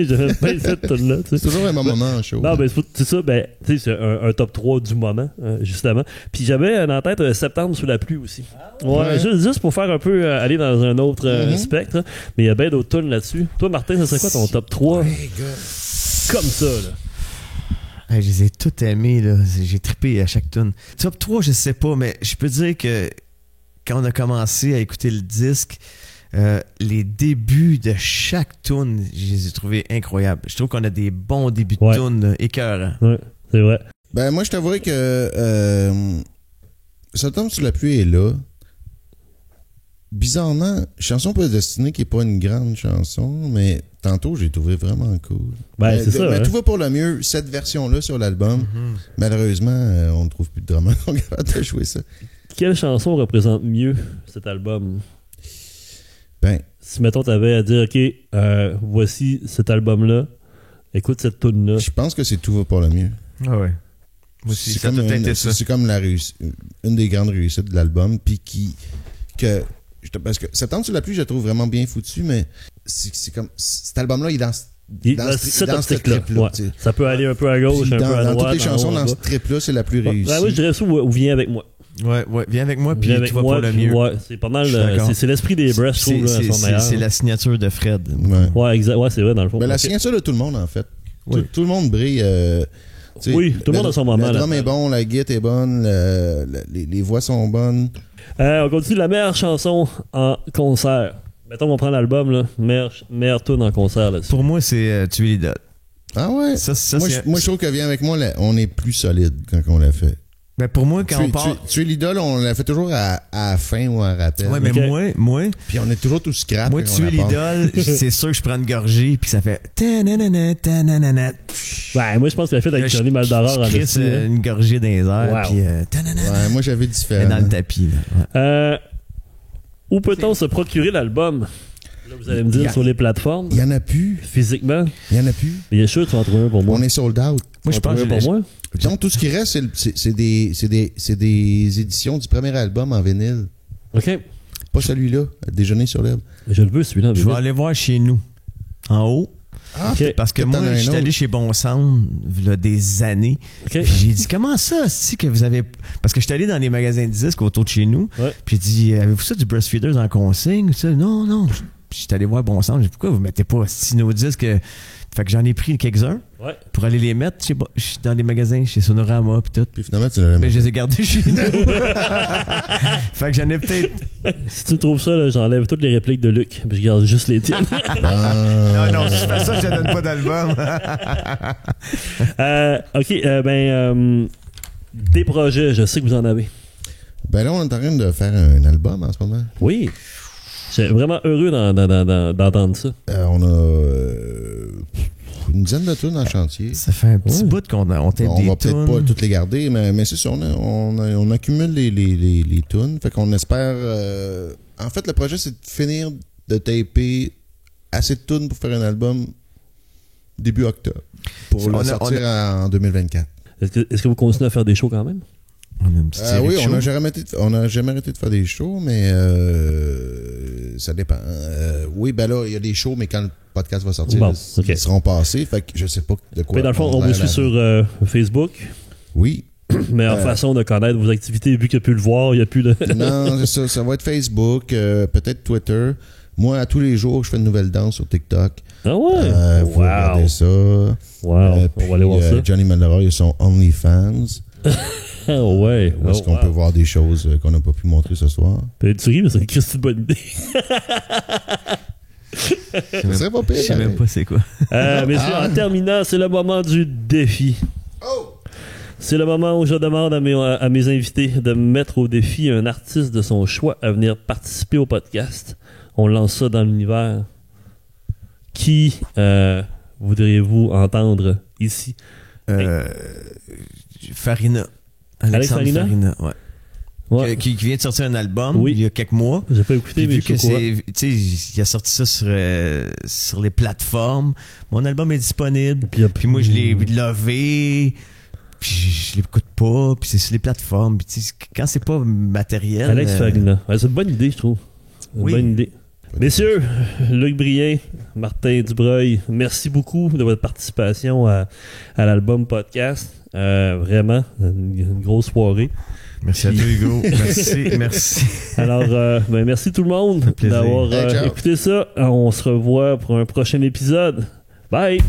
cette tune-là. Tu sais. C'est toujours un bon moment en show. Non, ben, c'est ça, ben, tu sais, c'est un top 3 du moment, justement. Puis j'avais en tête Septembre sous la pluie aussi. Ouais, juste pour faire un peu aller dans un autre spectre. Mais il y a bien d'autres tunes là-dessus. Toi, Martin, ça serait quoi ton top 3? Ouais, gars. Comme ça, là. Hey, je les ai toutes aimées, là. J'ai trippé à chaque tune. Top 3, je sais pas, mais je peux dire que quand on a commencé à écouter le disque, les débuts de chaque tune, je les ai trouvés incroyables. Je trouve qu'on a des bons débuts de tune écœurants. Ouais, c'est vrai. Ben, moi, je t'avouerais que Septembre sous la pluie est là. Bizarrement, Chanson prédestinée qui est pas une grande chanson, mais tantôt, j'ai trouvé vraiment cool. Ben, c'est ça. Mais hein. tout va pour le mieux. Cette version-là sur l'album, malheureusement, on ne trouve plus de drummer qui sont capables de jouer ça. Quelle chanson représente mieux cet album? Ben, Si, mettons, t'avais à dire, OK, voici cet album-là, écoute cette tune-là. je pense que c'est Tout va pour le mieux. Ah ouais. Moi aussi, C'est ça a comme, tout été ça. c'est comme une des grandes réussites de l'album, puis parce que Septembre sous la pluie, je le trouve vraiment bien foutu, mais c'est comme cet album-là, il est dans Cet ce optique-là. trip-là. Ouais. Tu sais. Ça peut aller un peu à gauche, Puis un peu à dans droite. toutes les chansons, en haut, en dans ce bas. trip-là, c'est la plus réussie. Ouais, moi, je dirais ça ou Viens avec moi. Ouais, viens avec moi, puis Viens tu avec vas moi, pour le puis mieux. ouais, c'est pas mal. Je suis d'accord. C'est l'esprit des Breasts, je trouve, là, à son meilleur. C'est la signature de Fred. Ouais. Ouais, exact. Ouais, c'est vrai, dans le fond. Mais la Ok. signature de tout le monde, en fait. Oui. Tout le monde brille. Tu sais, Oui, tout le monde a son moment, Le là. drum est bon, la guitare est bonne, les voix sont bonnes. On continue la meilleure chanson en concert. Mettons, on prend l'album, là. Meilleure tune en concert, là. Pour moi, c'est Tu es l'idole. Ah ouais? Ça, Moi, je trouve que Viens avec moi, là, on est plus solide quand on l'a fait. Ben pour moi, quand on part. Tu es l'idole, on l'a fait toujours à la fin ou à rappel. Ouais, mais Ok. moi, Puis on est toujours tout scrap. moi, quand on Tu es la part. l'idole, c'est sûr que je prends une gorgée, puis ça fait. Ta-na-na-na, ta-na-na-na. Ouais, moi, je pense qu'il a fait avec Là, Johnny Maldoror en je crisse, esti, hein. une gorgée dans les airs, Wow. puis ta-na-na-na. Ouais, moi, j'avais Mais différent. dans le tapis, là. Ouais. Où peut-on se procurer l'album? Là, vous allez me dire sur les plateformes. Il y en a plus. Physiquement. Il y en a plus. Il est sûr que tu vas en trouver un pour moi. On est sold out. Moi, je pense que pour moi. Donc, tout ce qui reste, c'est des éditions du premier album en vinyle. OK. Pas celui-là, Déjeuner sur l'herbe. Je le veux, celui-là. je vais aller voir chez nous, en haut. Ah, Ok. Parce que Peut-être t'en as moi, un je suis autre. allé chez Bon Sound, il y a des années. OK. Puis j'ai dit, comment ça, si que vous avez. Parce que je suis allé dans les magasins de disques autour de chez nous. Ouais. Puis j'ai dit, avez-vous ça du Breastfeeders en consigne? Ça, non. Puis je suis allé voir Bon Sound. J'ai dit, pourquoi vous mettez pas si nos disques? Fait que j'en ai pris quelques-uns Ouais. pour aller les mettre dans les magasins, chez Sonorama, puis tout. Puis finalement, tu l'as Mais je les ai gardés chez nous. Fait que j'en ai peut-être. Si tu trouves ça, là, j'enlève toutes les répliques de Luc. Puis je garde juste les tiennes. Non, si je fais ça, je te donne pas d'album. OK. Des projets, je sais que vous en avez. Ben là, on est en train de faire un album en ce moment. Oui. Je suis vraiment heureux d'entendre ça. On a une dizaine de tunes en chantier. Ça fait un petit bout qu'on tape On des va peut-être tunes. pas toutes les garder, mais c'est ça, on accumule les tunes. Fait qu'on espère... en fait, le projet, c'est de finir de taper assez de tunes pour faire un album début octobre. Pour le sortir en 2024. Est-ce que vous continuez à faire des shows quand même? On a une petite série Oui, de on shows. n'a jamais arrêté de faire des shows, mais ça dépend. Oui, ben là, il y a des shows, mais quand le podcast va sortir, Bon, ils ok. seront passés. Fait que je sais pas de quoi. Mais dans le fond, on vous suit sur Facebook. Oui. Meilleure façon de connaître vos activités, vu qu'il n'y a plus le voir, il n'y a plus le. Non, c'est ça. Ça va être Facebook, peut-être Twitter. Moi, à tous les jours, je fais une nouvelle danse sur TikTok. Ah ouais? Vous regardez ça. Wow. On va aller voir ça. Johnny Maldoror, il y a son OnlyFans. Ah ouais. Où est-ce qu'on peut voir des choses qu'on n'a pas pu montrer ce soir? Tu ris, mais c'est une Christy de bonne idée. Ça serait pas pire. Je sais même pas c'est quoi. Messieurs, en terminant, c'est le moment du défi. Oh! C'est le moment où je demande à mes invités de mettre au défi un artiste de son choix à venir participer au podcast. On lance ça dans l'univers. Qui voudriez-vous entendre ici? Farina. Alexandre Farina? Farina, ouais. Ouais. Qui vient de sortir un album Oui. il y a quelques mois. J'ai pas écouté, Puis mais vu je que suis au courant. c'est, tu sais, il a sorti ça sur les plateformes. Mon album est disponible. Puis moi, je l'ai levé. Puis je l'écoute pas. Puis c'est sur les plateformes. Puis tu sais, quand c'est pas matériel. Alex Farina. Ouais, c'est une bonne idée, je trouve. Une Oui. bonne idée. Messieurs, Luc Brien, Martin Dubreuil, merci beaucoup de votre participation à l'album podcast. Vraiment, une grosse soirée. Merci à toi, Hugo. Merci. Alors, merci tout le monde plaisir. d'avoir Hey, ciao. écouté ça. On se revoit pour un prochain épisode. Bye!